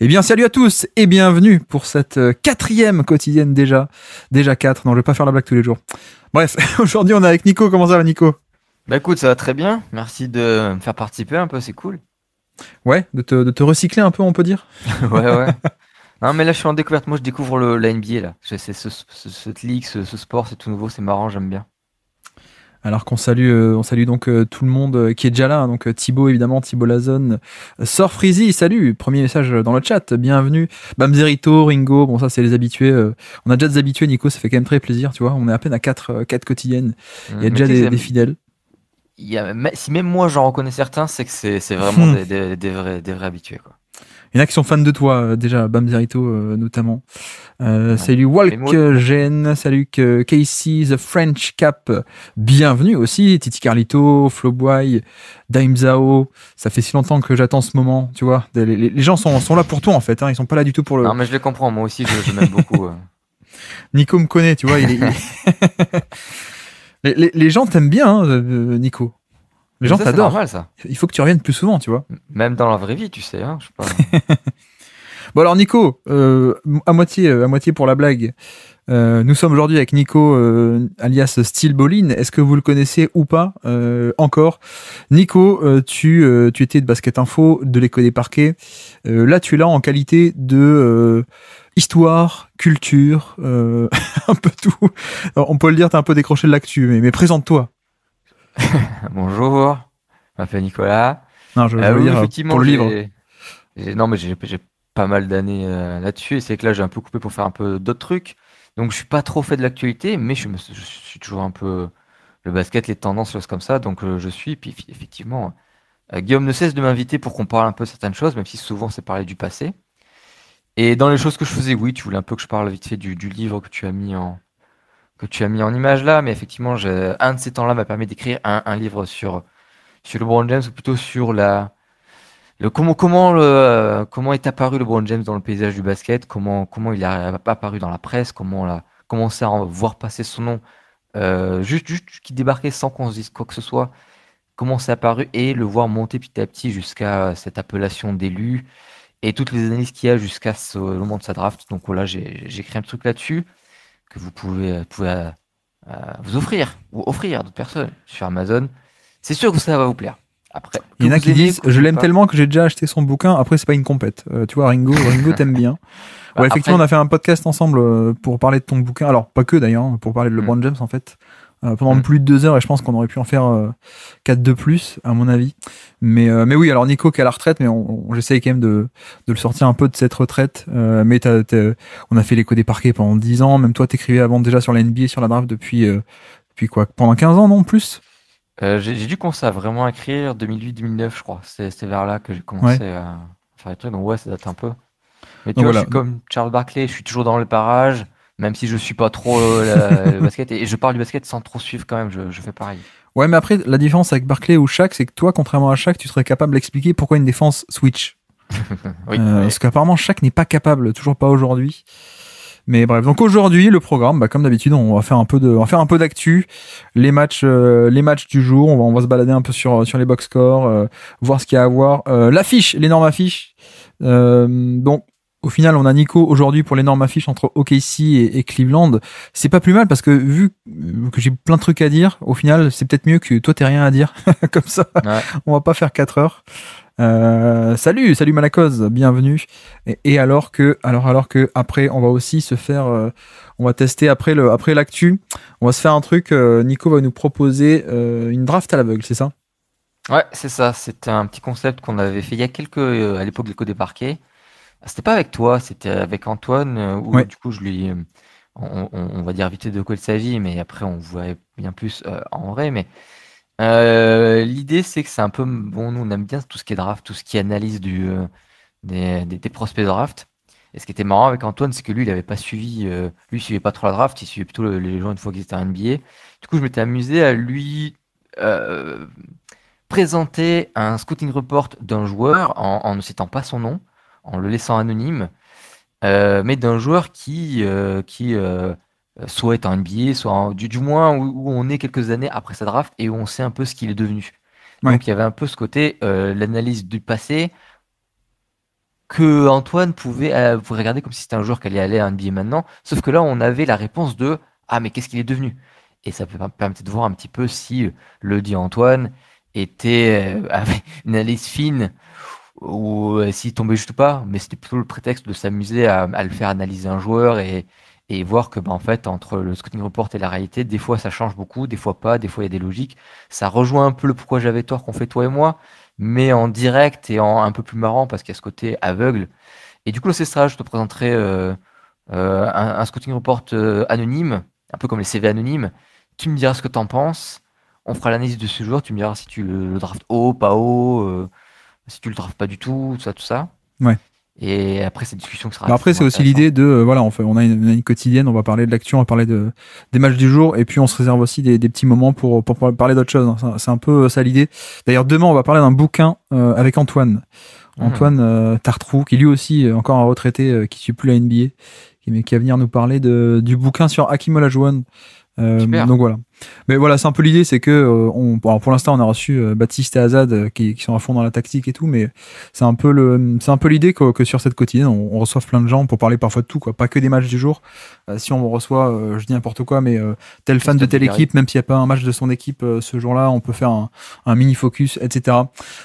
Eh bien, salut à tous et bienvenue pour cette quatrième quotidienne déjà. Déjà 4. Non, je vais pas faire la blague tous les jours. Bref, aujourd'hui on est avec Nico. Comment ça va, Nico? Bah écoute, ça va très bien. Merci de me faire participer un peu, c'est cool. Ouais, de te recycler un peu, on peut dire. Ouais, ouais. Non, mais là, je suis en découverte. Moi, je découvre la NBA, là. C'est cette ligue, ce sport, c'est tout nouveau, c'est marrant, j'aime bien. Alors on salue donc tout le monde qui est déjà là, hein. Donc Thibaut évidemment, Thibaut Lazone, Sor Freezy, salut, premier message dans le chat, bienvenue. Bamzerito, Ringo, bon ça c'est les habitués. On a déjà des habitués, Nico, ça fait quand même très plaisir, tu vois. On est à peine à 4 quotidiennes. Il y a Mais déjà tu sais, des fidèles. si même moi, j'en reconnais certains, c'est que c'est vraiment des vrais habitués, quoi. Il y en a qui sont fans de toi, déjà, Bamzerito notamment. Ouais. Salut Mais moi, Walk salut Casey, The French Cap, bienvenue aussi, Titi Carlito, Flowboy, Daimzao, ça fait si longtemps que j'attends ce moment, tu vois. Les gens sont là pour toi en fait, hein, ils sont pas là du tout pour non, le... mais je les comprends. Moi aussi, je m'aime beaucoup. Nico me connaît, tu vois, les gens t'aiment bien, hein, Nico. Les Mais gens ça, c'est t'adorent. normal, ça. Il faut que tu reviennes plus souvent, tu vois. Même dans la vraie vie, tu sais, hein, je sais pas. Bon alors Nico, à moitié pour la blague. Nous sommes aujourd'hui avec Nico, alias Steel Bolin. Est-ce que vous le connaissez ou pas encore? Nico, tu étais de Basket Info, de l'École des Parquets. Là, tu es là en qualité de histoire, culture, un peu tout. Alors, on peut le dire, t'as un peu décroché de l'actu, mais présente-toi. Bonjour, je m'appelle Nicolas. Non, je veux Oui, oui, dire pour effectivement, le livre. non, mais j'ai pas mal d'années là-dessus. Et c'est que là, j'ai un peu coupé pour faire un peu d'autres trucs. Donc, je suis pas trop fait de l'actualité, mais je suis toujours un peu le basket, les tendances, choses comme ça. Donc, je suis. Puis, effectivement, Guillaume ne cesse de m'inviter pour qu'on parle un peu de certaines choses, même si souvent c'est parler du passé. Et dans les choses que je faisais, oui, tu voulais un peu que je parle vite fait du livre que tu as mis en image là. Mais effectivement, un de ces temps-là m'a permis d'écrire un livre sur LeBron James, ou plutôt sur comment est apparu LeBron James dans le paysage du basket, comment il est apparu dans la presse, comment on a commencé à en voir passer son nom, juste qui débarquait sans qu'on se dise quoi que ce soit, comment c'est apparu et le voir monter petit à petit jusqu'à cette appellation d'élu et toutes les analyses qu'il y a jusqu'à le moment de sa draft. Donc voilà, j'ai écrit un truc là-dessus que vous pouvez vous offrir ou offrir à d'autres personnes sur Amazon. C'est sûr que ça va vous plaire. Après, Il que y en a vous qui aimez ou disent, que vous je n'aimez l'aime pas. tellement que j'ai déjà acheté son bouquin. Après, c'est pas une compète. Tu vois, Ringo t'aime bien. Bah, Ouais, effectivement, on après, a fait un podcast ensemble pour parler de ton bouquin. Alors, pas que d'ailleurs, hein, pour parler de hmm, LeBron James en fait. Pendant hmm. plus de 2 heures, et je pense qu'on aurait pu en faire 4 de plus, à mon avis. Mais oui, alors Nico qui est à la retraite, mais j'essaye quand même de le sortir un peu de cette retraite. Mais on a fait l'écho des parquets pendant 10 ans. Même toi, t'écrivais avant déjà sur la NBA, sur la draft depuis quoi? Pendant 15 ans, non? Plus? J'ai dû commencer à vraiment écrire 2008-2009, je crois. C'est vers là que j'ai Ouais. commencé à faire des trucs. Donc ouais, ça date un peu. Mais tu Donc vois, je voilà. suis comme Charles Barkley, je suis toujours dans le parage, même si je suis pas trop le basket. Et je parle du basket sans trop suivre quand même, je fais pareil. Ouais, mais après, la différence avec Barclay ou Shaq, c'est que toi, contrairement à Shaq, tu serais capable d'expliquer pourquoi une défense switch. Oui, oui. Parce qu'apparemment, Shaq n'est pas capable, toujours pas aujourd'hui. Mais bref, donc aujourd'hui, le programme, bah, comme d'habitude, on va faire un peu d'actu, les matchs du jour, on va se balader un peu sur les box scores, voir ce qu'il y a à voir. L'affiche, l'énorme affiche. Donc, au final, on a Nico aujourd'hui pour l'énorme affiche entre OKC et Cleveland. C'est pas plus mal parce que vu que j'ai plein de trucs à dire, au final, c'est peut-être mieux que toi t'aies rien à dire. Comme ça, Ouais. on va pas faire 4 heures. Salut Malakos, bienvenue. Et alors que après, on va aussi se faire, on va tester après l'actu, on va se faire un truc. Nico va nous proposer une draft à l'aveugle, c'est ça? Ouais, c'est ça. C'était un petit concept qu'on avait fait il y a à l'époque de l'écho des parquets. C'était pas avec toi, c'était avec Antoine, où Ouais. du coup on va dire vite fait de quoi il s'agit, mais après on voit bien plus en vrai. Mais l'idée c'est que c'est un peu, bon, nous on aime bien tout ce qui est draft, tout ce qui est analyse des prospects draft. Et ce qui était marrant avec Antoine, c'est que lui il avait pas suivi, lui il suivait pas trop la draft, il suivait plutôt les gens une fois qu'ils étaient en NBA. Du coup je m'étais amusé à lui euh, présenter un scouting report d'un joueur en ne citant pas son nom, en le laissant anonyme, mais d'un joueur qui soit est en NBA, soit du moins où on est quelques années après sa draft et où on sait un peu ce qu'il est devenu. Ouais. Donc il y avait un peu ce côté, l'analyse du passé, que Antoine pouvait vous regarder comme si c'était un joueur qui allait aller à un NBA maintenant. Sauf que là, on avait la réponse de ah, mais qu'est-ce qu'il est devenu? Et ça permettait de voir un petit peu si le dit Antoine avait une analyse fine ou s'il tombait juste ou pas. Mais c'était plutôt le prétexte de s'amuser à le faire analyser un joueur et voir que en fait, entre le scouting report et la réalité, des fois ça change beaucoup, des fois pas, des fois il y a des logiques. Ça rejoint un peu le pourquoi j'avais tort qu'on fait toi et moi, mais en direct et en un peu plus marrant parce qu'il y a ce côté aveugle. Et du coup, Ancestral, je te présenterai un scouting report anonyme, un peu comme les CV anonymes. Tu me diras ce que tu en penses. On fera l'analyse de ce joueur. Tu me diras si tu le draftes haut, pas haut, si tu le draftes pas du tout, tout ça, tout ça. Ouais. Et après, cette discussion qui sera. Bah après, c'est aussi l'idée de voilà, on a une quotidienne, on va parler de l'action, on va parler des matchs du jour, et puis on se réserve aussi des petits moments pour parler d'autres choses. C'est un peu ça l'idée. D'ailleurs, demain, on va parler d'un bouquin avec Antoine. Antoine Tartrou, qui lui aussi encore un retraité qui suit plus la NBA, qui va venir nous parler du bouquin sur Hakeem Olajuwon. Donc voilà. Mais voilà, c'est un peu l'idée, c'est que alors pour l'instant on a reçu Baptiste et Azad qui sont à fond dans la tactique et tout, mais c'est un peu l'idée que sur cette quotidienne on reçoive plein de gens pour parler parfois de tout, quoi, pas que des matchs du jour. Si on reçoit, je dis n'importe quoi, mais tel fan de telle équipe, même s'il n'y a pas un match de son équipe ce jour-là, on peut faire un mini focus, etc.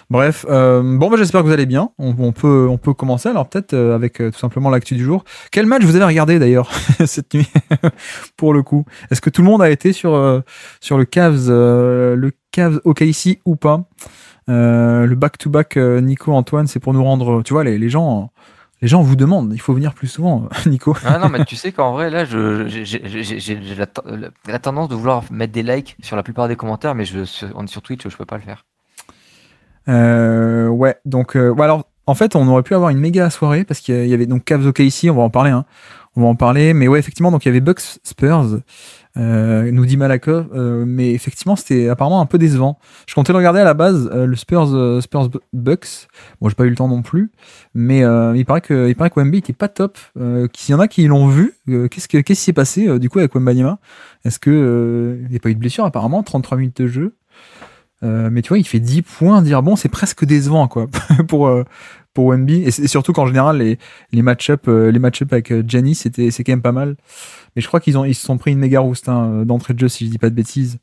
Bref, bon, bah, j'espère que vous allez bien. On peut commencer alors peut-être avec tout simplement l'actu du jour. Quel match vous avez regardé d'ailleurs cette nuit pour le coup? Est-ce que tout le monde a été sur le Cavs OKC ou pas? Le back-to-back Nico Antoine, c'est pour nous rendre, tu vois, les gens vous demandent, il faut venir plus souvent, Nico. Ah non, mais tu sais qu'en vrai, là, j'ai la tendance de vouloir mettre des likes sur la plupart des commentaires, mais on est sur Twitch, je peux pas le faire. Ouais, donc, alors, en fait, on aurait pu avoir une méga soirée parce qu'il y avait donc Cavs OKC, on va en parler, hein. On va en parler, mais ouais, effectivement, donc il y avait Bucks Spurs, nous dit Malakov, mais effectivement, c'était apparemment un peu décevant. Je comptais le regarder à la base, le Spurs Bucks. Bon, j'ai pas eu le temps non plus, mais il paraît que Wemby était pas top. S'il y en a qui l'ont vu, qu'est-ce qui s'est passé du coup avec Wembanyama? Est-ce que il n'y a pas eu de blessure apparemment, 33 minutes de jeu. Mais tu vois, il fait 10 points, dire bon, c'est presque décevant quoi pour Wemby, et surtout qu'en général les match-up avec Giannis c'est quand même pas mal. Mais je crois ils se sont pris une méga rouste d'entrée de jeu si je dis pas de bêtises.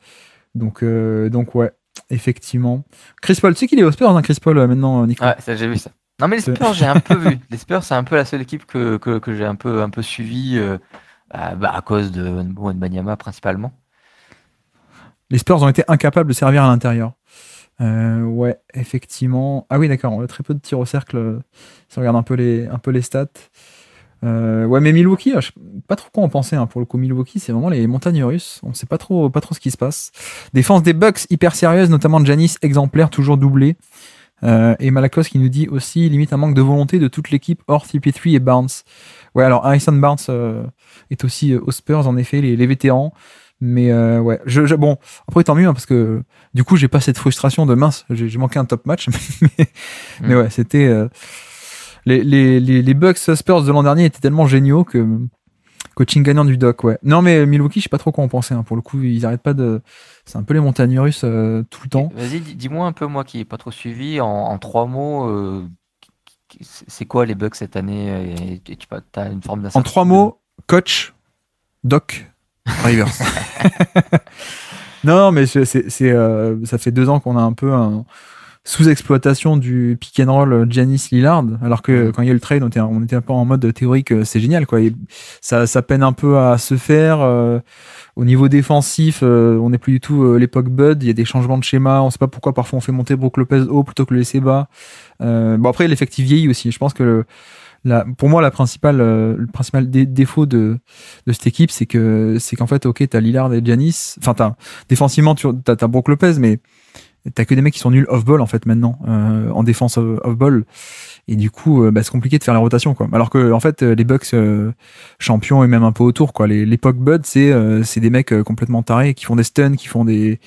Donc ouais, effectivement. Chris Paul, tu sais qu'il est aux Spurs, Chris Paul maintenant, Nico. Ouais, ça j'ai vu ça. Non mais les Spurs j'ai un peu vu. Les Spurs c'est un peu la seule équipe que j'ai un peu suivi à cause de Wembanyama principalement. Les Spurs ont été incapables de servir à l'intérieur. Ouais, effectivement. Ah oui, d'accord. On a très peu de tirs au cercle. Si on regarde un peu les stats. Ouais, mais Milwaukee, je sais pas trop quoi en penser. Pour le coup, Milwaukee, c'est vraiment les montagnes russes. On sait pas trop ce qui se passe. Défense des Bucks hyper sérieuse, notamment Giannis exemplaire, toujours doublé. Et Malakos qui nous dit aussi limite un manque de volonté de toute l'équipe hors CP3 et Barnes. Ouais, alors Harrison Barnes est aussi aux Spurs, en effet, les vétérans. Mais ouais, bon, après tant mieux, parce que du coup, j'ai pas cette frustration de mince, j'ai manqué un top match. mais ouais, c'était. Les Bucks Spurs de l'an dernier étaient tellement géniaux que. Coaching gagnant du Doc, ouais. Non, mais Milwaukee, je sais pas trop quoi en penser. Pour le coup, ils arrêtent pas de. C'est un peu les montagnes russes tout le temps. Vas-y, dis-moi un peu, moi qui n'ai pas trop suivi, en 3 mots, c'est quoi les Bucks cette année? Et tu as une forme d'incertitude. En 3 mots, coach, Doc, Rivers. Non, mais ça fait 2 ans qu'on a un peu un sous-exploitation du pick and roll Giannis Lillard, alors que quand il y a eu le trade, on était un peu en mode théorique, c'est génial, quoi. Et ça peine un peu à se faire. Au niveau défensif, on n'est plus du tout l'époque Bud. Il y a des changements de schéma. On ne sait pas pourquoi parfois on fait monter Brook Lopez haut plutôt que le laisser bas. Bon, après l'effectif vieillit aussi. Je pense que pour moi, le principal défaut de cette équipe, c'est qu'en fait, ok, t'as Lillard et Giannis. Enfin, défensivement, t'as Brook Lopez, mais t'as que des mecs qui sont nuls off-ball en fait maintenant, en défense off-ball. Et du coup, c'est compliqué de faire la rotation, quoi. Alors que en fait, les Bucks champions et même un peu autour, quoi. L'époque Bud, c'est des mecs complètement tarés qui font des stuns, qui font des.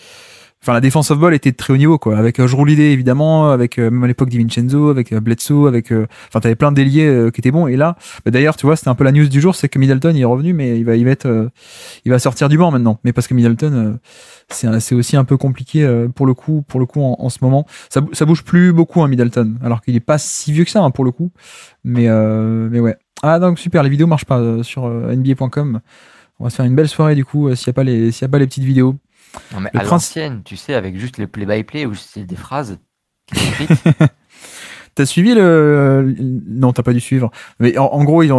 enfin la défense off ball était de très haut niveau quoi, avec Jrue Holiday évidemment, avec même à l'époque DiVincenzo, avec Bledsoe, avec enfin t'avais plein d'ailiers qui étaient bons. Et là d'ailleurs tu vois c'était un peu la news du jour, c'est que Middleton il est revenu, mais il va sortir du banc maintenant, mais parce que Middleton c'est aussi un peu compliqué pour le coup en ce moment. Ça bouge plus beaucoup hein, Middleton, alors qu'il est pas si vieux que ça hein, pour le coup, mais ouais. Ah donc super, les vidéos marchent pas sur NBA.com. On va se faire une belle soirée du coup s'il y a pas les petites vidéos. Non, mais à l'ancienne, tu sais, avec juste le play-by-play où c'est des phrases qui sont écrites. T'as suivi non, t'as pas dû suivre. Mais en gros, il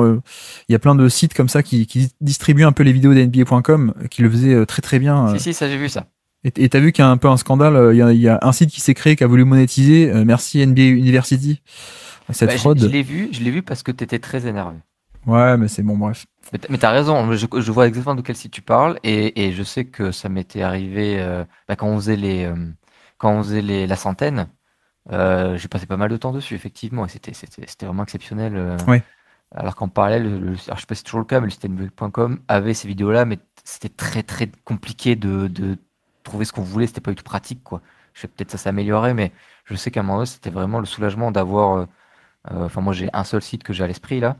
y a plein de sites comme ça qui distribuent un peu les vidéos d'NBA.com, qui le faisaient très très bien. Si, ça j'ai vu ça. Et t'as vu qu'il y a un peu un scandale. Il y a un site qui s'est créé qui a voulu monétiser. Merci NBA University. Cette fraude. Je l'ai vu parce que t'étais très énervé. Ouais, mais c'est bon, bref. Mais t'as raison, je vois exactement de quel site tu parles et je sais que ça m'était arrivé quand on faisait la centaine. J'ai passé pas mal de temps dessus, effectivement, et c'était vraiment exceptionnel. Ouais. Alors qu'en parallèle, alors je sais pas si c'est toujours le cas, mais le site NBA.com avait ces vidéos-là, mais c'était très très compliqué de trouver ce qu'on voulait, c'était pas du tout pratique, quoi. Je sais peut-être ça s'est amélioré, mais je sais qu'à un moment donné, c'était vraiment le soulagement d'avoir. Enfin, moi j'ai un seul site que j'ai à l'esprit là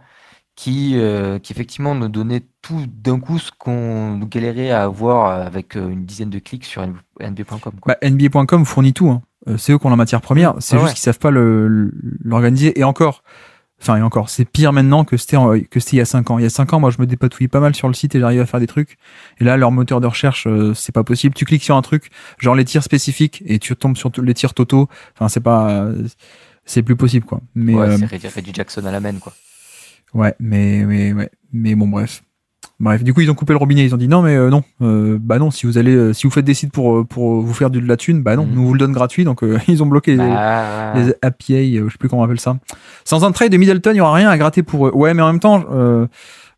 qui effectivement nous donnait tout d'un coup ce qu'on galérait à avoir avec une dizaine de clics sur NBA.com. NBA.com fournit tout. Hein. C'est eux qui ont la matière première. C'est juste qu'ils savent pas l'organiser. Et encore, c'est pire maintenant que c'était il y a 5 ans. Il y a 5 ans, moi, je me dépatouillais pas mal sur le site et j'arrivais à faire des trucs. Et là, leur moteur de recherche, c'est pas possible. Tu cliques sur un truc, genre les tirs spécifiques, et tu tombes sur les tirs totaux. Enfin, c'est plus possible, quoi. Mais, c'est Reggie Jackson à la main, quoi. Ouais, mais bon, bref, du coup ils ont coupé le robinet, ils ont dit non mais non, bah non, si vous faites des sites pour vous faire de la thune, bah non, nous vous le donne gratuit, donc ils ont bloqué les API, je sais plus comment on appelle ça. Sans un trade de Middleton, il y aura rien à gratter pour eux. Ouais, mais en même temps,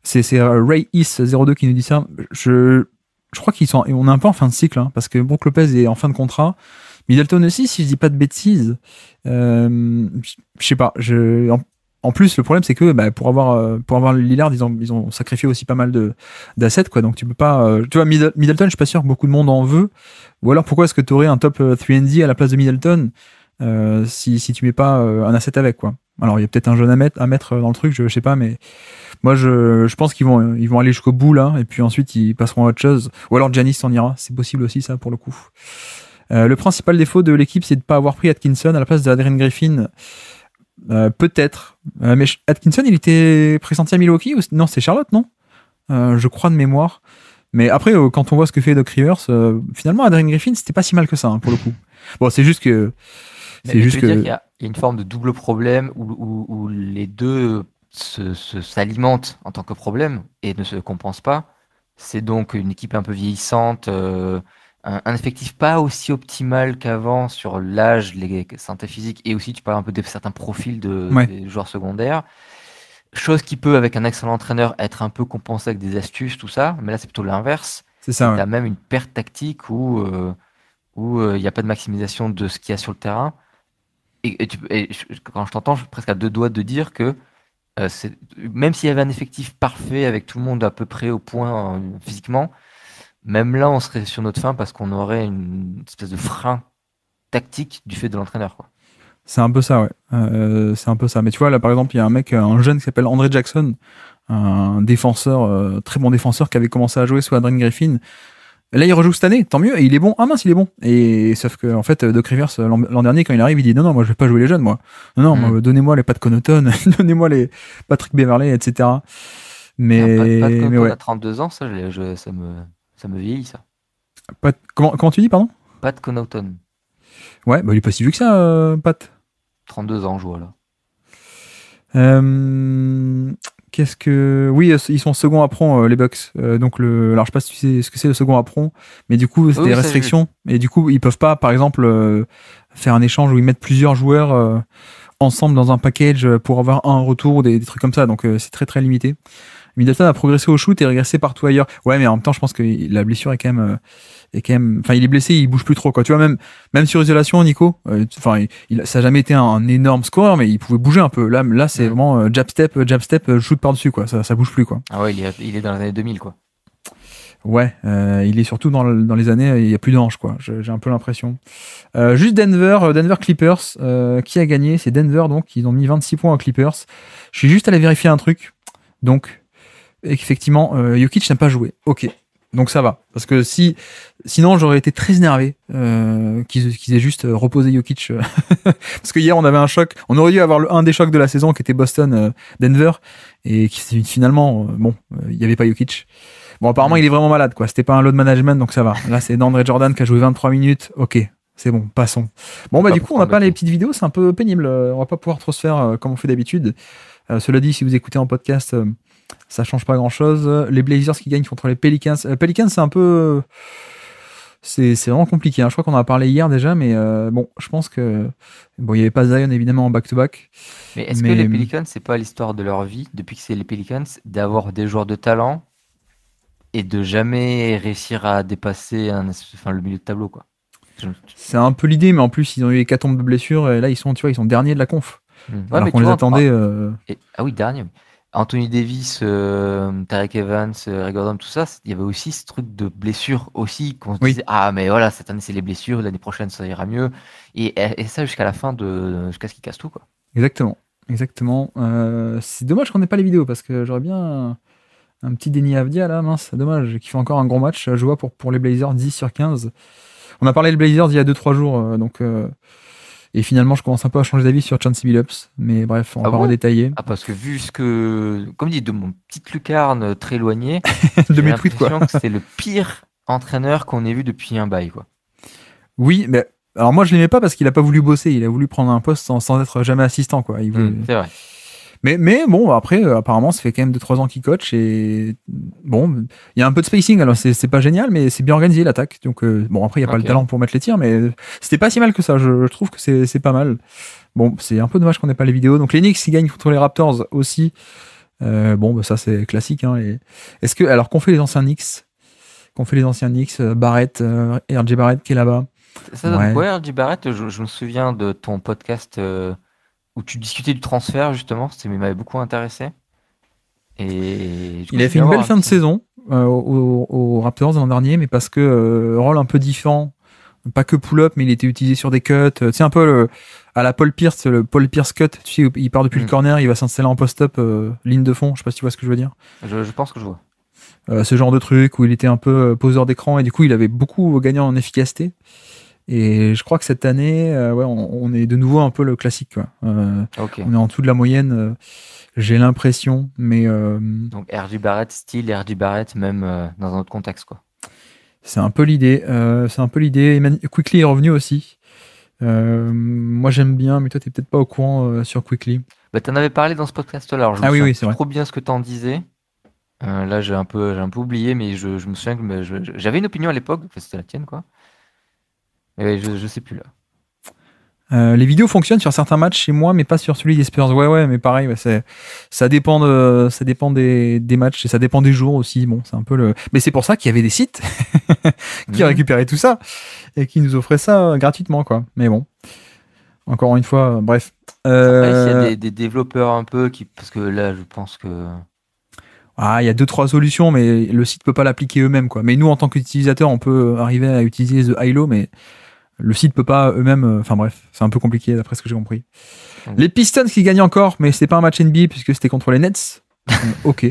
c'est Ray Is 02 qui nous dit ça. Je crois on est un peu en fin de cycle, hein, parce que Brook Lopez est en fin de contrat. Middleton aussi, si je dis pas de bêtises. Je sais pas, en plus, le problème, c'est que pour avoir Lillard, ils ont sacrifié aussi pas mal d'assets, quoi. Donc tu peux pas. Tu vois, Middleton, je suis pas sûr que beaucoup de monde en veut. Ou alors, pourquoi est-ce que tu aurais un top 3&D à la place de Middleton si tu mets pas un asset avec, quoi. Alors, il y a peut-être un jeune à mettre dans le truc, je sais pas, mais moi, je pense qu'ils vont aller jusqu'au bout là, et puis ensuite ils passeront à autre chose. Ou alors Giannis s'en ira. C'est possible aussi, ça, pour le coup. Le principal défaut de l'équipe, c'est de pas avoir pris Atkinson à la place d'Adrian Griffin. Peut-être, mais Atkinson il était pressenti à Milwaukee ou non, c'est Charlotte, non, je crois de mémoire. Mais après quand on voit ce que fait Doc Rivers, finalement Adrian Griffin c'était pas si mal que ça, hein, pour le coup. Bon, c'est juste que dire qu'il y a une forme de double problème où les deux s'alimentent en tant que problème et ne se compensent pas. C'est donc une équipe un peu vieillissante, un effectif pas aussi optimal qu'avant sur l'âge, les santé physique, et aussi tu parles un peu de certains profils des joueurs secondaires. Chose qui peut, avec un excellent entraîneur, être un peu compensée avec des astuces, tout ça, mais là c'est plutôt l'inverse. C'est ça. Tu as même une perte tactique où il n'y a pas de maximisation de ce qu'il y a sur le terrain. Quand je t'entends, je suis presque à deux doigts de dire que même s'il y avait un effectif parfait avec tout le monde à peu près au point physiquement, même là, on serait sur notre fin parce qu'on aurait une espèce de frein tactique du fait de l'entraîneur, quoi. C'est un peu ça, ouais. C'est un peu ça. Mais tu vois, là, par exemple, il y a un jeune qui s'appelle André Jackson, un défenseur, très bon défenseur qui avait commencé à jouer sous Adrian Griffin. Là, il rejoue cette année, tant mieux. Et il est bon. Ah mince, il est bon. Et sauf que, en fait, Doc Rivers, l'an dernier, quand il arrive, il dit non, moi, je vais pas jouer les jeunes, moi. Non, moi, donnez-moi les Pat Connaughton, donnez-moi les Patrick Beverley, etc. Mais, Pat Connaughton ouais. À 32 ans, ça me vieillit, ça. Comment tu dis, pardon? Pat Connaughton. Ouais, il est pas si vieux que ça, Pat. 32 ans, je vois là. Oui, ils sont second apron, les Bucks. Donc alors je sais pas si tu sais ce que c'est le second apron, mais du coup c'est des restrictions. Et du coup ils peuvent pas, par exemple, faire un échange où ils mettent plusieurs joueurs ensemble dans un package pour avoir un retour ou des trucs comme ça. Donc c'est très très limité. Middleton a progressé au shoot et régressé partout ailleurs. Ouais, mais en même temps, je pense que la blessure est quand même. Enfin, il est blessé, il bouge plus trop, quoi. Tu vois, même sur isolation, Nico. Enfin, ça a jamais été un énorme scoreur, mais il pouvait bouger un peu. Là, c'est vraiment jab step, shoot par dessus, quoi. Ça bouge plus, quoi. Ah ouais, il est dans les années 2000, quoi. Ouais, il est surtout dans les années, il y a plus d'ange, quoi. J'ai un peu l'impression. Juste Denver Clippers, qui a gagné? C'est Denver, donc ils ont mis 26 points aux Clippers. Je suis juste allé vérifier un truc. Donc, effectivement, Jokic n'a pas joué. Ok, donc ça va. Parce que sinon, j'aurais été très énervé qu'ils aient juste reposé Jokic. Parce que hier, on avait un choc. On aurait dû avoir un des chocs de la saison qui était Boston-Denver. Et qui finalement, il n'y avait pas Jokic. Bon, apparemment, il est vraiment malade, quoi. C'était pas un load management, donc ça va. Là, c'est DeAndre Jordan qui a joué 23 minutes. Ok, c'est bon, passons. Bon, bah, du coup, on n'a pas les petites vidéos, c'est un peu pénible. On va pas pouvoir trop se faire comme on fait d'habitude. Cela dit, si vous écoutez en podcast, ça change pas grand chose. Les Blazers qui gagnent contre les Pelicans. Pelicans, c'est un peu. C'est vraiment compliqué. Hein. Je crois qu'on en a parlé hier déjà, mais bon, je pense que. Bon, il n'y avait pas Zion évidemment en back-to-back. Mais est-ce que les Pelicans, c'est pas l'histoire de leur vie, depuis que c'est les Pelicans, d'avoir des joueurs de talent et de jamais réussir à dépasser le milieu de tableau, quoi? C'est un peu l'idée, mais en plus, ils ont eu hécatombe de blessures et là, ils sont derniers de la conf. Alors mais qu'on les attendait. Ah oui, dernier. Anthony Davis, Tariq Evans, Ray Gordon, tout ça, il y avait aussi ce truc de blessure aussi, qu'on se disait, ah mais voilà, cette année c'est les blessures, l'année prochaine ça ira mieux, et ça jusqu'à la fin, jusqu'à ce qu'ils cassent tout, quoi. Exactement. C'est dommage qu'on n'ait pas les vidéos, parce que j'aurais bien un petit Deni Avdia là, mince, dommage, qui fait encore un gros match. Je vois pour les Blazers 10/15. On a parlé des Blazers il y a 2-3 jours, et finalement, je commence un peu à changer d'avis sur Chauncey Billups. Mais bref, on va pas redétailler. Ah, parce que vu ce que, comme dit, de mon petite lucarne très éloignée, de mes tweets, quoi. Que c'est le pire entraîneur qu'on ait vu depuis un bail, quoi. Oui, mais alors moi, je l'aimais pas parce qu'il a pas voulu bosser. Il a voulu prendre un poste sans être jamais assistant, quoi. C'est vrai. Mais bon, après, apparemment, ça fait quand même 2-3 ans qu'il coach et bon, il y a un peu de spacing. Alors, c'est pas génial, mais c'est bien organisé l'attaque. Donc, bon, après, il n'y a pas le talent pour mettre les tirs, mais c'était pas si mal que ça. Je trouve que c'est pas mal. Bon, c'est un peu dommage qu'on n'ait pas les vidéos. Donc, les Knicks qui gagnent contre les Raptors aussi. Bon, bah, ça, c'est classique. Hein, Est-ce que, alors, qu'ont fait les anciens Knicks? Barrett, RJ Barrett qui est là-bas. Ça donne quoi, RJ Barrett? Je me souviens de ton podcast. Où tu discutais du transfert, justement, ça m'avait beaucoup intéressé. Et il a fait une belle fin de saison aux Raptors l'an dernier, mais parce que rôle un peu différent, pas que pull-up, mais il était utilisé sur des cuts. Tu sais, un peu à la Paul Pierce, le Paul Pierce cut. Tu sais, il part depuis le corner, il va s'installer en post-up, ligne de fond. Je sais pas si tu vois ce que je veux dire. Je pense que je vois. Ce genre de truc où il était un peu poseur d'écran et du coup, il avait beaucoup gagné en efficacité. Et je crois que cette année, on est de nouveau un peu le classique, quoi. On est en dessous de la moyenne, j'ai l'impression, mais... Donc RJ Barrett, style RJ Barrett, même dans un autre contexte, quoi. C'est un peu l'idée. Quickly est revenu aussi. Moi, j'aime bien, mais toi, t'es peut-être pas au courant sur Quickly. Bah, t'en avais parlé dans ce podcast-là, alors je me souviens c'est trop bien ce que t'en disais. Là, j'ai un peu oublié, mais je me souviens que j'avais une opinion à l'époque, c'était la tienne, quoi. Mais je sais plus là. Les vidéos fonctionnent sur certains matchs chez moi, mais pas sur celui des Spurs. Ouais, mais pareil, ça dépend des matchs et ça dépend des jours aussi. Bon, c'est un peu mais c'est pour ça qu'il y avait des sites qui récupéraient tout ça et qui nous offraient ça gratuitement, quoi. Mais bon, encore une fois, bref. Après, s'il y a des développeurs un peu parce que là, je pense que. Ah, il y a 2-3 solutions, mais le site peut pas l'appliquer eux-mêmes, quoi. Mais nous, en tant qu'utilisateurs, on peut arriver à utiliser The ILO, mais le site peut pas eux-mêmes. Enfin bref, c'est un peu compliqué d'après ce que j'ai compris. Les Pistons qui gagnent encore, mais c'est pas un match NBA puisque c'était contre les Nets. Ok.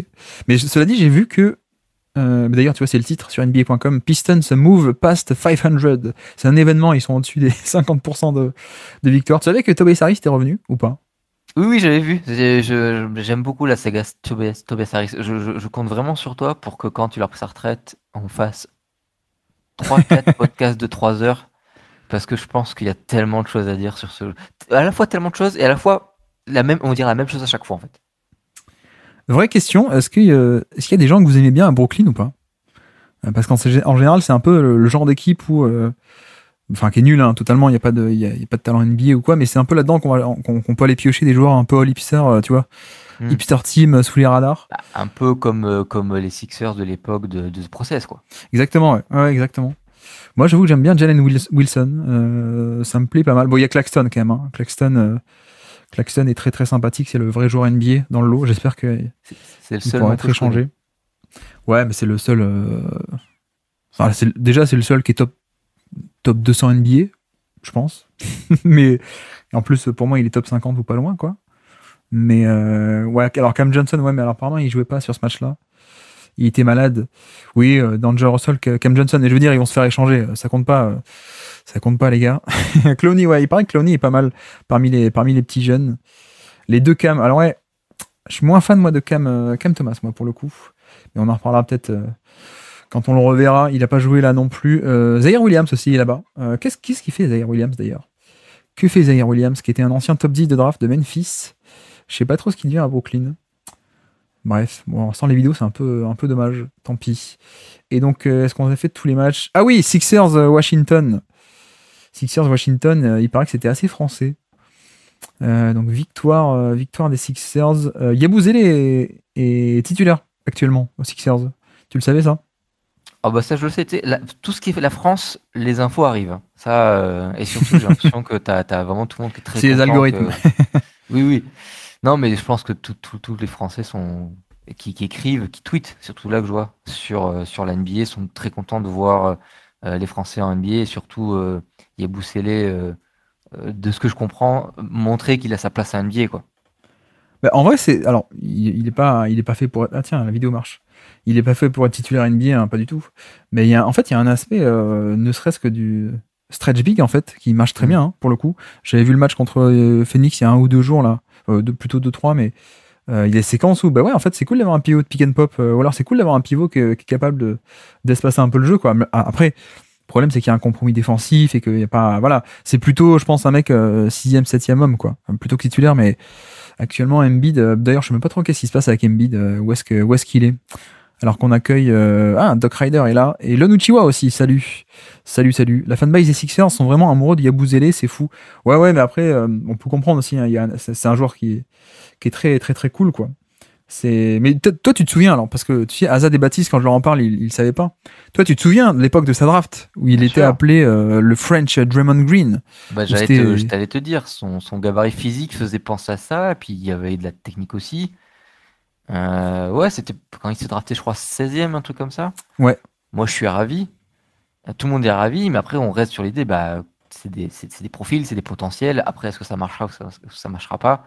Mais cela dit, j'ai vu que. D'ailleurs, tu vois, c'est le titre sur NBA.com. Pistons move past 500. C'est un événement, ils sont au-dessus des 50% de victoires. Tu savais que Tobias Harris était revenu ou pas? Oui, j'avais vu. J'aime beaucoup la saga Tobias Harris. Je compte vraiment sur toi pour que quand tu leur pris sa retraite, on fasse 3-4 podcasts de 3 heures. Parce que je pense qu'il y a tellement de choses à dire sur ce jeu. À la fois tellement de choses et à la fois on va dire la même chose à chaque fois, en fait. Vraie question, est-ce qu'il y a des gens que vous aimez bien à Brooklyn ou pas? Parce qu'en général, c'est un peu le genre d'équipe où... qui est nul, hein, totalement, il n'y a pas de talent NBA ou quoi, mais c'est un peu là-dedans qu'on peut aller piocher des joueurs un peu all hipster, tu vois. Hipster team sous les radars. Un peu comme les Sixers de l'époque de ce process, quoi. Exactement, ouais, exactement. Moi, j'avoue que j'aime bien Jalen Wilson. Ça me plaît pas mal. Bon, il y a Claxton quand même. Hein. Claxton est très très sympathique. C'est le vrai joueur NBA dans le lot. J'espère que c'est le seul pourra être échangé. Ouais, mais c'est le seul. Enfin, déjà, c'est le seul qui est top 200 NBA, je pense. Mais en plus, pour moi, il est top 50 ou pas loin, quoi. Mais ouais, alors Cam Johnson, ouais, mais alors apparemment, il jouait pas sur ce match-là. Il était malade. Oui, D'Angelo Russell, Cam Johnson. Et je veux dire, ils vont se faire échanger. Ça compte pas. Ça compte pas, les gars. Clowney, ouais, il paraît que Clowney est pas mal parmi les petits jeunes. Les deux Cam. Alors ouais, je suis moins fan, moi, de Cam Thomas, moi, pour le coup. Mais on en reparlera peut-être quand on le reverra. Il a pas joué là non plus. Zaire Williams aussi est là-bas. Qu'est-ce qu'il fait, Zaire Williams, d'ailleurs? Que fait Zaire Williams, qui était un ancien top 10 de draft de Memphis? Je sais pas trop ce qu'il devient à Brooklyn. Bref, bon, sans les vidéos, c'est un peu dommage. Tant pis. Et donc, est-ce qu'on a fait tous les matchs? Ah oui, Sixers Washington. Sixers Washington, il paraît que c'était assez français. Donc victoire des Sixers. Yabusele est titulaire actuellement aux Sixers. Tu le savais, ça? Ah bah ça je le sais, tout ce qui fait la France, les infos arrivent, hein. Ça, et surtout j'ai l'impression que t'as vraiment tout le monde qui est très C'est les content algorithmes. Oui, oui. Non, mais je pense que tous les Français qui écrivent, qui tweetent, surtout là que je vois, sur la NBA, sont très contents de voir les Français en NBA et surtout Yabusele, de ce que je comprends, montrer qu'il a sa place à NBA, quoi. Bah, en vrai, alors, il est pas fait pour être. Ah tiens, la vidéo marche. Il est pas fait pour être titulaire NBA, hein, pas du tout. Mais en fait, il y a un aspect, ne serait-ce que du stretch big, en fait, qui marche très bien, hein, pour le coup. J'avais vu le match contre Phoenix il y a 1 ou 2 jours, là. Plutôt 2-3, mais il y a des séquences où, bah ouais, en fait, c'est cool d'avoir un pivot de pick and pop, ou alors c'est cool d'avoir un pivot qui est capable d'espacer un peu le jeu, quoi. Mais, après, le problème, c'est qu'il y a un compromis défensif et qu'il n'y a pas. Voilà. C'est plutôt, je pense, un mec 6e, 7e homme, quoi. Plutôt que titulaire, mais actuellement, Embiid, d'ailleurs, je sais même pas trop qu'est-ce qui se passe avec Embiid, où est-ce qu'il est. Alors qu'on accueille. Doc Ryder est là. Et Lon Uchiwa aussi, salut. Salut, salut. La fanbase des Sixers sont vraiment amoureux de Yabusele, c'est fou. Ouais, ouais, mais après, on peut comprendre aussi, hein, c'est un joueur qui est très, très, très cool, quoi. Mais toi, tu te souviens, alors, parce que tu sais, Azad et Baptiste, quand je leur en parle, ils savaient pas. Toi, tu te souviens de l'époque de sa draft, où il Bien était sûr. appelé le French Draymond Green. Bah, Où c'était. j'allais te dire, son gabarit physique faisait penser à ça, et puis il y avait de la technique aussi. Ouais, c'était quand il s'est drafté, je crois, 16e, un truc comme ça. Ouais. Moi, je suis ravi. Tout le monde est ravi, mais après, on reste sur l'idée, bah, c'est des profils, c'est des potentiels. Après, est-ce que ça marchera ou ça marchera pas?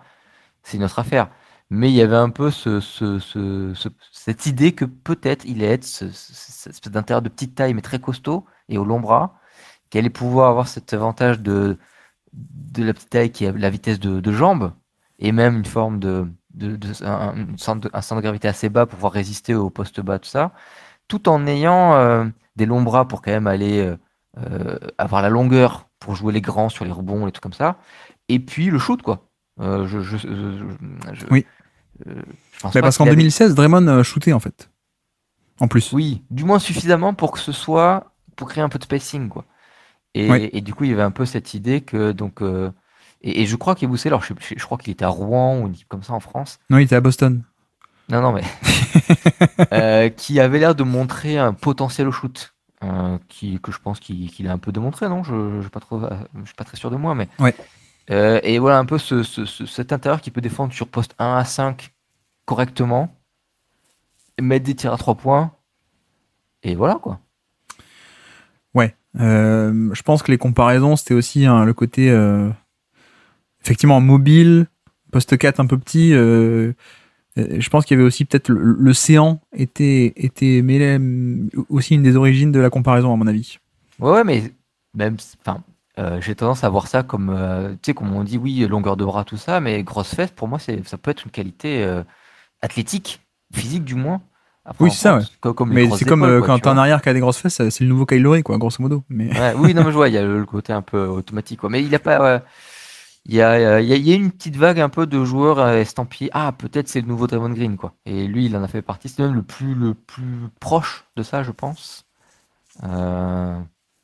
C'est une autre affaire. Mais il y avait un peu cette idée que peut-être il allait être cette espèce d'intérieur de petite taille, mais très costaud et au long bras, qui allait pouvoir avoir cet avantage de la petite taille qui a la vitesse de jambe et même une forme un centre de gravité assez bas pour pouvoir résister au poste bas, tout ça, tout en ayant des longs bras pour quand même aller avoir la longueur pour jouer les grands sur les rebonds, les trucs comme ça. Et puis le shoot, quoi. Je, Oui. je pense Bah, pas parce qu'en qu'il avait. 2016, Draymond shootait, en fait. En plus. Oui, du moins suffisamment pour que ce soit. Pour créer un peu de spacing, quoi. Oui. Et du coup, il y avait un peu cette idée que. Donc, et je crois qu'il Boussé, alors je crois qu'il était à Rouen ou une équipe comme ça en France. Non, il était à Boston. Non, non, mais. Qui avait l'air de montrer un potentiel au shoot. Que je pense qu'il a un peu démontré, non? Je suis pas très sûr de moi, mais. Ouais. Et voilà un peu cet intérieur qui peut défendre sur poste 1 à 5 correctement, mettre des tirs à 3 points, et voilà quoi. Ouais. Je pense que les comparaisons, c'était aussi hein, le côté effectivement mobile, poste 4 un peu petit. Je pense qu'il y avait aussi peut-être l'océan était mêlé, aussi une des origines de la comparaison à mon avis. Ouais, ouais, mais même, enfin, j'ai tendance à voir ça comme, tu sais, comme on dit, oui, longueur de bras, tout ça, mais grosse fesse, pour moi, ça peut être une qualité athlétique, physique du moins. Après, Oui, c'est ça, ouais. comme les Mais c'est grosses comme épaules, quoi, quand tu t'as un vois. arrière qui a des grosses fesses, c'est le nouveau Kyle Lowry, quoi, grosso modo. Mais Ouais, oui, non, mais je vois, il y a le côté un peu automatique, quoi. Mais il a pas, ouais, il y a une petite vague un peu de joueurs estampillés. Ah, peut-être c'est le nouveau Draymond Green, quoi. Et lui, il en a fait partie. C'est même le plus proche de ça, je pense. Euh,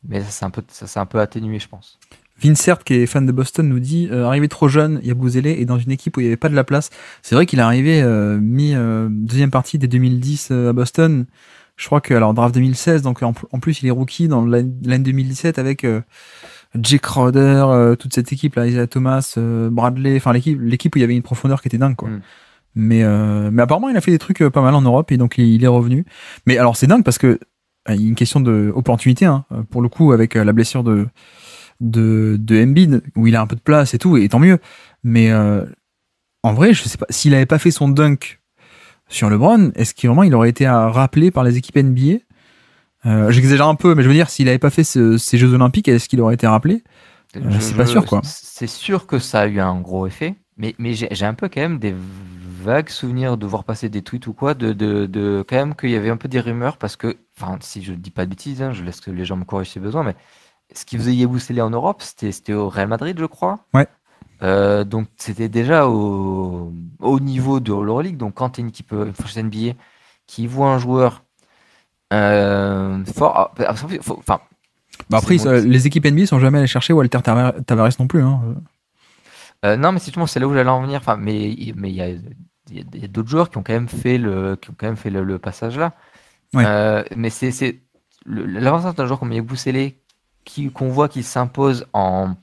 mais ça s'est un peu atténué, je pense. Vincert, qui est fan de Boston, nous dit arrivé trop jeune, Yabusele est dans une équipe où il n'y avait pas de la place. C'est vrai qu'il est arrivé deuxième partie des 2010 à Boston. Je crois que alors draft 2016, donc en plus il est rookie dans l'année 2017 avec Jake Crowder, toute cette équipe là, Isaiah Thomas, Bradley, enfin l'équipe où il y avait une profondeur qui était dingue quoi. Hmm. Mais apparemment, il a fait des trucs pas mal en Europe et donc il est revenu. Mais alors, c'est dingue parce que il y a une question d'opportunité, hein, pour le coup, avec la blessure de Embiid, où il a un peu de place et tout, et tant mieux. Mais en vrai, je sais pas, s'il avait pas fait son dunk sur LeBron, est-ce qu'il vraiment il aurait été rappelé par les équipes NBA? J'exagère un peu, mais je veux dire, s'il avait pas fait ces Jeux Olympiques, est-ce qu'il aurait été rappelé? C'est pas sûr, quoi. C'est sûr que ça a eu un gros effet, mais j'ai un peu quand même des vagues souvenirs de voir passer des tweets ou quoi, de quand même qu'il y avait un peu des rumeurs, parce que, enfin, si je dis pas de bêtises, hein, je laisse que les gens me corrigent si besoin, mais ce qui faisait Yabusele en Europe, c'était au Real Madrid, je crois. Ouais. Donc c'était déjà au niveau de l'Euroleague. Donc quand tu es une équipe, une franchise NBA qui voit un joueur fort, enfin, Bah après, les équipes NBA sont jamais allées chercher Walter Tavares non plus. Hein. Non, mais c'est là où j'allais en venir. Enfin, mais il y a d'autres joueurs qui ont quand même fait le passage là. Ouais. Mais c'est l'avantage d'un joueur comme Yabusele qu'on voit qui s'impose en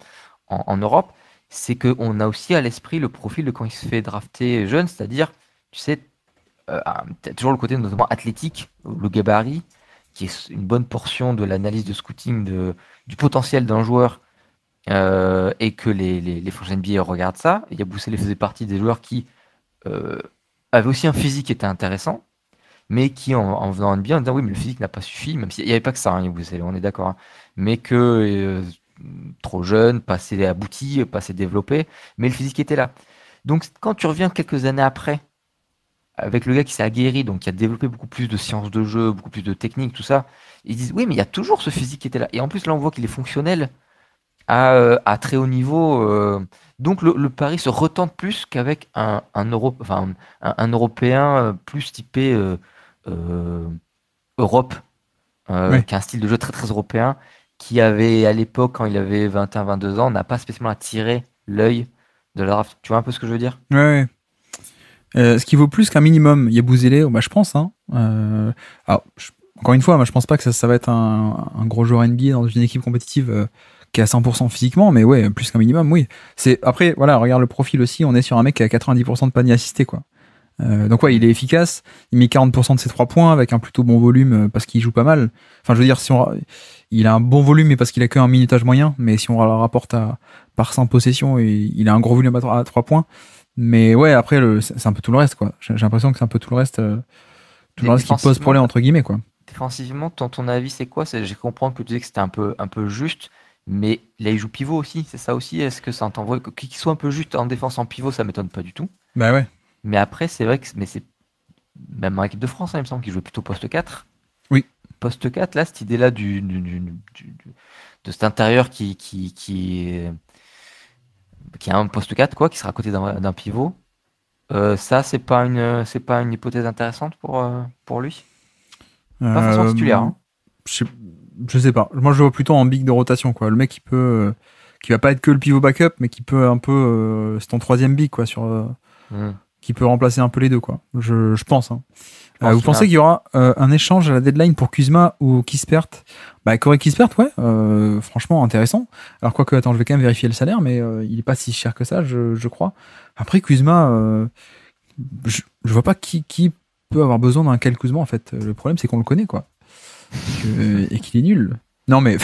Europe, c'est qu'on a aussi à l'esprit le profil de quand il se fait drafter jeune, c'est-à-dire, tu sais, t'as toujours le côté notamment athlétique, le gabarit, qui est une bonne portion de l'analyse de scouting du potentiel d'un joueur, et que les franchises NBA regardent ça. Et Yabusele faisait partie des joueurs qui avaient aussi un physique qui était intéressant, mais qui en venant en NBA, en disant oui, mais le physique n'a pas suffi, même s'il n'y avait pas que ça, hein, Yabusele, on est d'accord, hein, mais que trop jeune, pas assez abouti, pas assez développé, mais le physique était là. Donc quand tu reviens quelques années après, avec le gars qui s'est aguerri, donc qui a développé beaucoup plus de sciences de jeu, beaucoup plus de technique, tout ça, ils disent oui, mais il y a toujours ce physique qui était là. Et en plus, là, on voit qu'il est fonctionnel à très haut niveau. Donc le pari se retente plus qu'avec un Européen plus typé euh, Europe, Ouais. qui a un style de jeu très très européen, qui avait à l'époque, quand il avait 21-22 ans, n'a pas spécialement attiré l'œil de la draft. Tu vois un peu ce que je veux dire? Ouais. Ouais. Ce qui vaut plus qu'un minimum, Yabusele, bah, je pense. Hein. Alors, encore une fois, moi, je pense pas que ça va être un gros joueur NBA dans une équipe compétitive qui est à 100% physiquement, mais ouais, plus qu'un minimum, oui. Après, voilà, regarde le profil aussi, on est sur un mec qui a 90% de panier assisté, quoi. Donc ouais, il est efficace, il met 40% de ses 3 points avec un plutôt bon volume parce qu'il joue pas mal. Enfin, je veux dire, il a un bon volume mais parce qu'il a qu'un minutage moyen, mais si on le rapporte par 100 possessions, il a un gros volume à 3 points. Mais ouais, après, c'est un peu tout le reste, quoi. J'ai l'impression que c'est un peu tout le reste qui pose problème, entre guillemets, quoi. Défensivement, ton avis, c'est quoi? J'ai compris que tu disais que c'était un peu juste, mais là, il joue pivot aussi, c'est ça aussi? Est-ce que ça t'envoie qu'il soit un peu juste en défense en pivot, ça m'étonne pas du tout. Bah ouais. Mais après, c'est vrai que c'est même en équipe de France, hein, il me semble qu'il jouait plutôt poste 4. Oui. Poste 4, là, cette idée-là de cet intérieur qui a un poste 4, quoi, qui sera à côté d'un pivot. Ça, c'est pas une hypothèse intéressante pour lui? Pas forcément titulaire, hein. je, sais, je sais pas. Moi, je le vois plutôt en big de rotation, quoi. Le mec qui va pas être que le pivot backup, mais qui peut un peu, c'est ton troisième big, quoi, qui peut remplacer un peu les deux, quoi. Je pense. Hein. Vous pensez qu'il y aura un échange à la deadline pour Kuzma ou Kispert? Bah, Corey Kispert, ouais, franchement intéressant. Alors quoique, attends, je vais quand même vérifier le salaire, mais il est pas si cher que ça, je crois. Après Kuzma, je vois pas qui peut avoir besoin d'un Kyle Kuzma en fait. Le problème c'est qu'on le connaît, quoi, et qu'il est nul. Non mais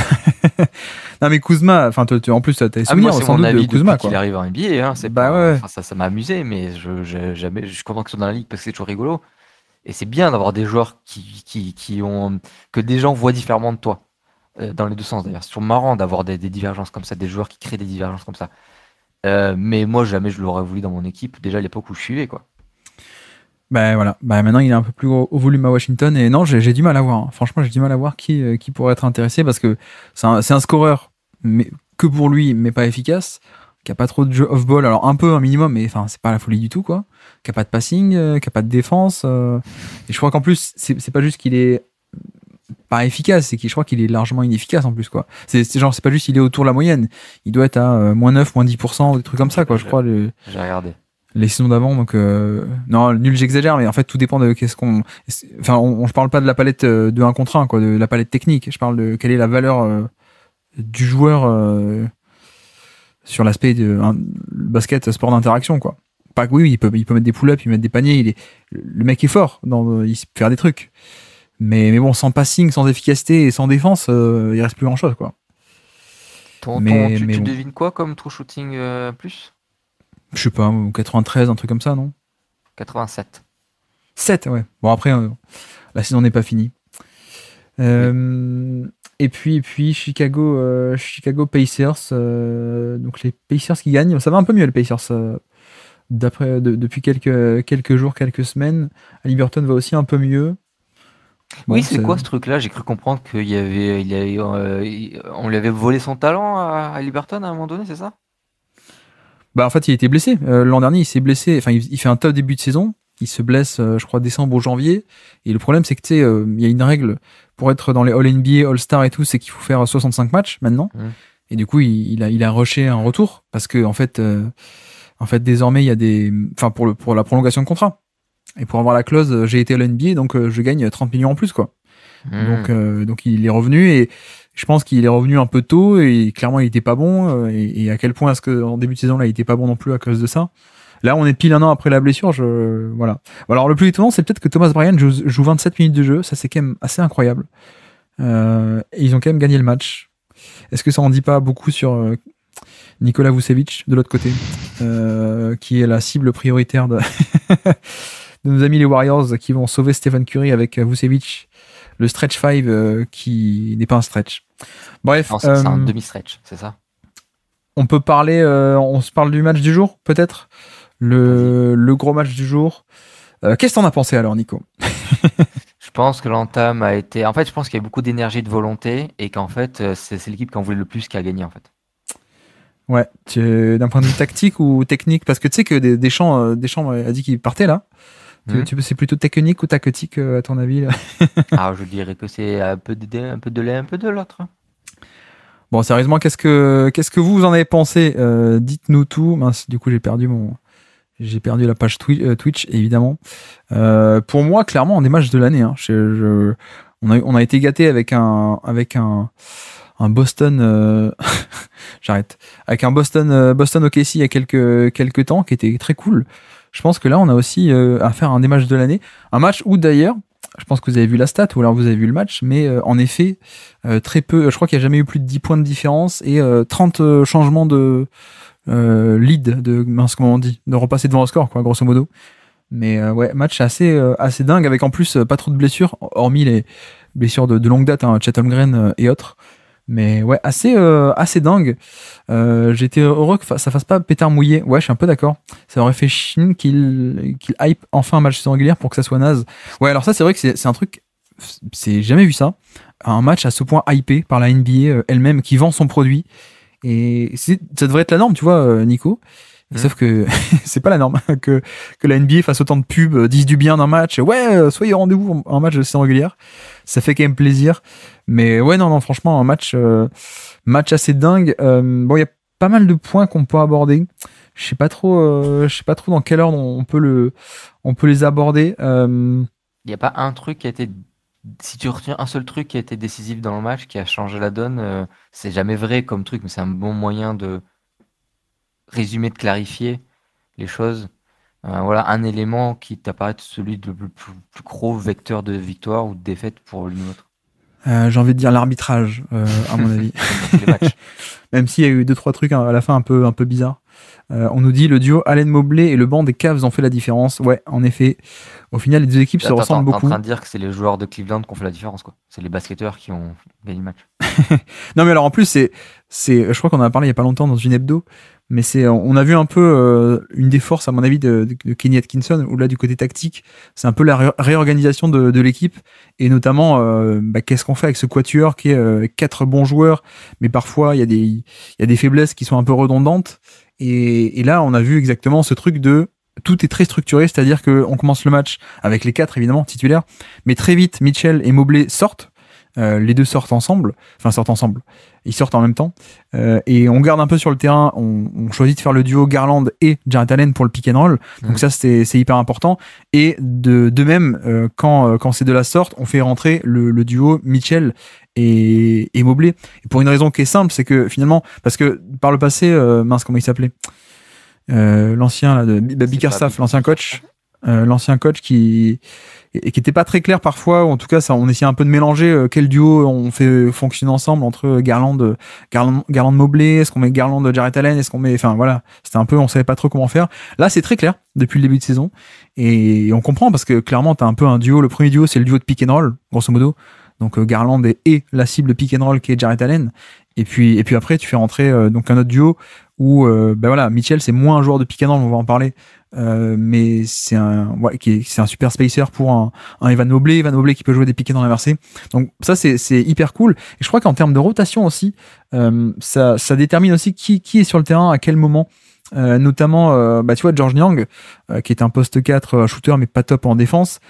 non mais Kuzma, enfin en plus t'as des souvenirs moi, sans doute de Kuzma, quoi. Qu'il arrive en NBA, hein, Bah ouais. ça m'a amusé, mais je suis content qu'ils soient dans la ligue parce que c'est toujours rigolo. Et c'est bien d'avoir des joueurs qui ont que des gens voient différemment de toi, dans les deux sens d'ailleurs. C'est toujours marrant d'avoir des divergences comme ça, des joueurs qui créent des divergences comme ça. Mais moi, jamais je l'aurais voulu dans mon équipe, déjà à l'époque où je suivais, quoi. Bah voilà, bah maintenant il est un peu plus au volume à Washington et non, j'ai du mal à voir. Hein. Franchement, j'ai du mal à voir qui pourrait être intéressé parce que c'est un scoreur, mais que pour lui, mais pas efficace, qui a pas trop de jeu off-ball, alors un peu un minimum, mais enfin c'est pas la folie du tout, quoi. Qui a pas de passing, qui a pas de défense, et je crois qu'en plus c'est pas juste qu'il est pas efficace, c'est qu'il je crois qu'il est largement inefficace en plus, quoi. C'est genre c'est pas juste il est autour de la moyenne, il doit être à -9, -10%, des trucs comme ça, quoi. Je crois J'ai regardé. les saisons d'avant, donc non, nul, j'exagère, mais en fait tout dépend de qu'est-ce qu'on, enfin je parle pas de la palette de 1 contre 1, quoi, de la palette technique, je parle de quelle est la valeur du joueur sur l'aspect de basket sport d'interaction, quoi. pas que oui, il peut mettre des pull-ups, il peut mettre des paniers. Le mec est fort, il sait faire des trucs. Mais bon, sans passing, sans efficacité et sans défense, il reste plus grand-chose, quoi. Tu bon. devines quoi comme true shooting plus? Je sais pas, 93, un truc comme ça, non? 87. 7, ouais. Bon, après, la saison n'est pas finie. Et puis Chicago Pacers. Donc les Pacers qui gagnent. Ça va un peu mieux, les Pacers. Depuis quelques jours, quelques semaines. Haliburton va aussi un peu mieux. Bon, oui, c'est quoi ce truc-là? J'ai cru comprendre qu'on lui avait volé son talent à Haliburton à un moment donné, c'est ça? Bah en fait, il était blessé. L'an dernier, il s'est blessé. Enfin, il fait un top début de saison. Il se blesse, je crois, décembre ou janvier. Et le problème, c'est que tu sais, il y a une règle pour être dans les All-NBA, All-Star et tout, c'est qu'il faut faire 65 matchs maintenant. Et du coup, il a rushé un retour parce que en fait, désormais, il y a des, enfin pour la prolongation de contrat et pour avoir la clause, j'ai été All-NBA, donc je gagne 30 millions en plus, quoi. Donc il est revenu et je pense qu'il est revenu un peu tôt et clairement il était pas bon et à quel point est-ce que en début de saison là il était pas bon non plus à cause de ça. Là on est pile un an après la blessure, voilà. Alors le plus étonnant c'est peut-être que Thomas Bryant joue 27 minutes de jeu, ça c'est quand même assez incroyable. Et ils ont quand même gagné le match. Est-ce que ça en dit pas beaucoup sur Nikola Vucevic de l'autre côté, qui est la cible prioritaire de nos amis les Warriors qui vont sauver Stephen Curry avec Vucevic, le stretch 5 qui n'est pas un stretch. Bref. C'est un demi-stretch, c'est ça? On peut parler, on se parle du match du jour, peut-être? Le gros match du jour. Qu'est-ce que t'en as pensé alors, Nico? Je pense que l'entame a été... En fait, je pense qu'il y a beaucoup d'énergie, de volonté, et qu'en fait, c'est l'équipe qui en voulait le plus qui a gagné, en fait. Ouais, d'un point de vue tactique ou technique? Parce que tu sais que Deschamps a dit qu'il partait, là. C'est plutôt technique ou tactique, à ton avis, là? Ah, je dirais que c'est un peu de l'un, un peu de l'autre. Bon, sérieusement, qu'est-ce que vous en avez pensé? Dites-nous tout. Mince, du coup, j'ai perdu la page Twitch, évidemment. Pour moi, clairement, un des matchs de l'année. Hein. On a été gâtés avec un Boston. J'arrête. Avec un Boston OKC il y a quelques temps, qui était très cool. Je pense que là, on a aussi à faire un des matchs de l'année. Un match où, d'ailleurs, je pense que vous avez vu la stat, ou alors vous avez vu le match, mais en effet, très peu. Je crois qu'il n'y a jamais eu plus de 10 points de différence et 30 changements de lead, comment on dit, de repasser devant le score, quoi, grosso modo. Mais ouais, match assez dingue, avec en plus pas trop de blessures, hormis les blessures de longue date, hein, Chet Holmgren et autres. Mais ouais, assez dingue. J'étais heureux que ça fasse pas pétard mouillé. Ouais, je suis un peu d'accord. Ça aurait fait chier qu'il hype enfin un match saison régulière pour que ça soit naze. Ouais, alors ça, c'est vrai que c'est un truc... C'est jamais vu ça. Un match à ce point hypé par la NBA elle-même qui vend son produit. Et ça devrait être la norme, tu vois, Nico. Sauf que c'est pas la norme que la NBA fasse autant de pubs, dise du bien d'un match. Ouais, soyez au rendez-vous en match de saison régulière. Ça fait quand même plaisir. Mais ouais, non, franchement, un match assez dingue. Bon, il y a pas mal de points qu'on peut aborder. Je sais pas trop dans quelle ordre on peut les aborder. Il n'y a pas un truc qui a été... Si tu retiens un seul truc qui a été décisif dans le match, qui a changé la donne, c'est jamais vrai comme truc, mais c'est un bon moyen de résumer, de clarifier les choses. Voilà, un élément qui t'apparaît celui de le plus gros vecteur de victoire ou de défaite pour l'une ou l'autre. J'ai envie de dire l'arbitrage, à mon avis. Même s'il y a eu 2-3 trucs à la fin un peu bizarres. On nous dit le duo Allen Mobley et le banc des Cavs ont fait la différence. Ouais, en effet. Au final, les deux équipes se ressemblent beaucoup. T'es en train de dire que c'est les joueurs de Cleveland qui ont fait la différence, quoi. C'est les basketteurs qui ont gagné le match. Non, mais alors en plus, je crois qu'on en a parlé il y a pas longtemps dans une hebdo. Mais on a vu un peu une des forces, à mon avis, de Kenny Atkinson, où là, du côté tactique, c'est un peu la réorganisation de l'équipe, et notamment, qu'est-ce qu'on fait avec ce quatuor qui est 4 bons joueurs, mais parfois, il y a des faiblesses qui sont un peu redondantes, et là, on a vu exactement ce truc de tout est très structuré, c'est-à-dire qu'on commence le match avec les 4, évidemment, titulaires, mais très vite, Mitchell et Mobley sortent. Les deux sortent ensemble, ils sortent en même temps, et on garde un peu sur le terrain, on choisit de faire le duo Garland et Jarrett Allen pour le pick and roll, donc ça c'est hyper important, et de même quand ces deux-là sortent, on fait rentrer le duo Mitchell et Mobley, et pour une raison qui est simple, c'est que finalement, parce que par le passé, comment il s'appelait, l'ancien là, de Bickerstaff, l'ancien coach qui était pas très clair parfois, ou en tout cas ça, on essayait un peu de mélanger quel duo on fait fonctionner ensemble entre Garland Mobley, est-ce qu'on met Garland Jarrett Allen, est-ce qu'on met, enfin voilà, c'était un peu, on savait pas trop comment faire. Là c'est très clair depuis le début de saison et on comprend parce que clairement t'as un peu un duo, le premier duo c'est le duo de pick and roll grosso modo, donc Garland est la cible pick and roll qui est Jarrett Allen, et puis après tu fais rentrer donc un autre duo où ben voilà, Mitchell c'est moins un joueur de pick and roll, on va en parler. Mais c'est un super spacer pour un Evan Mobley qui peut jouer des piquets dans l'inversé. Donc ça c'est hyper cool. Et je crois qu'en termes de rotation aussi, ça détermine aussi qui est sur le terrain à quel moment. Notamment, tu vois, George Niang, qui est un poste 4 shooter mais pas top en défense.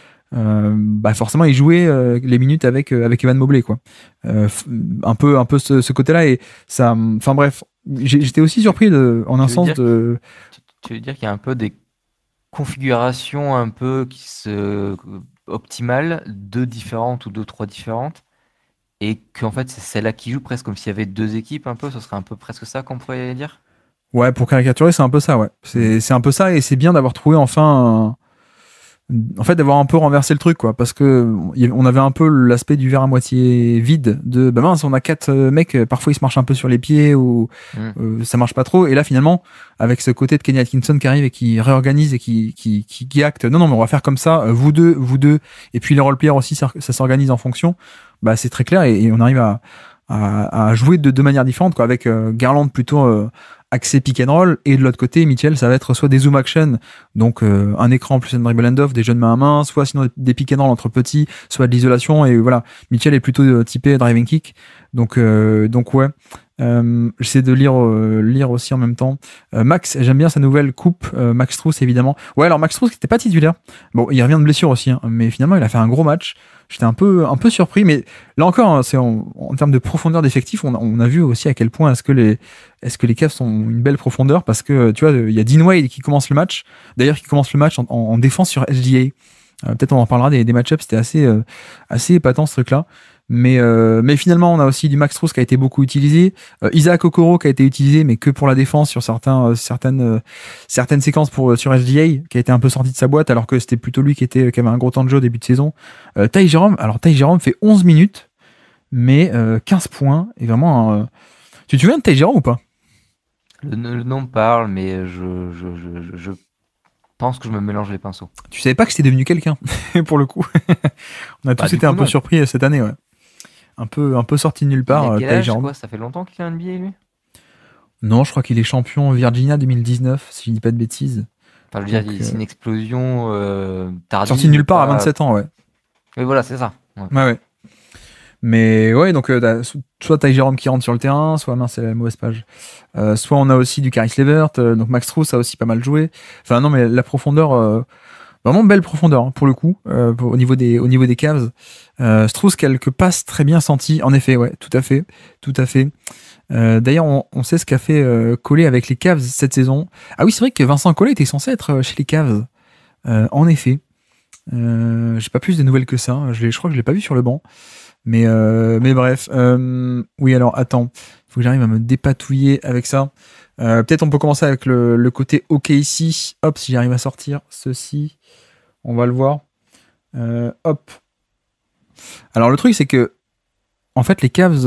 Forcément il jouait les minutes avec Evan Mobley quoi. Un peu ce côté-là, et ça, enfin bref, j'étais aussi surpris en un sens de. Tu veux dire qu'il y a un peu des configurations un peu optimales, deux différentes ou deux, trois différentes, et qu'en fait c'est celle-là qui joue presque comme s'il y avait deux équipes un peu, ce serait un peu presque ça qu'on pourrait dire. Ouais, pour caricaturer, c'est un peu ça, ouais. C'est un peu ça, et c'est bien d'avoir trouvé enfin en fait d'avoir un peu renversé le truc quoi, parce que on avait un peu l'aspect du verre à moitié vide de bah mince, on a 4 mecs, parfois ils se marchent un peu sur les pieds ou ça marche pas trop, et là finalement avec ce côté de Kenny Atkinson qui arrive et qui réorganise et qui acte non mais on va faire comme ça, vous deux, et puis les role players aussi, ça s'organise en fonction, bah c'est très clair, et on arrive à jouer de deux manières différentes quoi, avec Garland plutôt accès pick and roll, et de l'autre côté Mitchell ça va être soit des zoom action, donc un écran plus un dribble hand off, des jeux de main à main, soit sinon des pick and roll entre petits, soit de l'isolation, et voilà, Mitchell est plutôt typé driving kick, donc ouais. J'essaie de lire aussi en même temps. Max, j'aime bien sa nouvelle coupe. Max Strus évidemment. Ouais, alors Max Strus qui n'était pas titulaire. Bon, il revient de blessure aussi, hein, mais finalement il a fait un gros match. J'étais un peu surpris, mais là encore, hein, c'est en termes de profondeur d'effectif, on a vu aussi à quel point est-ce que les Cavs sont une belle profondeur, parce que tu vois, il y a Dean Wade qui commence le match. D'ailleurs, qui commence le match en défense sur SGA. Peut-être on en parlera des match-ups, c'était assez épatant ce truc-là. Mais finalement, on a aussi du Max Strus qui a été beaucoup utilisé, Isaac Okoro qui a été utilisé, mais que pour la défense sur certaines séquences sur SGA, qui a été un peu sorti de sa boîte, alors que c'était plutôt lui qui avait un gros temps de jeu au début de saison. Ty Jerome fait 11 minutes, mais 15 points, et vraiment... Tu te souviens de Ty Jerome ou pas? Le nom me parle, mais je pense que je me mélange les pinceaux. Tu savais pas que c'était devenu quelqu'un, pour le coup. On a tous été un peu surpris cette année, ouais. Un peu sorti de nulle part. Il a quel âge, quoi, ça fait longtemps qu'il est en NBA, lui? Non, je crois qu'il est champion Virginia 2019, si je dis pas de bêtises. Enfin, je veux dire, c'est une explosion tardive. Sorti de nulle part à 27 ans, ouais. Oui, voilà, c'est ça. Ouais. Mais ouais, donc soit Ty Jerome qui rentre sur le terrain, soit mince, c'est la mauvaise page. Soit on a aussi du Caris LeVert, donc Max Strus a aussi pas mal joué. Enfin non, mais la profondeur, vraiment belle profondeur hein, pour le coup, au niveau des Cavs. Strus, quelques passes très bien senties, en effet, ouais, tout à fait. D'ailleurs, on sait ce qu'a fait Collet avec les Cavs cette saison. Ah oui, c'est vrai que Vincent Collet était censé être chez les Cavs. En effet, j'ai pas plus de nouvelles que ça. Je crois que je l'ai pas vu sur le banc. Mais bref, oui, alors attends, il faut que j'arrive à me dépatouiller avec ça. Peut-être on peut commencer avec le côté OKC. Hop, si j'arrive à sortir ceci, on va le voir. Hop. Alors le truc c'est que en fait les Cavs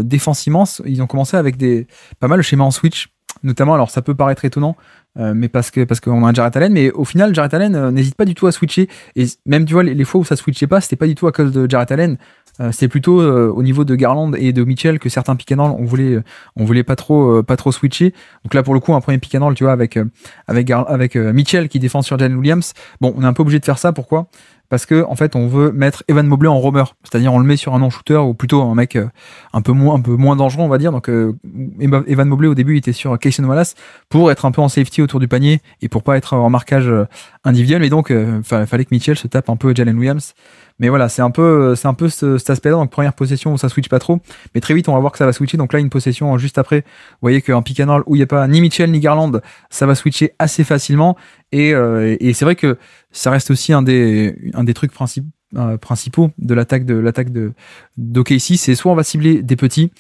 défensivement, ils ont commencé avec pas mal le schéma en switch, notamment. Alors ça peut paraître étonnant, mais parce qu'on a un Jarrett Allen, mais au final Jarrett Allen n'hésite pas du tout à switcher, et même tu vois les fois où ça switchait pas, c'était pas du tout à cause de Jarrett Allen. C'est plutôt au niveau de Garland et de Mitchell que certains pick and roll on voulait pas trop switcher. Donc là pour le coup un premier pick and roll, tu vois, avec Mitchell qui défend sur Jalen Williams. Bon, on est un peu obligé de faire ça. Pourquoi? Parce que en fait on veut mettre Evan Mobley en roamer, c'est-à-dire on le met sur un non-shooter, ou plutôt un mec un peu moins dangereux, on va dire. Donc Evan Mobley au début il était sur Cason Wallace pour être un peu en safety autour du panier et pour pas être en marquage individuel, mais donc fallait que Mitchell se tape un peu Jalen Williams. Mais voilà, c'est un peu cet aspect-là. Donc première possession où ça switch pas trop, mais très vite on va voir que ça va switcher. Donc là une possession juste après, vous voyez qu'un pick and roll où il y a pas ni Mitchell ni Garland, ça va switcher assez facilement. Et c'est vrai que ça reste aussi un des trucs principaux de l'attaque d'OKC, c'est soit on va cibler des petits,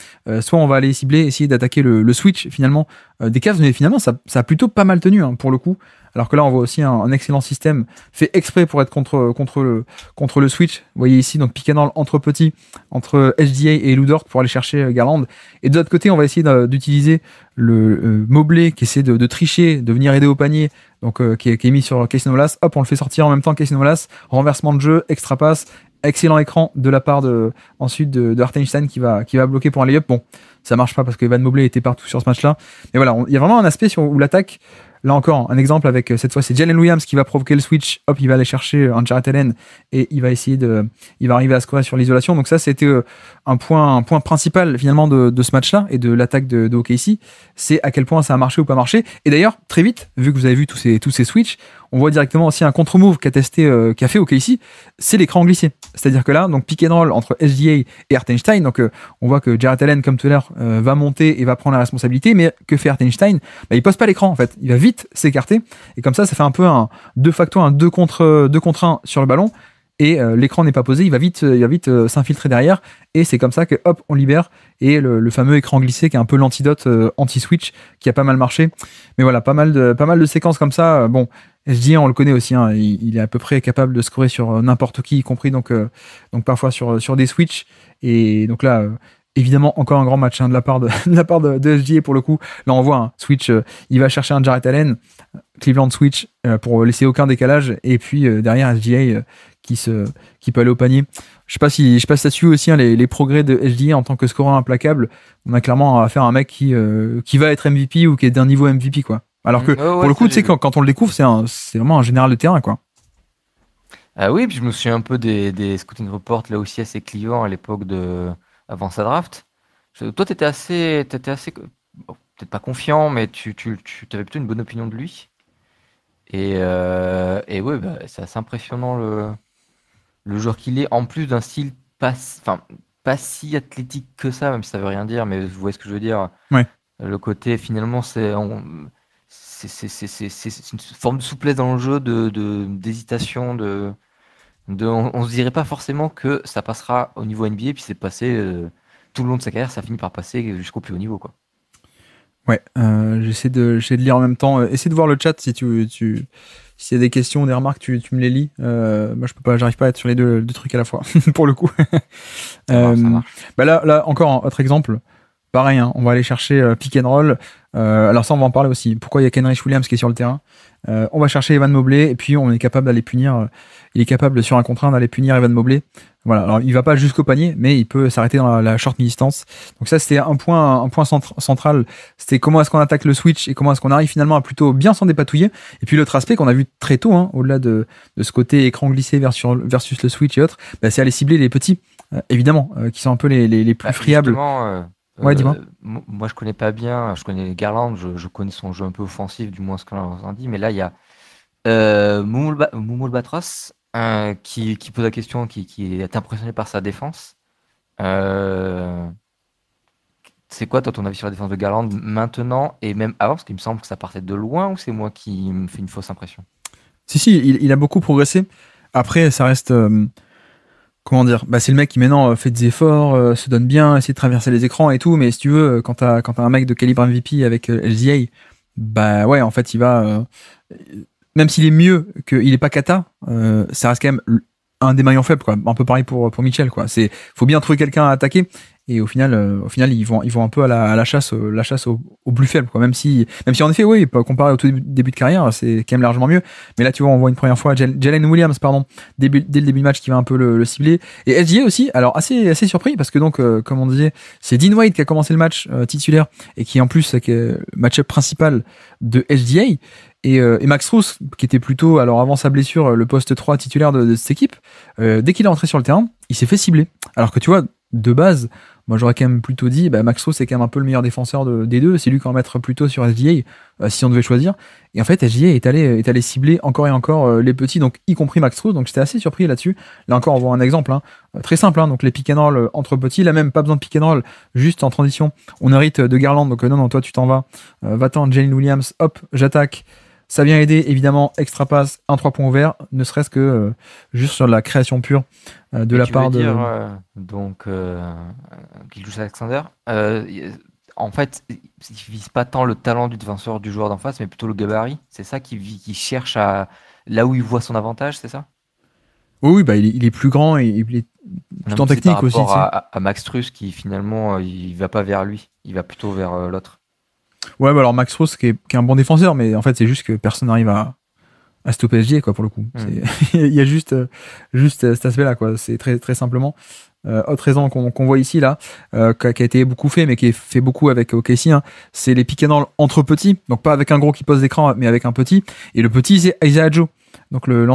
soit on va aller cibler, essayer d'attaquer le switch finalement des Cavs, mais finalement ça a plutôt pas mal tenu pour le coup. Alors que là, on voit aussi un excellent système fait exprès pour être contre le switch. Vous voyez ici, donc pick and roll entre petits, entre SGA et Lou Dort pour aller chercher Garland. Et de l'autre côté, on va essayer d'utiliser le Mobley qui essaie de tricher, de venir aider au panier, donc qui est mis sur Casey Nolas. Hop, on le fait sortir en même temps que Casey Nolas. Renversement de jeu, extra passe, excellent écran de la part ensuite de Hartenstein qui va bloquer pour un layup. Bon, ça marche pas parce que Evan Mobley était partout sur ce match-là. Mais voilà, il y a vraiment un aspect où l'attaque. Là encore, un exemple avec cette fois, c'est Jalen Williams qui va provoquer le switch. Hop, il va aller chercher un Jarrett Allen et il va arriver à scorer sur l'isolation. Donc ça, c'était un point principal finalement de ce match-là et de l'attaque de OKC. C'est à quel point ça a marché ou pas marché. Et d'ailleurs, très vite, vu que vous avez vu tous ces switches, on voit directement aussi un contre-move qu'a fait OKC, c'est l'écran glissé. C'est-à-dire que là, donc pick and roll entre SGA et Hartenstein. Donc on voit que Jarrett Allen, comme tout à l'heure, va monter et va prendre la responsabilité. Mais que fait Hartenstein? Il pose pas l'écran en fait. Il va vite s'écarter et comme ça fait un peu de facto un 2 contre 1 sur le ballon et l'écran n'est pas posé, il va vite s'infiltrer derrière et c'est comme ça que hop on libère et le fameux écran glissé qui est un peu l'antidote anti-switch qui a pas mal marché. Mais voilà, pas mal de séquences comme ça. Bon, SGA on le connaît aussi, il est à peu près capable de scorer sur n'importe qui, y compris donc parfois sur des switches. Et donc là évidemment, encore un grand match de la part de SGA pour le coup. Là, on voit un switch, il va chercher un Jarrett Allen, Cleveland switch pour laisser aucun décalage, et puis derrière SGA qui peut aller au panier. Je sais pas si ça suit aussi les progrès de SGA en tant que scoreur implacable. On a clairement affaire à un mec qui va être MVP ou qui est d'un niveau MVP quoi. Alors que pour le coup, tu sais quand on le découvre, c'est vraiment un général de terrain quoi. Ah oui, puis je me souviens un peu des scouting reports là aussi assez clivants à l'époque avant sa draft. Toi, t'étais assez, bon, peut-être pas confiant, mais tu avais plutôt une bonne opinion de lui. Et ouais, c'est assez impressionnant le joueur qu'il est, en plus d'un style pas si athlétique que ça, même si ça veut rien dire, mais vous voyez ce que je veux dire. Ouais. Le côté, finalement, c'est une forme de souplesse dans le jeu, d'hésitation, on se dirait pas forcément que ça passera au niveau NBA, puis c'est passé tout le long de sa carrière, ça finit par passer jusqu'au plus haut niveau quoi. Ouais, j'essaie de lire en même temps. Essaie de voir le chat si s'il y a des questions ou des remarques, tu me les lis. Moi j'arrive pas à être sur les deux trucs à la fois pour le coup. Ça marche. Là encore un autre exemple. Pareil, on va aller chercher pick and roll. Alors ça, on va en parler aussi. Pourquoi il y a Kenrich Williams qui est sur le terrain? On va chercher Evan Mobley et puis on est capable d'aller punir. Il est capable sur un contre 1 d'aller punir Evan Mobley. Voilà. Alors il va pas jusqu'au panier, mais il peut s'arrêter dans la short mi-distance. Donc ça, c'était un point central. C'était comment est-ce qu'on attaque le switch et comment est-ce qu'on arrive finalement à plutôt bien s'en dépatouiller. Et puis l'autre aspect qu'on a vu très tôt, au-delà de ce côté écran glissé versus le switch et autres, c'est aller cibler les petits, évidemment, qui sont un peu les plus friables. Ouais, dis-moi. Moi, je connais pas bien. Je connais Garland. Je connais son jeu un peu offensif, du moins ce qu'on en dit. Mais là, il y a Moumou Albatros qui pose la question, qui est impressionné par sa défense. C'est quoi, toi, ton avis sur la défense de Garland maintenant et même avant? Parce qu'il me semble que ça partait de loin, ou c'est moi qui me fais une fausse impression? Si, il a beaucoup progressé. Après, ça reste... comment dire, c'est le mec qui maintenant fait des efforts, se donne bien, essaie de traverser les écrans et tout, mais si tu veux, quand t'as un mec de calibre MVP avec LZA, ouais, en fait, il va, même s'il est mieux qu'il est pas kata, ça reste quand même un des maillons faibles, quoi. Un peu pareil pour Mitchell, quoi. Faut bien trouver quelqu'un à attaquer. Et au final, ils vont un peu à la chasse au plus faible, quoi. Même si en effet, oui, comparé au tout début de carrière, c'est quand même largement mieux. Mais là, tu vois, on voit une première fois Jalen Williams, dès le début du match, qui va un peu le cibler. Et SGA aussi, alors assez surpris, parce que donc, comme on disait, c'est Dean White qui a commencé le match titulaire, et qui en plus, est le match-up principal de SGA. Et Max Strus, qui était plutôt, alors avant sa blessure, le poste 3 titulaire de cette équipe, dès qu'il est entré sur le terrain, il s'est fait cibler. Alors que tu vois, de base, moi j'aurais quand même plutôt dit, Max Strus c'est quand même un peu le meilleur défenseur des deux, c'est lui qui va mettre plutôt sur SGA, si on devait choisir. Et en fait, SGA est allé cibler encore et encore les petits, donc y compris Max Strus, donc j'étais assez surpris là-dessus. Là encore, on voit un exemple, très simple, donc les pick and roll entre petits, là même pas besoin de pick and roll, juste en transition, on hérite de Garland, donc non, toi tu t'en vas, va-t'en, Jalen Williams, hop, j'attaque. Ça vient aider évidemment extra pass, un 3 points ouverts, ne serait-ce que juste sur la création pure de la part de. Gilgeous-Alexander, en fait, il vise pas tant le talent du défenseur du joueur d'en face, mais plutôt le gabarit. C'est ça qui cherche à là où il voit son avantage, c'est ça? Oui, bah il est plus grand et il est tout en technique aussi. Par rapport à Max Strus qui finalement il va pas vers lui, il va plutôt vers l'autre. Ouais, bah alors Max Strus qui est un bon défenseur, mais en fait c'est juste que personne n'arrive à stopper SGA quoi pour le coup. Il y a juste cet aspect-là quoi. C'est très très simplement. Autre raison qu'on voit ici là, qui a été beaucoup fait, mais qui est fait beaucoup avec OKC, hein, c'est les pick and roll entre petits, donc pas avec un gros qui pose l'écran, mais avec un petit. Et le petit c'est Isaiah Joe, donc le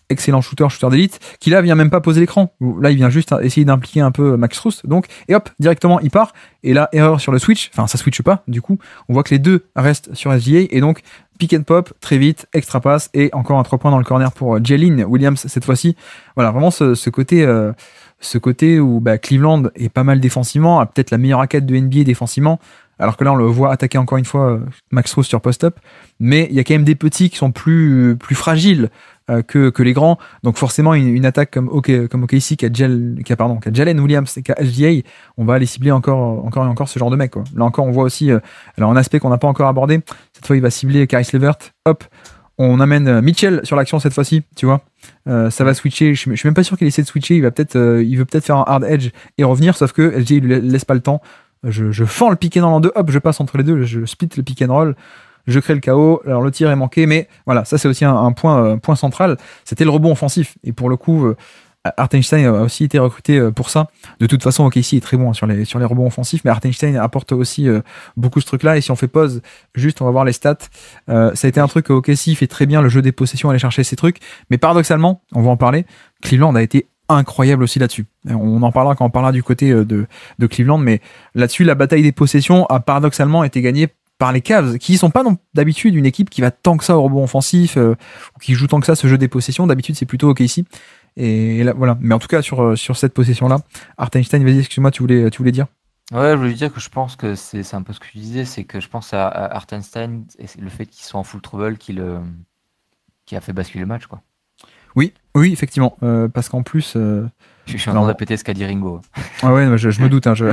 excellent shooter d'élite, qui là vient même pas poser l'écran. Là il vient juste essayer d'impliquer un peu Max Strus, donc et hop directement il part. Et là erreur sur le switch, enfin ça switche pas. Du coup on voit que les deux restent sur SGA et donc pick and pop très vite, extra pass et encore un 3 points dans le corner pour Jalen Williams cette fois-ci. Voilà vraiment ce côté où Cleveland est pas mal défensivement, a peut-être la meilleure raquette de NBA défensivement. Alors que là, on le voit attaquer encore une fois Max Strus sur post-up. Mais il y a quand même des petits qui sont plus fragiles que les grands. Donc forcément, une attaque comme OKC qui a Jalen Williams et qui a SGA, on va aller cibler encore et encore ce genre de mec, quoi. Là encore, on voit aussi alors un aspect qu'on n'a pas encore abordé. Cette fois, il va cibler Caris LeVert. Hop, on amène Mitchell sur l'action cette fois-ci, tu vois. Ça va switcher. Je suis même pas sûr qu'il essaie de switcher. Il veut peut-être faire un hard edge et revenir, sauf que SGA lui laisse pas le temps. Je fends le pick and roll en deux, hop, je passe entre les deux, je split le pick and roll, je crée le chaos. Alors le tir est manqué, mais voilà, ça c'est aussi un point central. C'était le rebond offensif. Et pour le coup, Hartenstein a aussi été recruté pour ça. De toute façon, OKC est très bon sur les rebonds offensifs, mais Hartenstein apporte aussi beaucoup ce truc-là. Et si on fait pause, juste on va voir les stats. Ça a été un truc que OKC fait très bien, le jeu des possessions, aller chercher ces trucs. Mais paradoxalement, on va en parler, Cleveland a été incroyable aussi là-dessus. On en parlera quand on parlera du côté de Cleveland, mais là-dessus, la bataille des possessions a paradoxalement été gagnée par les Cavs, qui sont pas d'habitude une équipe qui va tant que ça au rebond offensif, ou qui joue tant que ça ce jeu des possessions. D'habitude, c'est plutôt OKC. Et là, voilà. Mais en tout cas, sur cette possession-là, Hartenstein, vas-y, excuse-moi, tu voulais dire? Ouais, je voulais dire que je pense que c'est un peu ce que tu disais, c'est que je pense à Hartenstein et le fait qu'ils soient en full trouble qui a fait basculer le match, quoi. Oui, effectivement. Parce qu'en plus. Je suis en train de répéter ce qu'a dit Ringo. Ah ouais, je me doute. Hein, je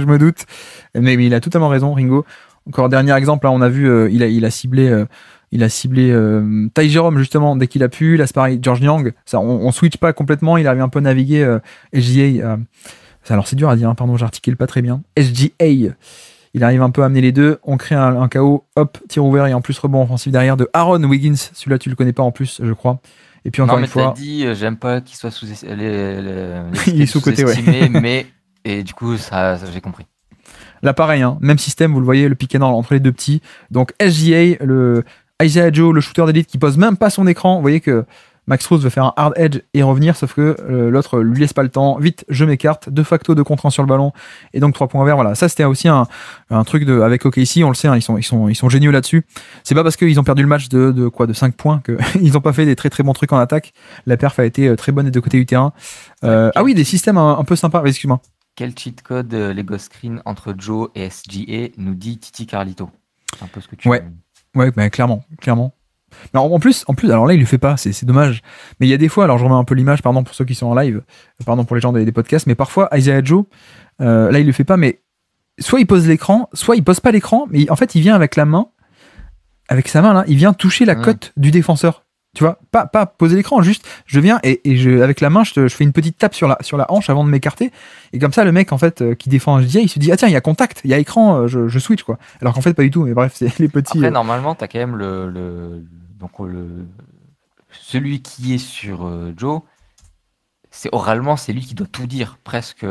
me doute. Mais il a totalement raison, Ringo. Encore dernier exemple, là, on a vu, il a ciblé Ty Jerome justement dès qu'il a pu. Là, c'est pareil, George Niang. Ça, on switch pas complètement. Il arrive un peu à naviguer. SGA. Alors c'est dur à dire. Hein, pardon, j'articule pas très bien. SGA. Il arrive un peu à amener les deux. On crée un KO. Hop, tir ouvert et en plus rebond offensif derrière de Aaron Wiggins. Celui-là, tu le connais pas en plus, je crois. Et puis encore une fois. Non, mais t'as dit, j'aime pas qu'il soit il est sous-côté, ouais. mais et du coup, ça j'ai compris. Là, pareil, hein, même système, vous le voyez, le pick and roll entre les deux petits. Donc SGA, le Isaiah Joe, le shooter d'élite qui pose même pas son écran. Vous voyez que Max Strus veut faire un hard edge et revenir, sauf que l'autre lui laisse pas le temps. Vite, je m'écarte. De facto, 2 contre 1 sur le ballon. Et donc 3 points verts. Voilà, ça c'était aussi un truc avec OKC. On le sait, hein, ils sont géniaux là-dessus. C'est pas parce qu'ils ont perdu le match de 5 points qu'ils ont pas fait des très très bons trucs en attaque. La perf a été très bonne des deux côtés du terrain. Des systèmes un peu sympas. Excuse-moi. Quel cheat code les ghost screen entre Joe et SGA nous dit Titi Carlito? C'est un peu ce que tu. Ouais, clairement. Alors, en plus, alors là, il le fait pas, c'est dommage. Mais il y a des fois, alors je remets un peu l'image, pardon pour ceux qui sont en live, pardon pour les gens des podcasts, mais parfois, Isaiah Joe, là, il le fait pas, mais soit il pose l'écran, soit il pose pas l'écran, mais en fait, il vient avec la main, avec sa main, là, il vient toucher la cote du défenseur. Tu vois, pas poser l'écran, juste, je viens et avec la main, je fais une petite tape sur la hanche avant de m'écarter. Et comme ça, le mec, en fait, qui défend SGA, il se dit, ah tiens, il y a contact, il y a écran, je switch, quoi. Alors qu'en fait, pas du tout, mais bref, c'est les petits. Après, normalement, t'as quand même celui qui est sur Joe, oralement, c'est lui qui doit tout dire, presque.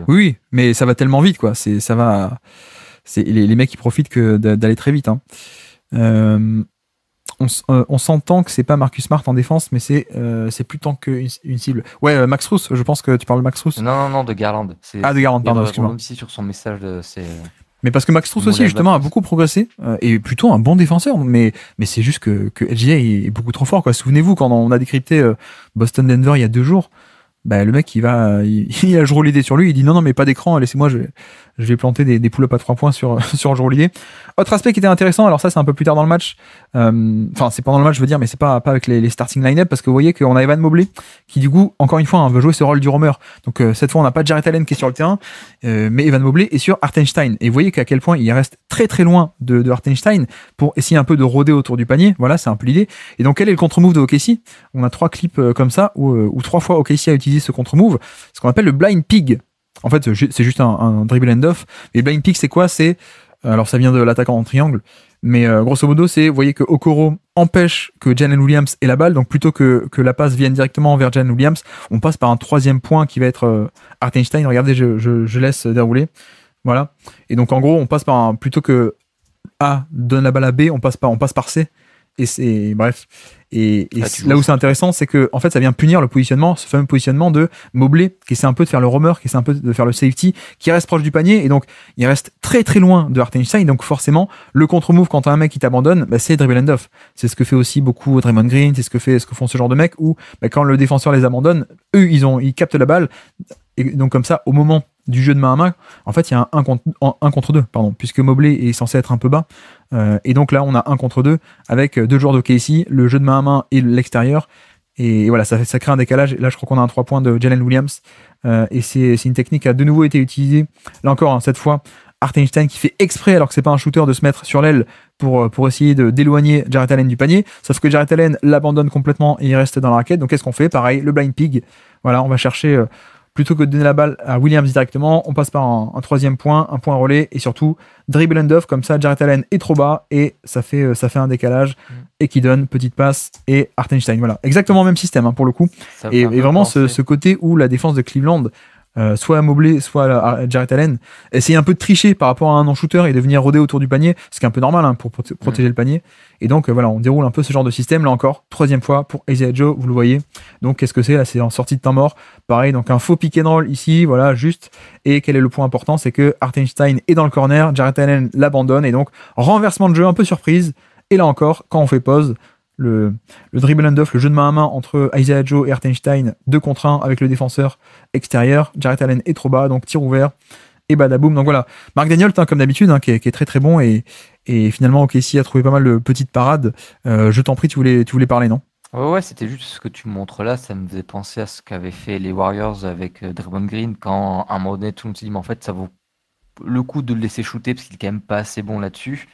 Oui, mais ça va tellement vite, quoi. C'est les mecs qui profitent que d'aller très vite, hein. On s'entend que c'est pas Marcus Smart en défense, mais c'est plus tant qu'une cible. Ouais, Max Strus, je pense que tu parles de Max Strus. Non, de Garland. De Garland, pardon, excuse-moi. Ici sur son message, mais parce que Max Strus aussi, justement, a beaucoup progressé, et plutôt un bon défenseur, mais c'est juste que SGA est beaucoup trop fort, quoi. Souvenez-vous, quand on a décrypté Boston-Denver il y a 2 jours, le mec, il a le roulé sur lui, il dit non, mais pas d'écran, laissez-moi, je je vais planter des pull-ups à 3 points sur Jrue Holiday. Autre aspect qui était intéressant, alors ça c'est un peu plus tard dans le match, enfin c'est pendant le match je veux dire, mais c'est pas avec les starting line-up, parce que vous voyez qu'on a Evan Mobley qui du coup encore une fois veut jouer ce rôle du roamer. Donc cette fois on n'a pas Jarrett Allen qui est sur le terrain, mais Evan Mobley est sur Hartenstein, et vous voyez qu'à quel point il reste très très loin de Hartenstein pour essayer un peu de rôder autour du panier. Voilà, c'est un peu l'idée. Et donc quel est le contre-move de OKC? On a 3 clips comme ça où 3 fois OKC a utilisé ce contre-move, ce qu'on appelle le blind pig. En fait, c'est juste un dribble end-off. Et blind pick, c'est quoi? Alors ça vient de l'attaquant en triangle, mais grosso modo, vous voyez que Okoro empêche que Jalen Williams ait la balle, donc plutôt que la passe vienne directement vers Jalen Williams, on passe par un 3e point qui va être Hartenstein. Regardez, je laisse dérouler. Voilà. Et donc en gros, on passe par plutôt que A donne la balle à B, on passe par C. Et c'est bref. Et là où c'est intéressant, c'est que en fait, ça vient punir le positionnement, ce fameux positionnement de Mobley, qui essaie un peu de faire le roamer, qui essaie un peu de faire le safety, qui reste proche du panier, et donc il reste très très loin de Hartenstein. Donc forcément, le contre-move quand t'as un mec qui t'abandonne, c'est dribble and off. C'est ce que fait aussi beaucoup Draymond Green, c'est ce que font ce genre de mecs où quand le défenseur les abandonne, eux ils captent la balle, et donc comme ça, au moment du jeu de main à main, en fait il y a un contre 2, puisque Mobley est censé être un peu bas, et donc là on a 1 contre 2 avec 2 joueurs de KC, le jeu de main à main et l'extérieur, et voilà, ça crée un décalage. Là je crois qu'on a un 3 points de Jalen Williams, et c'est une technique qui a de nouveau été utilisée, là encore, cette fois Hartenstein qui fait exprès, alors que c'est pas un shooter, de se mettre sur l'aile pour essayer d'éloigner Jarrett Allen du panier, sauf que Jarrett Allen l'abandonne complètement et il reste dans la raquette. Donc qu'est-ce qu'on fait? Pareil, le blind pig, voilà, on va chercher, plutôt que de donner la balle à Williams directement, on passe par un 3e point, un point relais, et surtout dribble and off, comme ça Jarrett Allen est trop bas et ça fait un décalage, et qui donne petite passe et Hartenstein. Voilà, exactement le même système pour le coup, et vraiment ce côté où la défense de Cleveland, soit Mobley, soit Jarrett Allen, essayer un peu de tricher par rapport à un non-shooter et de venir rôder autour du panier, ce qui est un peu normal pour protéger le panier. Et donc voilà, on déroule un peu ce genre de système. Là encore, 3e fois pour Isaiah Joe, vous le voyez. Donc qu'est-ce que c'est? Là, c'est en sortie de temps mort. Pareil, donc un faux pick and roll ici, voilà, juste. Et quel est le point important? C'est que Hartenstein est dans le corner, Jarrett Allen l'abandonne, et donc renversement de jeu un peu surprise. Et là encore, quand on fait pause, le dribble and off, le jeu de main à main entre Isaiah Joe et Hartenstein, 2 contre 1 avec le défenseur extérieur. Jarrett Allen est trop bas, donc tir ouvert et badaboum. Donc voilà, Mark Daniel, comme d'habitude, qui est très très bon, et finalement OKC a trouvé pas mal de petites parades. Je t'en prie, tu voulais parler, non? Ouais, c'était juste ce que tu montres là, ça me faisait penser à ce qu'avaient fait les Warriors avec Draymond Green, quand à un moment donné tout le monde s'est dit mais en fait ça vaut le coup de le laisser shooter parce qu'il est quand même pas assez bon là-dessus.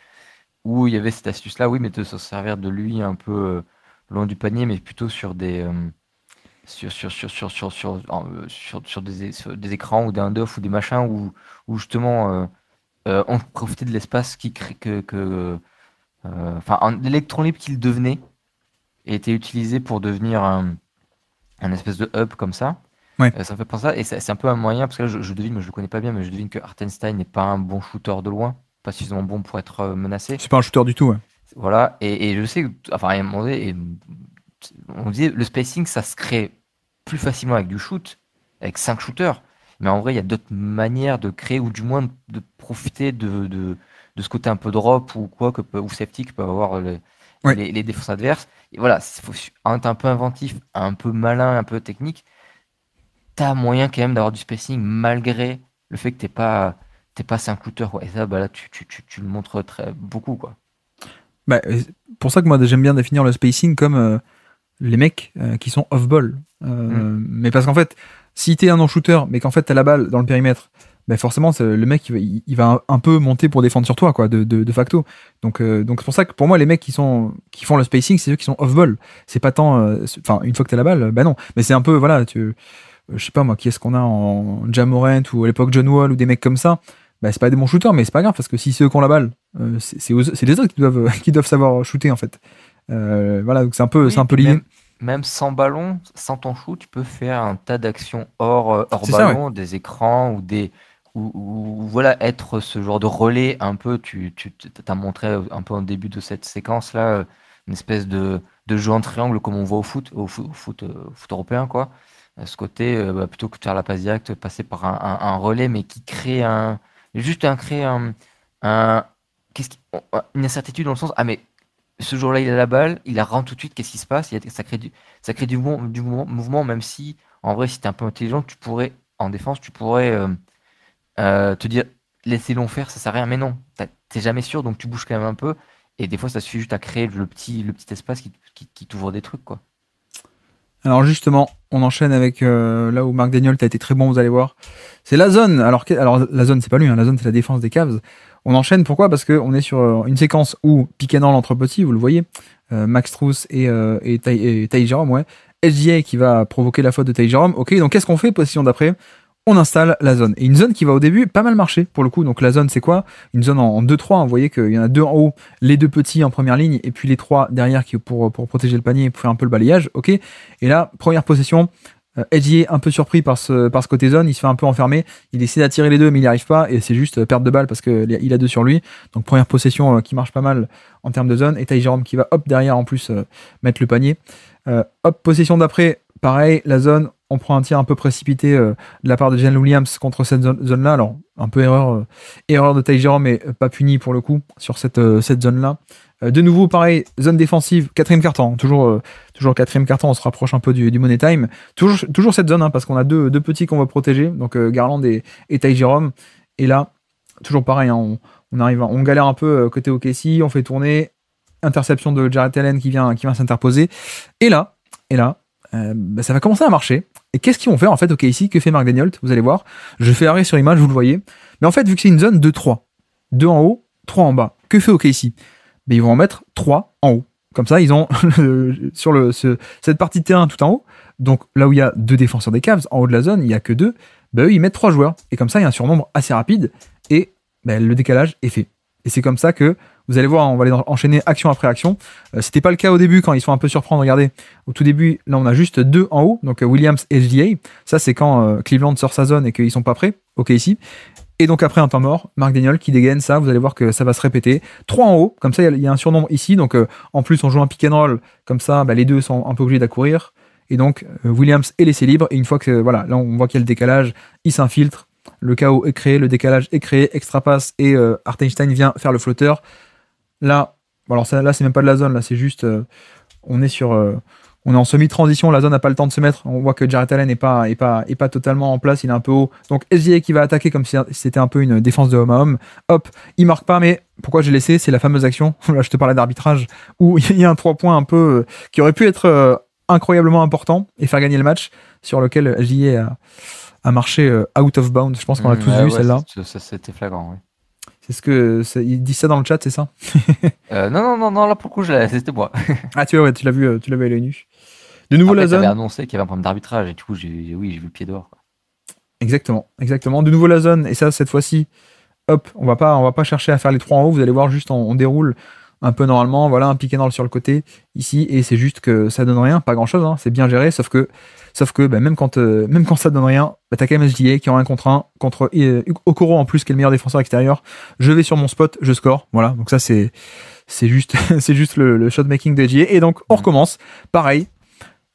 Où il y avait cette astuce-là, oui, mais de se servir de lui un peu loin du panier, mais plutôt sur des sur des écrans ou des hand-off ou des machins où justement on profitait de l'espace qui crée l'électron libre qu'il devenait et était utilisé pour devenir un espèce de hub comme ça. Ouais. Ça me fait penser à ça, et c'est un peu un moyen, parce que là je devine, mais je le connais pas bien, mais je devine que Hartenstein n'est pas un bon shooter de loin, pas suffisamment bon pour être menacé. C'est pas un shooter du tout, ouais. Voilà, et je sais que, enfin, à un moment donné, on disait le spacing ça se crée plus facilement avec du shoot, avec 5 shooters, mais en vrai il y a d'autres manières de créer, ou du moins de profiter de ce côté un peu drop ou quoi, ou safety que peuvent avoir les défenses adverses. Et voilà, il faut être un peu inventif, un peu malin, un peu technique. T'as moyen quand même d'avoir du spacing malgré le fait que t'es pas 5 shooters, quoi. Et ça, là, tu le montres beaucoup, quoi. Pour ça que moi j'aime bien définir le spacing comme les mecs qui sont off-ball. Mais parce qu'en fait, si t'es un non-shooter, mais qu'en fait t'as la balle dans le périmètre, forcément le mec il va un peu monter pour défendre sur toi, quoi, de facto. Donc c'est pour ça que pour moi les mecs qui font le spacing, c'est ceux qui sont off-ball. C'est pas tant, une fois que t'as la balle, non. Mais c'est un peu, voilà, je sais pas moi, qui est-ce qu'on a en Ja Morant ou à l'époque John Wall ou des mecs comme ça. C'est pas des bons shooters, mais c'est pas grave, parce que si c'est eux qui ont la balle, c'est les autres qui doivent savoir shooter, en fait. Voilà, donc c'est un peu l'idée. Même sans ballon, sans ton shoot, tu peux faire un tas d'actions hors ballon, des écrans ou voilà, être ce genre de relais un peu. Tu t'as montré un peu en début de cette séquence-là, une espèce de jeu en triangle comme on voit au foot européen, quoi. Ce côté, plutôt que de faire la passe directe, passer par un relais, mais qui crée une incertitude dans le sens, ah mais ce jour-là il a la balle, il la rend tout de suite, qu'est-ce qui se passe? Ça crée du mouvement, même si en vrai si t'es un peu intelligent, en défense tu pourrais te dire laissez-le faire, ça sert à rien. Mais non, t'es jamais sûr, donc tu bouges quand même un peu. Et des fois, ça suffit juste à créer le petit espace qui t'ouvre des trucs, quoi. Alors justement, on enchaîne avec là où Mark Daniel a été très bon, vous allez voir. C'est la zone. Alors la zone, c'est pas lui, hein, la zone c'est la défense des Cavs. On enchaîne, pourquoi? Parce qu'on est sur une séquence où pick and roll entre petits, vous le voyez, Max Strus et Ty Jerome, ouais. SGA qui va provoquer la faute de Ty Jerome. Ok, donc qu'est-ce qu'on fait? Position d'après, on installe la zone. Et une zone qui va au début pas mal marcher pour le coup. Donc la zone c'est quoi? Une zone en 2-3, vous voyez qu'il y en a deux en haut, les deux petits en première ligne, et puis les trois derrière qui pour protéger le panier et pour faire un peu le balayage. Ok. Et là, première possession, SGA un peu surpris par ce côté zone, il se fait un peu enfermer, il essaie d'attirer les deux mais il n'y arrive pas, et c'est juste perte de balle parce qu'il a deux sur lui. Donc première possession qui marche pas mal en termes de zone, et Ty Jerome qui va hop derrière en plus mettre le panier. Hop, possession d'après, pareil, la zone, on prend un tir un peu précipité de la part de Jalen Williams contre cette zone-là. Alors, un peu erreur de Ty Jerome, mais pas puni pour le coup sur cette zone-là. De nouveau, pareil, zone défensive, quatrième quart-temps. Toujours quatrième quart-temps, on se rapproche un peu du money time. Toujours cette zone, hein, parce qu'on a deux petits qu'on va protéger, donc Garland et Ty Jerome. Et là, toujours pareil, hein, on galère un peu côté OKC, on fait tourner. Interception de Jarrett Allen qui vient s'interposer. Et là, ça va commencer à marcher. Et qu'est-ce qu'ils vont faire en fait OKC? Que fait Mark Daniel? Vous allez voir. Je fais arrêt sur image, vous le voyez. Mais en fait, vu que c'est une zone de 3, 2 en haut, 3 en bas, que fait OKC? Ben, ils vont en mettre 3 en haut. Comme ça, ils ont sur cette partie de terrain tout en haut. Donc là où il y a 2 défenseurs des Cavs, en haut de la zone, il n'y a que 2. Ben, eux, ils mettent 3 joueurs. Et comme ça, il y a un surnombre assez rapide. Et ben, le décalage est fait. Et c'est comme ça que, vous allez voir, on va aller enchaîner action après action. C'était pas le cas au début quand ils sont un peu surprendre. Regardez, au tout début, là on a juste 2 en haut, donc Williams et SGA. Ça c'est quand Cleveland sort sa zone et qu'ils sont pas prêts. Ok ici. Et donc après un temps mort, Mark Daniel qui dégaine ça, vous allez voir que ça va se répéter. 3 en haut, comme ça il y a un surnombre ici. Donc en plus on joue un pick and roll, comme ça les deux sont un peu obligés d'accourir. Et donc Williams est laissé libre. Et une fois que voilà, là on voit qu'il y a le décalage, il s'infiltre. Le chaos est créé, le décalage est créé, extra passe et Hartenstein vient faire le flotteur. Là, alors ça, là c'est même pas de la zone, là c'est juste, on est en semi-transition, la zone n'a pas le temps de se mettre. On voit que Jarrett Allen n'est pas totalement en place, il est un peu haut. Donc SGA qui va attaquer comme si c'était un peu une défense de homme à homme. Hop, il marque pas, mais pourquoi j'ai laissé? C'est la fameuse action, là je te parlais d'arbitrage, où il y a un 3 points un peu qui aurait pu être incroyablement important et faire gagner le match, sur lequel SGA a marché out of bounds. Je pense qu'on a tous vu celle-là. Ça c'était flagrant, oui. Il dit ça dans le chat, c'est ça? Non, là pour le coup, c'était moi. Ah, tu l'as vu à l'œil nu. De nouveau, la zone. J'avais annoncé qu'il y avait un problème d'arbitrage et du coup, j'ai vu le pied dehors, quoi. Exactement. De nouveau, la zone. Et ça, cette fois-ci, hop, on va pas chercher à faire les 3 en haut. Vous allez voir, juste on déroule un peu normalement. Voilà, un pick and roll sur le côté ici. Et c'est juste que ça donne rien, pas grand-chose. Hein, c'est bien géré, sauf que même quand ça donne rien, t'as quand même SGA qui est en 1 contre 1 contre Okoro en plus, qui est le meilleur défenseur extérieur. Je vais sur mon spot, je score. Voilà, donc ça c'est juste le shot making de SGA. Et donc on recommence, pareil,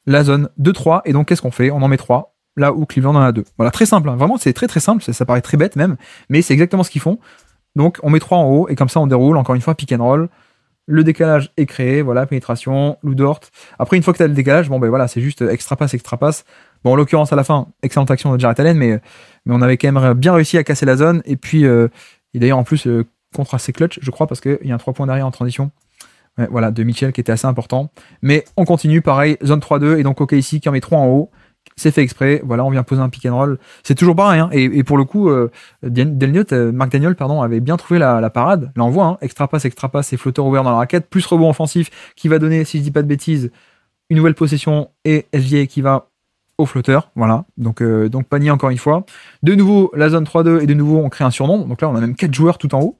la zone 2-3. Et donc qu'est-ce qu'on fait? On en met 3 là où Cleveland en a 2. Voilà, très simple, hein. Vraiment c'est très très simple, ça paraît très bête même, mais c'est exactement ce qu'ils font. Donc on met 3 en haut et comme ça on déroule, encore une fois, pick and roll. Le décalage est créé, voilà, pénétration, Lou Dort. Après, une fois que tu as le décalage, bon, ben voilà, c'est juste extra passe. Bon, en l'occurrence, à la fin, excellente action de Jarrett Allen, mais on avait quand même bien réussi à casser la zone. Et puis, et d'ailleurs, en plus, contre assez clutch, je crois, parce qu'il y a un 3 points derrière en transition. Ouais, voilà, de Mitchell qui était assez important. Mais on continue, pareil, zone 3-2, et donc OKC qui en met 3 en haut. C'est fait exprès, voilà, on vient poser un pick and roll. C'est toujours pareil, hein. Et pour le coup, Mark Daniel avait bien trouvé la parade. Là, on voit, hein, extra passe et flotteur ouvert dans la raquette, plus rebond offensif qui va donner, si je dis pas de bêtises, une nouvelle possession et SGA qui va au flotteur. Voilà, donc panier encore une fois. De nouveau, la zone 3-2 et de nouveau, on crée un surnombre. Donc là, on a même 4 joueurs tout en haut.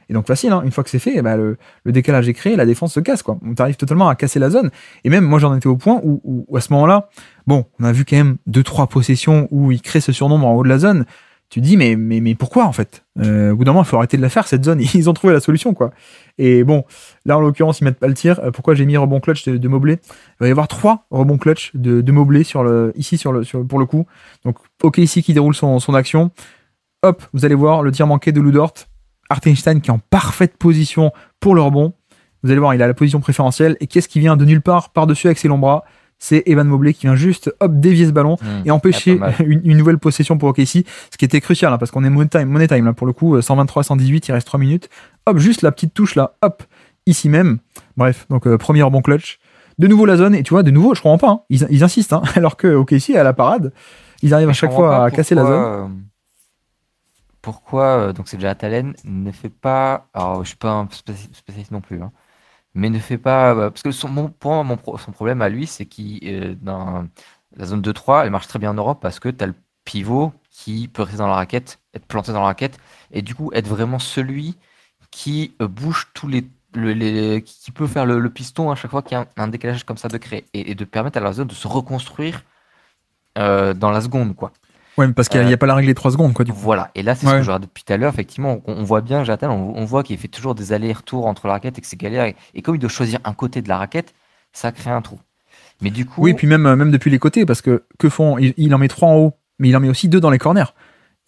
Et donc facile, hein. Une fois que c'est fait, le décalage est créé, la défense se casse, quoi. On arrive totalement à casser la zone. Et même moi j'en étais au point où à ce moment-là, bon, on a vu quand même 2-3 possessions où il crée ce surnombre en haut de la zone. Tu te dis mais pourquoi en fait? Au bout d'un moment, il faut arrêter de la faire cette zone. Ils ont trouvé la solution, quoi. Et bon, là en l'occurrence, ils mettent pas le tir. Pourquoi j'ai mis rebond clutch de Mobley? Il va y avoir 3 rebonds clutch de Mobley pour le coup. Donc OK ici qui déroule son action. Hop, vous allez voir le tir manqué de Lou Dort. Hartenstein qui est en parfaite position pour le rebond. Vous allez voir, il a la position préférentielle. Et qu'est-ce qui vient de nulle part par-dessus avec ses longs bras? c'est Evan Mobley qui vient juste dévier ce ballon et empêcher une nouvelle possession pour OKC, ce qui était crucial hein, parce qu'on est money time là pour le coup, 123-118, il reste 3 minutes. Hop, juste la petite touche là, hop, ici même. Bref, donc premier rebond clutch. De nouveau la zone, et tu vois, de nouveau, je comprends pas, hein, ils insistent, hein, alors que OKC à la parade, ils arrivent à chaque fois à casser la zone. Pourquoi donc c'est Jarrett Allen ne fait pas, alors je suis pas un spécialiste non plus, hein, mais ne fait pas, parce que son problème à lui, c'est qu'il dans la zone 2-3, elle marche très bien en Europe parce que tu as le pivot qui peut rester dans la raquette, être planté dans la raquette, et du coup être vraiment celui qui bouge tous qui peut faire le piston à chaque fois qu'il y a un décalage comme ça de créer et de permettre à la zone de se reconstruire dans la seconde, quoi. Ouais, mais parce qu'il n'y a pas la règle des 3 secondes, quoi, du coup. Voilà, et là, c'est ce que je regarde depuis tout à l'heure. Effectivement, on voit bien, Jonathan, on voit qu'il fait toujours des allers-retours entre la raquette et que c'est galère. Et comme il doit choisir un côté de la raquette, ça crée un trou. Mais du coup. Oui, puis même depuis les côtés, parce que font il en met 3 en haut, mais il en met aussi 2 dans les corners.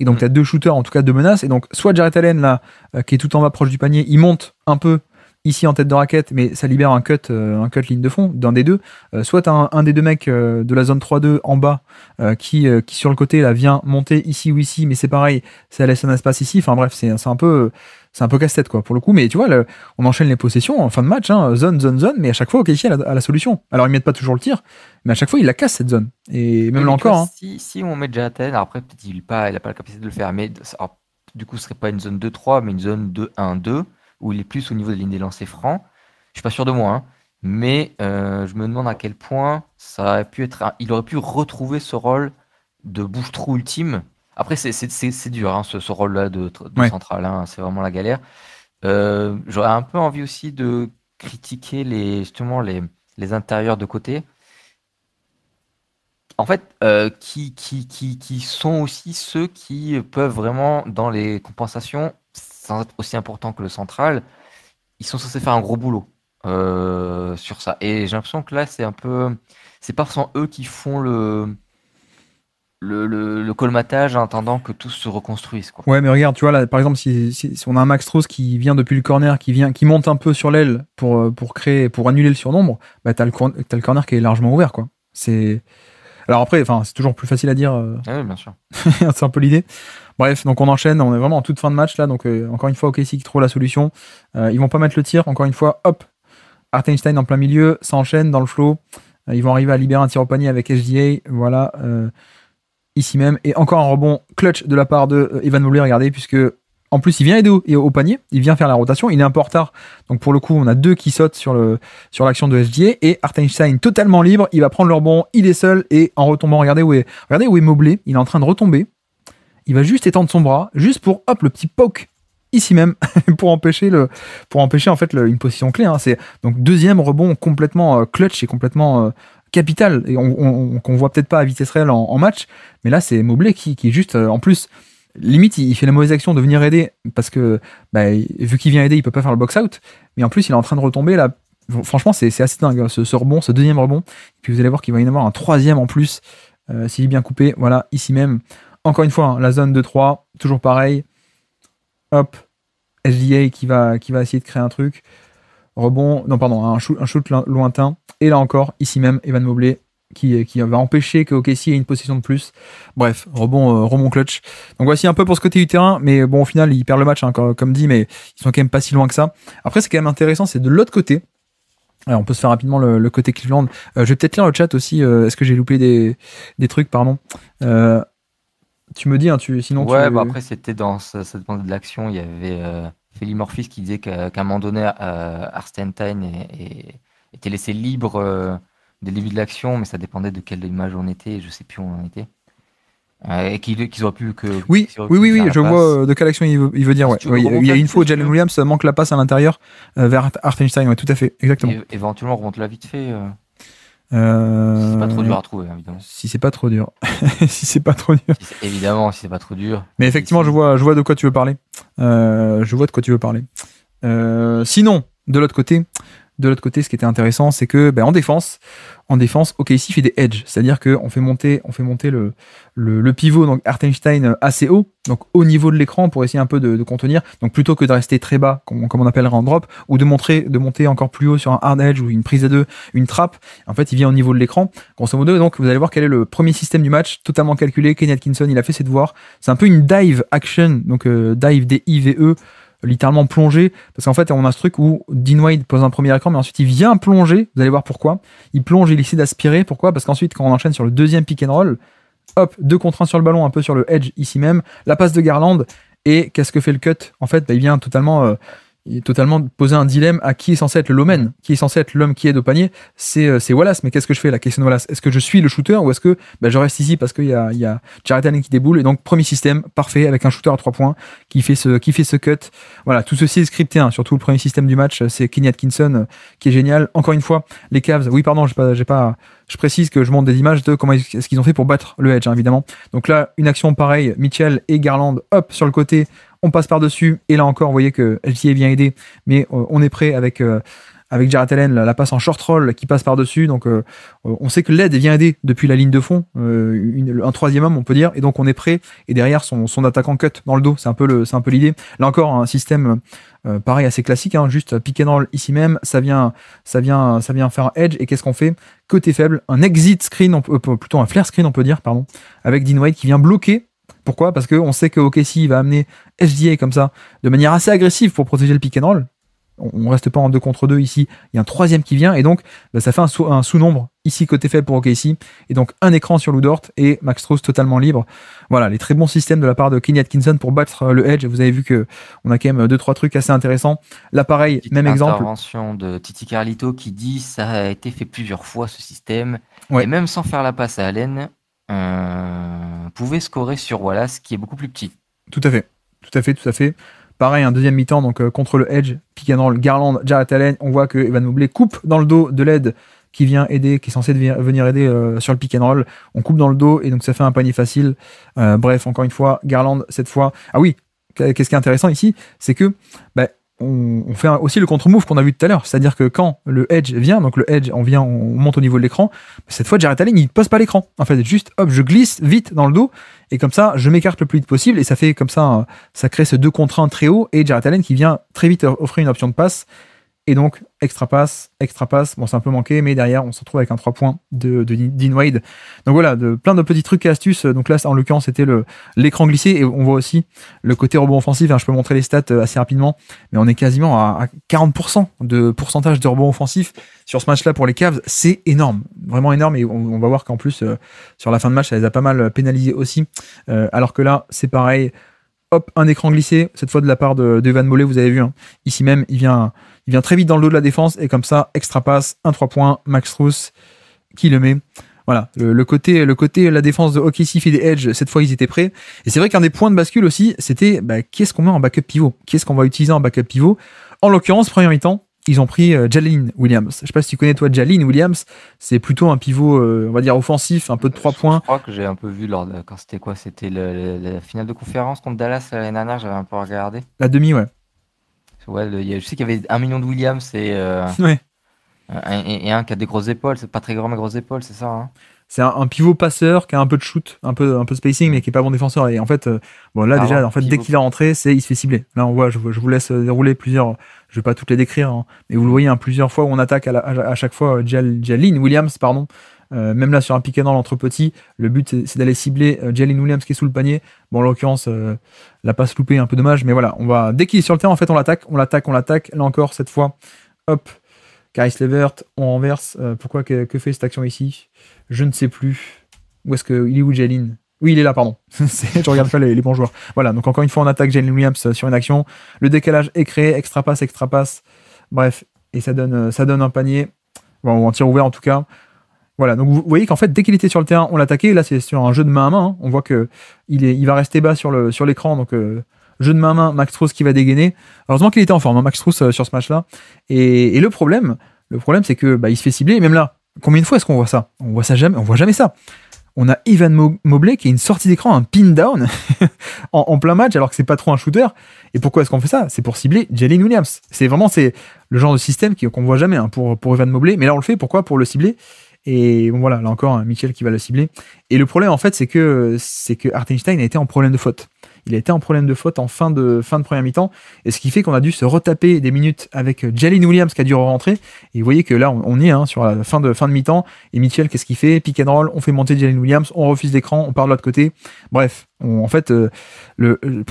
Et donc, tu as 2 shooters, en tout cas 2 menaces. Et donc, soit Jarrett Allen, là, qui est tout en bas proche du panier, il monte un peu ici en tête de raquette, mais ça libère un cut ligne de fond d'un des deux. Soit tu as un des deux mecs de la zone 3-2 en bas qui sur le côté là vient monter ici ou ici, mais c'est pareil, ça laisse un espace ici. Enfin bref, c'est un peu casse-tête quoi pour le coup. Mais tu vois, on enchaîne les possessions en fin de match, hein, zone, mais à chaque fois OKC a la solution. Alors ils mettent pas toujours le tir, mais à chaque fois ils la cassent cette zone. Et même là encore. Vois, si on met Jarrett Allen, après peut-être il a pas la capacité de le faire, mais alors, du coup ce serait pas une zone 2-3, mais une zone 2-1-2. Où il est plus au niveau de la ligne des lancers francs. Je suis pas sûr de moi, hein, mais je me demande à quel point ça aurait pu être. Il aurait pu retrouver ce rôle de bouche-trou ultime. Après, c'est dur, hein, ce rôle-là de central. Hein, c'est vraiment la galère. J'aurais un peu envie aussi de critiquer justement les intérieurs de côté. En fait, qui sont aussi ceux qui peuvent vraiment, dans les compensations, sans être aussi important que le central, ils sont censés faire un gros boulot sur ça. Et j'ai l'impression que là, c'est pas forcément eux qui font le colmatage en attendant que tout se reconstruise, quoi. Ouais, mais regarde, tu vois, là, par exemple, si on a un Max Strus qui vient depuis le corner, qui monte un peu sur l'aile pour annuler le surnombre, bah, t'as le corner qui est largement ouvert, quoi. Alors après, c'est toujours plus facile à dire. Ah oui, bien sûr. C'est un peu l'idée. Bref, donc on enchaîne, on est vraiment en toute fin de match là, donc encore une fois OKC qui trouve la solution. Ils vont pas mettre le tir, encore une fois, hop, Hartenstein en plein milieu, ça enchaîne dans le flow. Ils vont arriver à libérer un tir au panier avec SGA, voilà, ici même. Et encore un rebond clutch de la part de Evan Mobley, regardez, puisque en plus il vient aider au panier, il vient faire la rotation, il est un peu en retard. Donc pour le coup, on a 2 qui sautent sur l'action de SGA et Hartenstein totalement libre, il va prendre le rebond, il est seul et en retombant, regardez où est Mobley, il est en train de retomber. Il va juste étendre son bras, juste pour hop le petit poke ici même pour empêcher en fait une position clé. Hein. C'est donc deuxième rebond complètement clutch et complètement capital et qu'on voit peut-être pas à vitesse réelle en match. Mais là c'est Mobley qui est juste en plus limite il fait la mauvaise action de venir aider parce que vu qu'il vient aider il peut pas faire le box out. Mais en plus il est en train de retomber là. Franchement c'est assez dingue ce rebond, ce deuxième rebond. Et puis vous allez voir qu'il va y en avoir un troisième en plus s'il est bien coupé. Voilà ici même. Encore une fois, hein, la zone 2-3, toujours pareil. Hop, SGA qui va essayer de créer un truc. Rebond, non pardon, un shoot lointain. Et là encore, ici même, Evan Mobley qui va empêcher que OKC ait une possession de plus. Bref, rebond clutch. Donc voici un peu pour ce côté du terrain, mais bon, au final, ils perdent le match, hein, comme dit, mais ils sont quand même pas si loin que ça. Après, c'est quand même intéressant, c'est de l'autre côté. Alors, on peut se faire rapidement le côté Cleveland. Je vais peut-être lire le chat aussi. Est-ce que j'ai loupé des trucs, pardon. Tu me dis, hein, sinon ouais, après c'était ça dépendait de l'action. Il y avait Feli Morphis qui disait qu'à un moment donné, Hartenstein était laissé libre dès le début de l'action, mais ça dépendait de quelle image on était. Et je sais plus où on était. Et qu'ils auraient pu que. Oui, je vois de quelle action il veut dire. Ouais. Il y a une fois où Jalen Williams manque la passe à l'intérieur vers Hartenstein. Ouais, tout à fait, exactement. Et éventuellement, remonte-la vite fait. Si c'est pas trop dur à trouver, évidemment. Si c'est pas trop dur. Si c'est pas trop dur. Évidemment, si c'est pas trop dur. Mais effectivement, je vois de quoi tu veux parler. Sinon, de l'autre côté, de l'autre côté, ce qui était intéressant, c'est que en défense, OKC fait des edges, c'est-à-dire qu'on fait monter le pivot, donc Hartenstein assez haut, donc au niveau de l'écran pour essayer un peu de contenir. Donc plutôt que de rester très bas, comme on appellerait en drop, ou de monter encore plus haut sur un hard edge ou une prise à deux, une trappe. En fait, il vient au niveau de l'écran, grosso modo. Et donc vous allez voir quel est le premier système du match, totalement calculé. Kenny Atkinson, il a fait ses devoirs. C'est un peu une dive action, donc dive DIVE. Littéralement plongé, parce qu'en fait on a ce truc où Dean Wade pose un premier écran mais ensuite il vient plonger, vous allez voir pourquoi, il plonge, il essaie d'aspirer, pourquoi, parce qu'ensuite quand on enchaîne sur le deuxième pick and roll, hop, 2 contre 1 sur le ballon, un peu sur le edge ici même, la passe de Garland, et qu'est-ce que fait le cut, en fait il vient totalement poser un dilemme à qui est censé être le lowman, qui est censé être l'homme qui aide au panier, c'est Wallace, mais qu'est-ce que je fais la question de Wallace, est-ce que je suis le shooter ou est-ce que je reste ici parce qu'il y a Jarrett Allen qui déboule, et donc premier système parfait avec un shooter à 3 points qui fait ce cut, voilà, tout ceci est scripté, hein, surtout le premier système du match, c'est Kenny Atkinson qui est génial. Encore une fois, les Cavs, oui pardon, je précise que je montre des images de comment est-ce qu'ils ont fait pour battre le edge, hein, évidemment. Donc là, une action pareille, Mitchell et Garland, hop, sur le côté, on passe par-dessus, et là encore, vous voyez que LTA vient aider, mais on est prêt avec Jarrett Allen, la passe en short roll qui passe par-dessus, donc on sait que l'aide vient aider depuis la ligne de fond, un troisième homme, on peut dire, et donc on est prêt, et derrière son attaquant cut dans le dos, c'est un peu l'idée. Là encore, un système pareil, assez classique, hein, juste pick and roll ici même, ça vient faire un edge, et qu'est-ce qu'on fait? Côté faible, un exit screen, plutôt un flare screen, on peut dire, pardon, avec Dean Wade qui vient bloquer. Pourquoi? Parce qu'on sait que OKC va amener SGA comme ça, de manière assez agressive pour protéger le pick and roll. On reste pas en 2 contre 2 ici, il y a un troisième qui vient, et donc ça fait un sous-nombre ici côté faible pour OKC, et donc un écran sur Lou Dort et Max Strus totalement libre. Voilà, les très bons systèmes de la part de Kenny Atkinson pour battre le edge. Vous avez vu que on a quand même 2-3 trucs assez intéressants. Là pareil, même exemple. Intervention de Titi Carlito qui dit ça a été fait plusieurs fois ce système, ouais. Et même sans faire la passe à Allen, pouvait scorer sur Wallace qui est beaucoup plus petit. Tout à fait. Pareil, un deuxième mi-temps, donc contre le edge, pick and roll, Garland, Jarrett Allen, on voit que Evan Mobley coupe dans le dos de l'aide qui vient aider, qui est censé venir aider sur le pick and roll. On coupe dans le dos et donc ça fait un panier facile. Bref, encore une fois, Garland cette fois. Ah oui, qu'est-ce qui est intéressant ici, c'est que on fait aussi le contre-move qu'on a vu tout à l'heure, c'est-à-dire que quand le edge vient, donc le edge, on monte au niveau de l'écran, cette fois Jarrett Allen il pose pas l'écran, en fait juste hop je glisse vite dans le dos, et comme ça je m'écarte le plus vite possible, et ça fait comme ça, ça crée ce 2 contre 1 très haut, et Jarrett Allen qui vient très vite offrir une option de passe, et donc extra passe, bon c'est un peu manqué, mais derrière on se retrouve avec un 3 points de Dean Wade. Donc voilà, plein de petits trucs et astuces. Donc là en l'occurrence c'était l'écran glissé, et on voit aussi le côté rebond offensif, hein, je peux montrer les stats assez rapidement, mais on est quasiment à 40% de pourcentage de rebond offensif sur ce match là pour les Cavs, c'est énorme, vraiment énorme, et on va voir qu'en plus sur la fin de match ça les a pas mal pénalisés aussi, alors que là c'est pareil, hop, un écran glissé, cette fois de la part de Evan Mobley, vous avez vu, hein, ici même il vient très vite dans le dos de la défense, et comme ça, extra passe, un 3 points, Max Strus qui le met. Voilà, le côté la défense de OKC fait des edge, cette fois ils étaient prêts. Et c'est vrai qu'un des points de bascule aussi, c'était qu'est-ce qu'on met en backup pivot, qu'est-ce qu'on va utiliser en backup pivot. En l'occurrence, premier mi-temps, ils ont pris Jalen Williams. Je sais pas si tu connais toi Jalen Williams, c'est plutôt un pivot, on va dire offensif, un peu de 3 points. Je crois que j'ai un peu vu quand c'était quoi, c'était la finale de conférence contre Dallas l'année dernière, j'avais un peu regardé. La demi, ouais. Ouais, je sais qu'il y avait 1 million de Williams et un qui a des grosses épaules, c'est pas très grand mais grosses épaules, c'est ça, hein. C'est un pivot passeur qui a un peu de shoot, un peu spacing, mais qui est pas bon défenseur. Et en fait, dès qu'il est rentré, il se fait cibler. Là, on voit, je vous laisse dérouler plusieurs. Je vais pas toutes les décrire, hein, mais vous le voyez, hein, plusieurs fois où on attaque à chaque fois Jalen Williams, pardon. Même là sur un pick and roll entre petits, le but c'est d'aller cibler Jalen Williams qui est sous le panier. Bon, en l'occurrence, la passe loupée, un peu dommage, mais voilà, dès qu'il est sur le terrain, en fait, on l'attaque. Là encore, cette fois, hop. Caris Levert, on renverse. Pourquoi que fait cette action ici? Je ne sais plus. Il est où Jalen? Oui, il est là, pardon. Je regarde pas les bons joueurs. Voilà, donc encore une fois, on attaque Jalen Williams sur une action. Le décalage est créé, extra passe. Bref, et ça donne un panier. Bon, un tir ouvert en tout cas. Voilà, donc vous voyez qu'en fait, dès qu'il était sur le terrain, on l'attaquait. Là, c'est sur un jeu de main à main, hein. On voit que il va rester bas sur l'écran, donc jeu de main à main, Max Strus qui va dégainer. Heureusement qu'il était en forme, hein, Max Strus sur ce match-là. Et le problème, c'est que il se fait cibler. Et même là, combien de fois est-ce qu'on voit ça? On voit jamais ça. on a Evan Mobley qui a une sortie d'écran, un pin down en plein match, alors que c'est pas trop un shooter. Et pourquoi est-ce qu'on fait ça? C'est pour cibler Jalen Williams. C'est le genre de système qu'on voit jamais pour Evan Mobley. Mais là, on le fait. Pourquoi? Pour le cibler. Et bon, voilà, là encore, Mitchell qui va le cibler. Et le problème, en fait, c'est que Hartenstein a été en problème de faute. Il a été en problème de faute en fin de première mi-temps. Et ce qui fait qu'on a dû se retaper des minutes avec Jalen Williams qui a dû rentrer. Et vous voyez que là, on y est sur la fin de mi-temps. Et Mitchell, qu'est-ce qu'il fait? Pick and roll, on fait monter Jalen Williams, on refuse l'écran, on part de l'autre côté. Bref, pour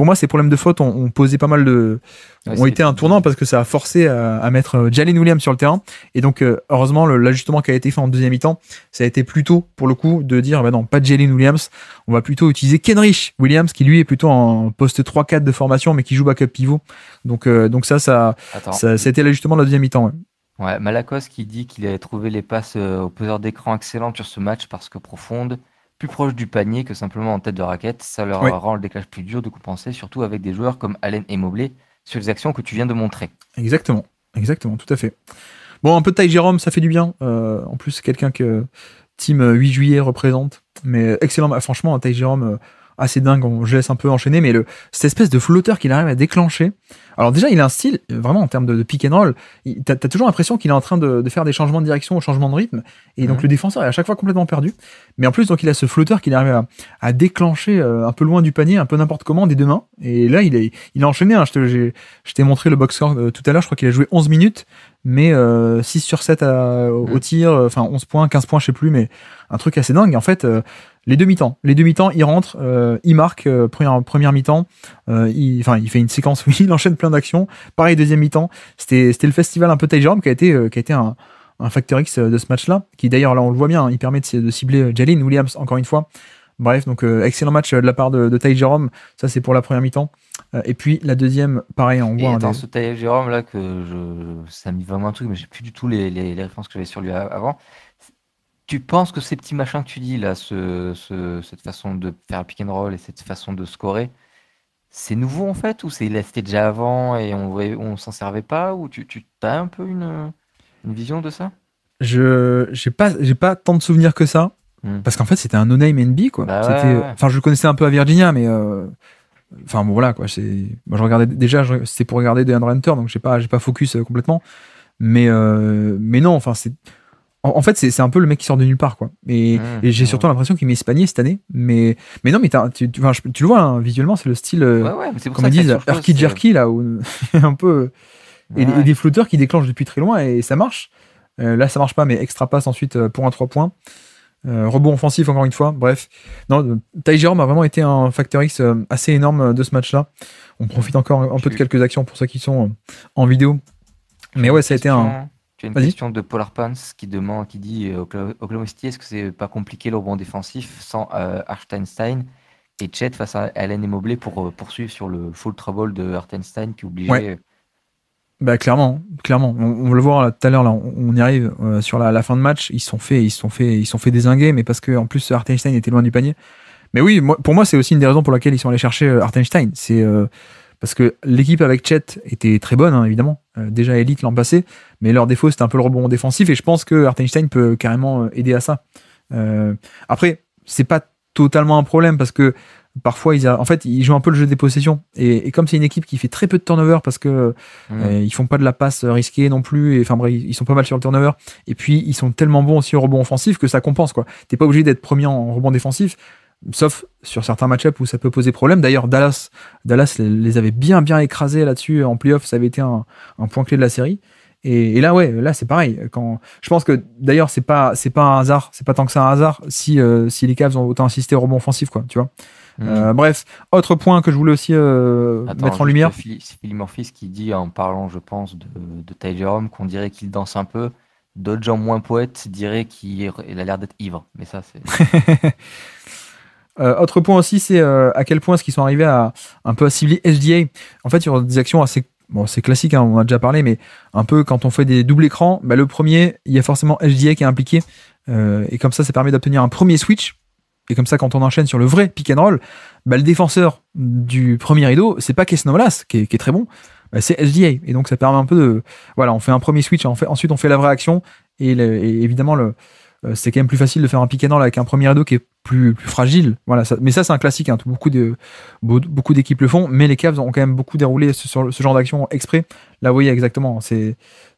moi, ces problèmes de faute ont posé pas mal de. Ont été un tournant parce que ça a forcé à mettre Jalen Williams sur le terrain. Et donc, heureusement, l'ajustement qui a été fait en deuxième mi-temps, ça a été plutôt, pour le coup, de dire non, pas Jalen Williams. On va plutôt utiliser Kenrich Williams, qui lui est plutôt en poste 3-4 de formation, mais qui joue backup pivot. Donc ça a été l'ajustement de la deuxième mi-temps. Ouais, Malakos qui dit qu'il avait trouvé les passes au poseur d'écran excellentes sur ce match parce que profondes, plus proche du panier que simplement en tête de raquette. Ça leur rend le décalage plus dur de compenser, surtout avec des joueurs comme Allen et Mobley sur les actions que tu viens de montrer. Exactement, tout à fait. Bon, un peu de Ty Jerome, ça fait du bien. En plus, c'est quelqu'un que Team 8 juillet représente. Mais excellent, franchement, Ty Jerome, assez dingue. Je laisse un peu enchaîner, mais cette espèce de flotteur qu'il arrive à déclencher. Alors déjà, il a un style, vraiment en termes de pick and roll, t'as toujours l'impression qu'il est en train de faire des changements de direction, changement de rythme, et donc le défenseur est à chaque fois complètement perdu. Mais en plus, donc il a ce flotteur qu'il arrive à déclencher un peu loin du panier, un peu n'importe comment, des deux mains. Et là, il a enchaîné. Je t'ai montré le box score tout à l'heure, je crois qu'il a joué 11 minutes, mais 6 sur 7 au tir, 11 points, 15 points, je sais plus, mais un truc assez dingue. Et en fait, les deux mi-temps, il rentre, il marque première mi-temps, il fait une séquence où il enchaîne plein d'actions. Pareil, deuxième mi-temps, c'était le festival un peu Ty Jerome qui a été un facteur X de ce match-là, qui d'ailleurs là on le voit bien, il permet de cibler Jalen Williams encore une fois. Bref, donc excellent match de la part de Ty Jerome, ça c'est pour la première mi-temps. Et puis la deuxième, pareil, on voit. Dans ce Ty Jerome là ça me dit vraiment un truc, mais j'ai plus du tout les références que j'avais sur lui avant. Tu penses que ces petits machins que tu dis là, cette façon de faire le pick and roll et cette façon de scorer, c'est nouveau en fait, ou c'était déjà avant et on s'en servait pas, ou tu as un peu une vision de ça? J'ai pas tant de souvenirs que ça, parce qu'en fait c'était un no-name NB quoi. Je le connaissais un peu à Virginia, mais bon voilà quoi. Moi je regardais déjà, c'était pour regarder DeAndre Hunter, donc j'ai pas focus complètement, mais non, enfin c'est. En fait, c'est un peu le mec qui sort de nulle part, quoi. Et j'ai surtout l'impression qu'il m'est espagné cette année. Mais non, mais tu le vois, hein, visuellement, c'est le style, comme ils disent, herky jerky, là, où un peu. Et des flotteurs qui déclenchent depuis très loin, et ça marche. Là, ça marche pas, mais extra passe ensuite pour un 3 points. Rebond offensif, encore une fois. Bref. Non, Ty Jerome a vraiment été un facteur X assez énorme de ce match-là. On profite encore un peu de quelques actions pour ceux qui sont en vidéo. Mais ouais, ça a été un. Tu as une question de Polar Pants qui dit Oklahoma City, est-ce que c'est pas compliqué le rebond défensif sans Hartenstein et Chet face à Allen et Mobley pour poursuivre sur le full trouble de Hartenstein qui est obligé. Ouais. Bah clairement. On va le voir tout à l'heure, là, on y arrive sur la fin de match. Ils se sont fait dézinguer, mais parce que en plus Hartenstein était loin du panier. Mais oui, pour moi, c'est aussi une des raisons pour laquelle ils sont allés chercher Hartenstein. C'est parce que l'équipe avec Chet était très bonne, hein, évidemment, déjà élite l'an passé, mais leur défaut c'était un peu le rebond défensif, et je pense que Hartenstein peut carrément aider à ça. Après, c'est pas totalement un problème parce que parfois ils jouent un peu le jeu des possessions, et comme c'est une équipe qui fait très peu de turnover parce que ils font pas de la passe risquée non plus, et enfin bref, ils sont pas mal sur le turnover, et puis ils sont tellement bons aussi au rebond offensif que ça compense quoi. T'es pas obligé d'être premier en rebond défensif, sauf sur certains match-ups où ça peut poser problème. D'ailleurs, Dallas les avait bien écrasés là-dessus en playoff. Ça avait été un point clé de la série. Et là, là c'est pareil. Je pense que d'ailleurs, c'est pas un hasard. C'est pas tant que c'est un hasard si les Cavs ont autant insisté au rebond offensif, quoi. Tu vois. Bref, autre point que je voulais aussi mettre en lumière. Philly Morphis qui dit, en parlant, je pense, de Ty Jerome, qu'on dirait qu'il danse un peu. D'autres gens moins poètes diraient qu'il a l'air d'être ivre. Mais ça, c'est. Autre point aussi, c'est à quel point est-ce qu'ils sont arrivés à un peu à cibler SGA. En fait, sur des actions assez classiques, hein, on en a déjà parlé, mais un peu quand on fait des doubles écrans, le premier, il y a forcément SGA qui est impliqué, et comme ça permet d'obtenir un premier switch. Et comme ça, quand on enchaîne sur le vrai pick and roll, le défenseur du premier rideau, c'est pas Kesnovalas qui est très bon, c'est SGA. Et donc ça permet un peu de, voilà, on fait un premier switch, ensuite on fait la vraie action, et évidemment c'est quand même plus facile de faire un pick and roll avec un premier rideau qui est plus fragile. Voilà, mais ça c'est un classique, hein, beaucoup d'équipes le font, mais les Cavs ont quand même beaucoup déroulé sur ce genre d'action exprès. Là, vous voyez exactement, c'est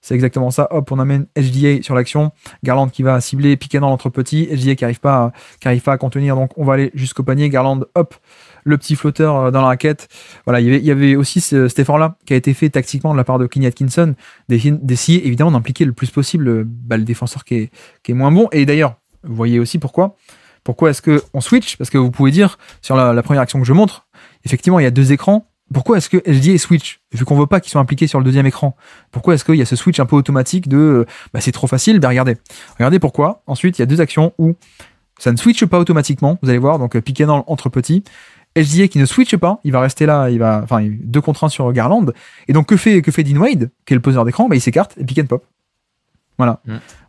exactement ça. Hop, on amène HDA sur l'action, Garland qui va cibler, piquer dans l'entre petit, HDA qui arrive pas à contenir, donc on va aller jusqu'au panier. Garland, hop, le petit flotteur dans la raquette. Voilà, il y avait aussi cet effort-là qui a été fait tactiquement de la part de Kenny Atkinson, d'essayer évidemment d'impliquer le plus possible le défenseur qui est moins bon. Et d'ailleurs, vous voyez aussi pourquoi est-ce qu'on switch? Parce que vous pouvez dire, sur la première action que je montre, effectivement, il y a 2 écrans. Pourquoi est-ce que HDA switch? Vu qu'on ne veut pas qu'ils soient impliqués sur le deuxième écran. Pourquoi est-ce qu'il y a ce switch un peu automatique de c'est trop facile? Regardez pourquoi. Ensuite, il y a 2 actions où ça ne switche pas automatiquement. Vous allez voir, donc piqué dans entre petits. HDA qui ne switche pas, il va rester là, 2 contre 1 sur Garland. Et donc, que fait Dean Wade, qui est le poseur d'écran? Il s'écarte et pick and pop. Voilà.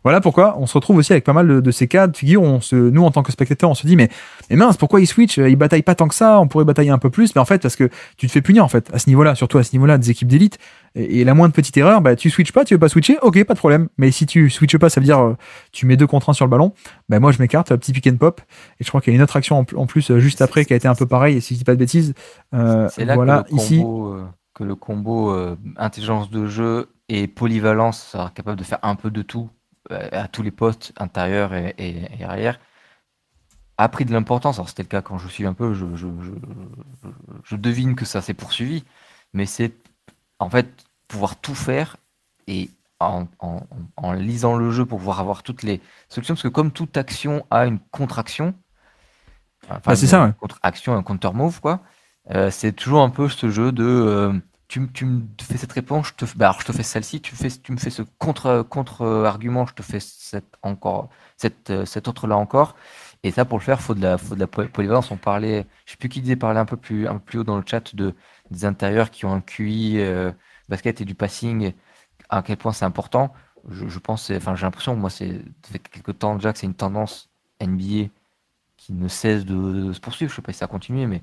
Voilà pourquoi on se retrouve aussi avec pas mal de ces cas de figure où nous, en tant que spectateurs, on se dit mais mince, pourquoi il switch? Il bataille pas tant que ça, on pourrait batailler un peu plus. Mais en fait, parce que tu te fais punir, en fait, à ce niveau-là, surtout à ce niveau-là des équipes d'élite. Et la moindre petite erreur, tu switches pas, tu veux pas switcher, ok, pas de problème. Mais si tu switches pas, ça veut dire tu mets 2 contre 1 sur le ballon. Moi, je m'écarte, petit pick and pop. Et je crois qu'il y a une autre action en plus juste après qui a été un peu pareil. Et si je dis pas de bêtises, c'est là voilà, que le combo intelligence de jeu et polyvalence sera capable de faire un peu de tout à tous les postes intérieurs et arrière a pris de l'importance. Alors c'était le cas quand je suis un peu, je devine que ça s'est poursuivi, mais c'est en fait pouvoir tout faire et en lisant le jeu pour pouvoir avoir toutes les solutions, parce que comme toute action a une contre-action, c'est ça, ouais. Contre-action, un counter-move, quoi. C'est toujours un peu ce jeu de tu me fais cette réponse, je te fais celle-ci, tu me fais ce contre-argument, je te fais cet autre-là encore. Et ça, pour le faire, faut de la polyvalence. On parlait, je sais plus qui disait, parler un peu plus haut dans le chat des intérieurs qui ont un QI basket et du passing, à quel point c'est important. Je pense, j'ai l'impression, moi, ça fait quelques temps déjà que c'est une tendance NBA qui ne cesse de se poursuivre. Je sais pas si ça a continué, mais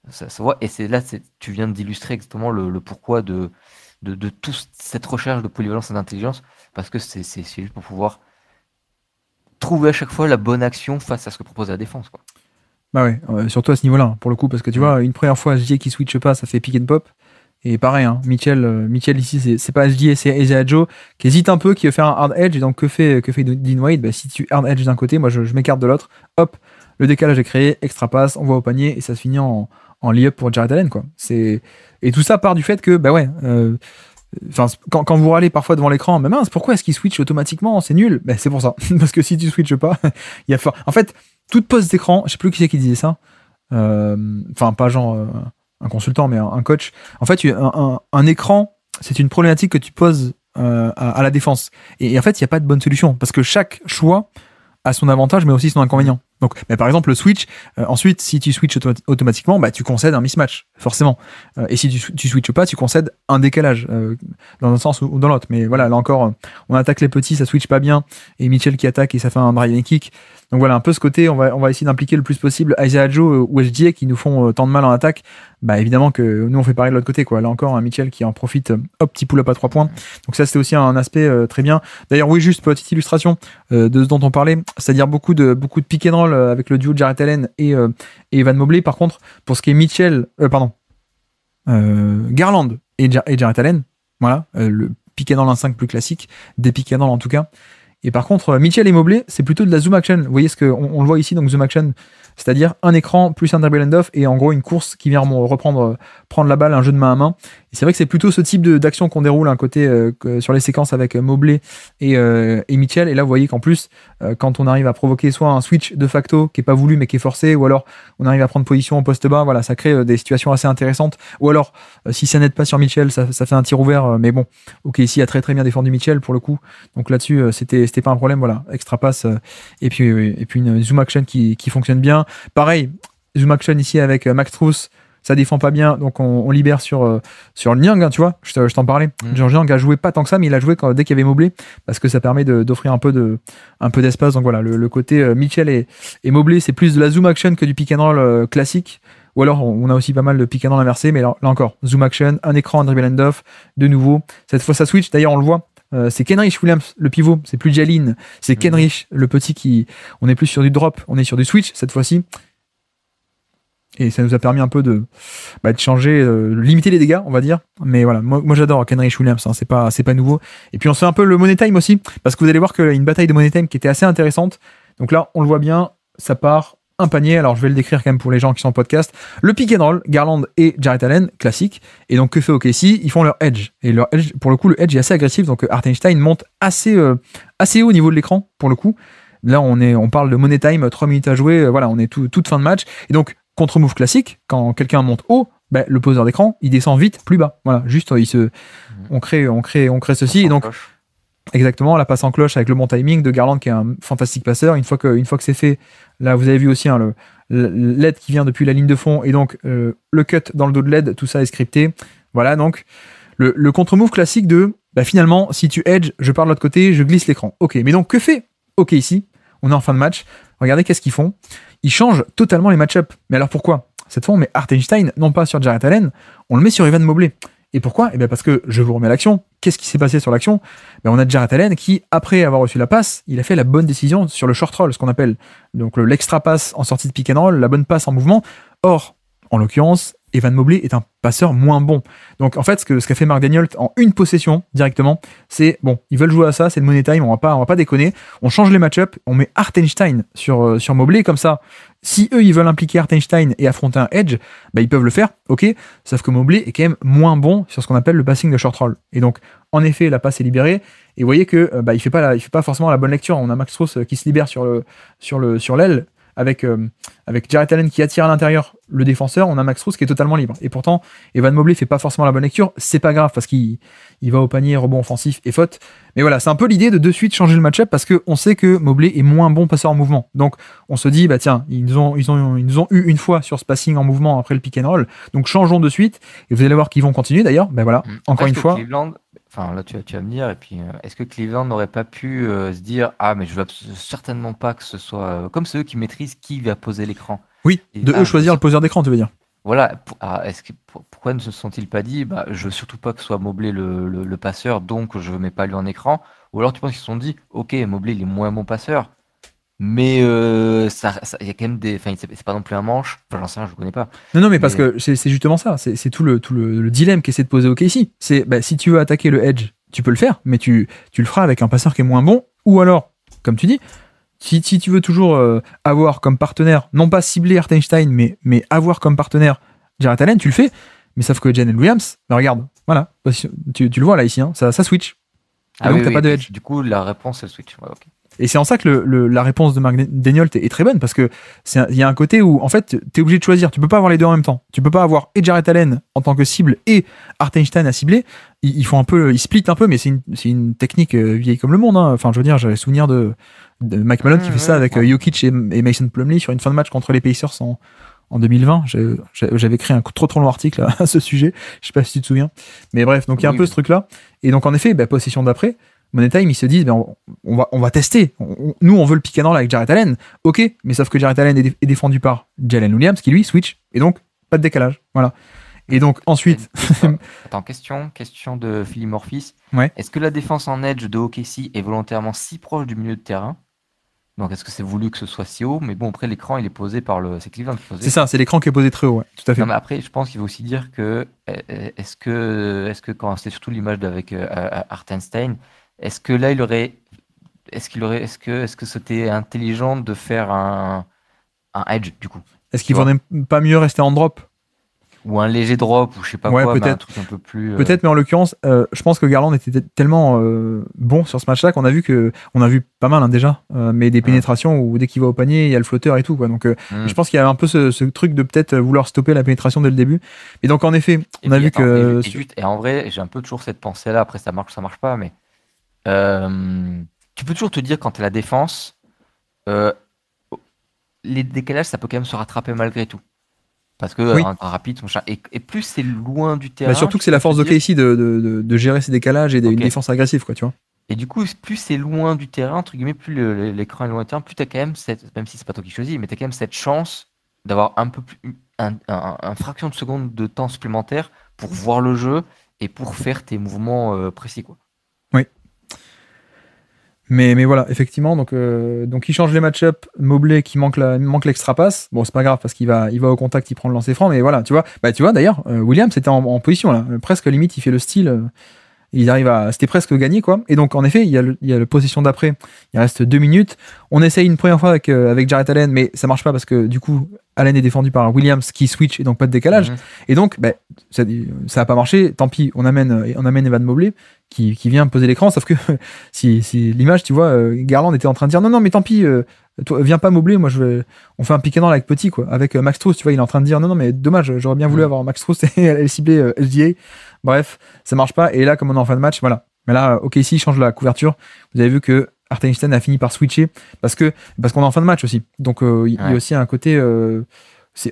ça voit. Et c'est là, tu viens d'illustrer exactement le pourquoi de toute cette recherche de polyvalence et d'intelligence, parce que c'est juste pour pouvoir trouver à chaque fois la bonne action face à ce que propose la défense, quoi. Bah ouais, surtout à ce niveau-là, pour le coup, parce que tu vois, une première fois, HDA qui switch pas, ça fait pick and pop. Et pareil, hein, Mitchell ici, c'est pas HDA, c'est Isaiah Joe qui hésite un peu, qui veut faire un hard edge. Et donc, que fait Dean Wade? Si tu hard edge d'un côté, moi je m'écarte de l'autre. Hop, le décalage est créé, extra passe, on va au panier et ça se finit en lay-up pour Jarrett Allen, quoi. Et tout ça part du fait que, quand vous râlez parfois devant l'écran, mais mince, pourquoi est-ce qu'il switch automatiquement? C'est nul. C'est pour ça. Parce que si tu switches pas, il y a en fait, toute pose d'écran, je sais plus qui c'est qui disait ça. Pas genre un consultant, mais un coach. En fait, un écran, c'est une problématique que tu poses à la défense. Et en fait, il n'y a pas de bonne solution. Parce que chaque choix a son avantage, mais aussi son inconvénient. Donc, par exemple, le switch, ensuite, si tu switches automatiquement, tu concèdes un mismatch, forcément. Et si tu switches pas, tu concèdes un décalage, dans un sens ou dans l'autre. Mais voilà, là encore, on attaque les petits, ça switch pas bien, et Mitchell qui attaque et ça fait un drive kick. Donc voilà, un peu ce côté, on va essayer d'impliquer le plus possible Isaiah Joe ou HDA qui nous font tant de mal en attaque. Évidemment que nous on fait pareil de l'autre côté, quoi. Là encore, un Mitchell qui en profite, hop, petit pull-up à 3 points. Donc ça, c'était aussi un aspect très bien. D'ailleurs, oui, juste pour petite illustration de ce dont on parlait, c'est-à-dire beaucoup de pick and roll avec le duo Jarrett Allen et Evan Mobley. Par contre, pour ce qui est Garland et Jarrett Allen, voilà, le pick and roll 1-5 plus classique, des pick and roll en tout cas. Et par contre, Mitchell et Mobley, c'est plutôt de la zoom action. Vous voyez on le voit ici, donc zoom action, c'est-à-dire un écran plus un dribble and off et en gros une course qui vient prendre la balle, un jeu de main à main. Et c'est vrai que c'est plutôt ce type d'action qu'on déroule un côté sur les séquences avec Mobley et Mitchell. Et là, vous voyez qu'en plus, quand on arrive à provoquer soit un switch de facto qui est pas voulu mais qui est forcé, ou alors on arrive à prendre position au poste bas, voilà, ça crée des situations assez intéressantes. Ou alors, si ça n'aide pas sur Mitchell, ça fait un tir ouvert. Mais bon, ok, ici il a très très bien défendu Mitchell pour le coup. Donc là-dessus, c'était pas un problème. Voilà, extra passe et puis une zoom action qui fonctionne bien. Pareil, zoom action ici avec Max Strus, ça défend pas bien, donc on libère sur le Niang, hein, tu vois, je t'en parlais. George Niang a joué pas tant que ça, mais il a joué dès qu'il y avait Mobley, parce que ça permet d'offrir un peu d'espace. Donc voilà, le côté Mitchell et Mobley, c'est plus de la zoom action que du pick and roll classique. Ou alors on a aussi pas mal de pick and roll inversé, mais là encore, zoom action, un écran, un dribble and off, de nouveau. Cette fois ça switch, d'ailleurs on le voit. c'est Kenrich Williams, le pivot, c'est plus Jalen, c'est Kenrich, le petit qui, on est plus sur du drop, on est sur du switch cette fois-ci. Et ça nous a permis un peu de changer, limiter les dégâts, on va dire. Mais voilà, moi j'adore Kenrich Williams, hein, c'est pas nouveau. Et puis on se fait un peu le money time aussi, parce que vous allez voir qu'il y a une bataille de money time qui était assez intéressante. Donc là, on le voit bien, ça part un panier. Alors je vais le décrire quand même pour les gens qui sont en podcast. Le pick and roll, Garland et Jarrett Allen, classique. Et donc que fait OKC? Ils font leur edge. Et leur edge, pour le coup, le edge est assez agressif. Donc Hartenstein monte assez haut au niveau de l'écran, pour le coup. Là, on parle de money time, 3 minutes à jouer. Voilà, on est toute fin de match. Et donc, contre-move classique, quand quelqu'un monte haut, le poseur d'écran, il descend vite plus bas. Voilà, juste, on crée ceci. Et donc, exactement, la passe en cloche avec le bon timing de Garland qui est un fantastique passeur. Une fois que c'est fait, là vous avez vu aussi le LED qui vient depuis la ligne de fond et donc le cut dans le dos de LED, tout ça est scripté. Voilà, donc le contre-move classique de finalement, si tu edge, je pars de l'autre côté, je glisse l'écran. Ok, mais donc que fait OK ici? On est en fin de match. Regardez qu'est-ce qu'ils font. Ils changent totalement les match-up. Mais alors pourquoi? Cette fois, on met Hartenstein, non pas sur Jarrett Allen, on le met sur Evan Mobley. Et pourquoi? Parce que je vous remets l'action. Qu'est-ce qui s'est passé sur l'action? On a Jarrett Allen qui, après avoir reçu la passe, il a fait la bonne décision sur le short roll, ce qu'on appelle donc l'extra passe en sortie de pick and roll, la bonne passe en mouvement. Or, en l'occurrence, Evan Mobley est un passeur moins bon. Donc en fait, ce qu'a fait Mark Daigneault en une possession directement, c'est bon, ils veulent jouer à ça, c'est le money time, on va pas déconner. On change les match-up, on met Hartenstein sur Mobley, comme ça, si eux ils veulent impliquer Hartenstein et affronter un edge, ils peuvent le faire, ok. Sauf que Mobley est quand même moins bon sur ce qu'on appelle le passing de short roll. Et donc en effet, la passe est libérée. Et vous voyez que il fait pas forcément la bonne lecture. On a Max Strus qui se libère sur l'aile. Avec Jarrett Allen qui attire à l'intérieur le défenseur, on a Max Strus qui est totalement libre. Et pourtant, Evan Mobley fait pas forcément la bonne lecture. C'est pas grave parce qu'il va au panier, rebond offensif et faute. Mais voilà, c'est un peu l'idée de suite changer le match-up parce qu'on sait que Mobley est moins bon passeur en mouvement. Donc on se dit, tiens, ils nous ont eu une fois sur ce passing en mouvement après le pick and roll. Donc changeons de suite. Et vous allez voir qu'ils vont continuer d'ailleurs. Voilà, encore une fois. Cleveland, enfin là tu vas me dire, et puis est-ce que Cleveland n'aurait pas pu se dire mais je veux certainement pas que ce soit comme ceux qui maîtrisent qui va poser l'écran. Oui, eux choisir le poseur d'écran, tu veux dire. Voilà, pourquoi ne se sont-ils pas dit je veux surtout pas que ce soit Mobley le passeur, donc je ne mets pas lui en écran. Ou alors tu penses qu'ils se sont dit ok, Mobley il est moins bon passeur, mais il y a quand même c'est pas non plus un manche, j'en sais rien, je le connais pas. Non, mais parce que c'est justement ça, c'est tout le dilemme qu'essaie de poser OKC. C'est si tu veux attaquer le edge, tu peux le faire, mais tu le feras avec un passeur qui est moins bon, ou alors, comme tu dis, si tu veux toujours avoir comme partenaire, non pas cibler Hartenstein, mais avoir comme partenaire Jarrett Allen, tu le fais, mais sauf que Jalen Williams, regarde, voilà, tu le vois là ici, hein, ça switch. Et donc t'as pas de edge. Du coup, la réponse, elle switch. Ouais, okay. Et c'est en ça que la réponse de Mark Daigneault est très bonne, parce que il y a un côté où, en fait, t'es obligé de choisir. Tu peux pas avoir les deux en même temps. Tu peux pas avoir et Jarrett Allen en tant que cible et Hartenstein à cibler. Ils splittent un peu, mais c'est une technique vieille comme le monde, hein. Enfin, je veux dire, j'avais souvenir de Mike Malone qui fait ça avec Jokic et Mason Plumlee sur une fin de match contre les Pacers en 2020. J'avais écrit un trop long article à ce sujet. Je sais pas si tu te souviens. Mais bref, donc il y a un peu ce truc-là. Et donc, en effet, possession d'après, Money Time, ils se disent, on va tester. Nous, on veut le pick and roll avec Jarrett Allen. Ok, mais sauf que Jarrett Allen est défendu par Jalen Williams, qui lui switch. Et donc, pas de décalage. Voilà. Et donc, ensuite. Attends, question de Philly Morphis. Ouais. Est-ce que la défense en edge de OKC est volontairement si proche du milieu de terrain? Donc, est-ce que c'est voulu que ce soit si haut? Mais bon, après, l'écran, il est posé par c'est Cleveland qui posé. C'est ça, c'est l'écran qui est posé très haut, ouais, tout à fait. Non, mais après, je pense qu'il faut aussi dire que est-ce que quand c'est surtout l'image avec Hartenstein, est-ce que là, est-ce que c'était intelligent de faire un edge du coup? Est-ce qu'il vaudrait pas mieux rester en drop? Ou un léger drop, ou je sais pas quoi, mais un truc un peu plus. Peut-être, mais en l'occurrence, je pense que Garland était tellement bon sur ce match-là qu'on a vu pas mal, hein, déjà, mais des pénétrations où dès qu'il va au panier, il y a le flotteur et tout, quoi. Donc, je pense qu'il y avait un peu ce truc de peut-être vouloir stopper la pénétration dès le début. Et donc, en effet, on a vu que. Et en vrai, j'ai un peu toujours cette pensée-là. Après, ça marche pas, mais tu peux toujours te dire quand t'es la défense, les décalages, ça peut quand même se rattraper malgré tout. Parce que un rapide, et plus c'est loin du terrain. Surtout que c'est la force de Casey de gérer ses décalages et une défense agressive, quoi, tu vois. Et du coup, plus c'est loin du terrain, entre guillemets, plus l'écran est loin du terrain, plus t'as quand même même si c'est pas toi qui choisis, mais t'as quand même cette chance d'avoir un peu plus, un fraction de seconde de temps supplémentaire pour voir le jeu et pour faire tes mouvements précis, quoi. Oui. Mais voilà, effectivement, donc il change les match-up. Mobley qui manque l'extra passe. Bon, c'est pas grave parce il va au contact, il prend le lancer franc. Mais voilà, tu vois d'ailleurs, Williams était en position là, presque limite, il fait le style. C'était presque gagné quoi. Et donc en effet, il y a le possession d'après. Il reste 2 minutes. On essaye une première fois avec Jarrett Allen, mais ça marche pas parce que du coup, Allen est défendu par Williams qui switch et donc pas de décalage. Mhm. Et donc, ça a pas marché. Tant pis, on amène Evan Mobley qui vient poser l'écran. Sauf que si l'image, tu vois, Garland était en train de dire non, non, mais tant pis. Toi, viens pas Mobley, on fait un pick and roll avec Petit quoi, avec Max Strus, tu vois, il est en train de dire non, non, mais dommage, j'aurais bien voulu avoir Max Strus et elle ciblé SGA. Bref, ça marche pas. Et là, comme on est en fin de match, voilà. Mais là, OKC change la couverture. Vous avez vu que Hartenstein a fini par switcher parce qu'on est en fin de match aussi. Donc il y a aussi un côté,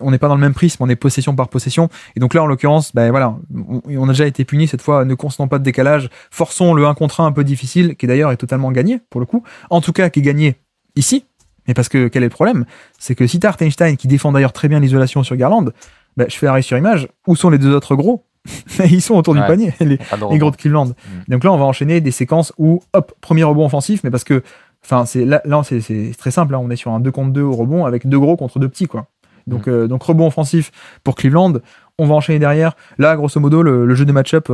on n'est pas dans le même prisme, on est possession par possession. Et donc là, en l'occurrence, voilà, on a déjà été puni cette fois. Ne consentons pas de décalage, forçons le 1 contre 1 un peu difficile, qui d'ailleurs est totalement gagné pour le coup. En tout cas, qui est gagné ici. Mais parce que quel est le problème? C'est que si t'as Hartenstein qui défend d'ailleurs très bien l'isolation sur Garland, je fais arrêt sur image. Où sont les deux autres gros? Ils sont autour du panier, les gros de Cleveland. Donc là, on va enchaîner des séquences où, hop, premier rebond offensif, mais parce que, c'est très simple, là, on est sur un 2 contre 2 au rebond avec deux gros contre deux petits, quoi. Donc rebond offensif pour Cleveland, on va enchaîner derrière. Là, grosso modo, le jeu des match-up,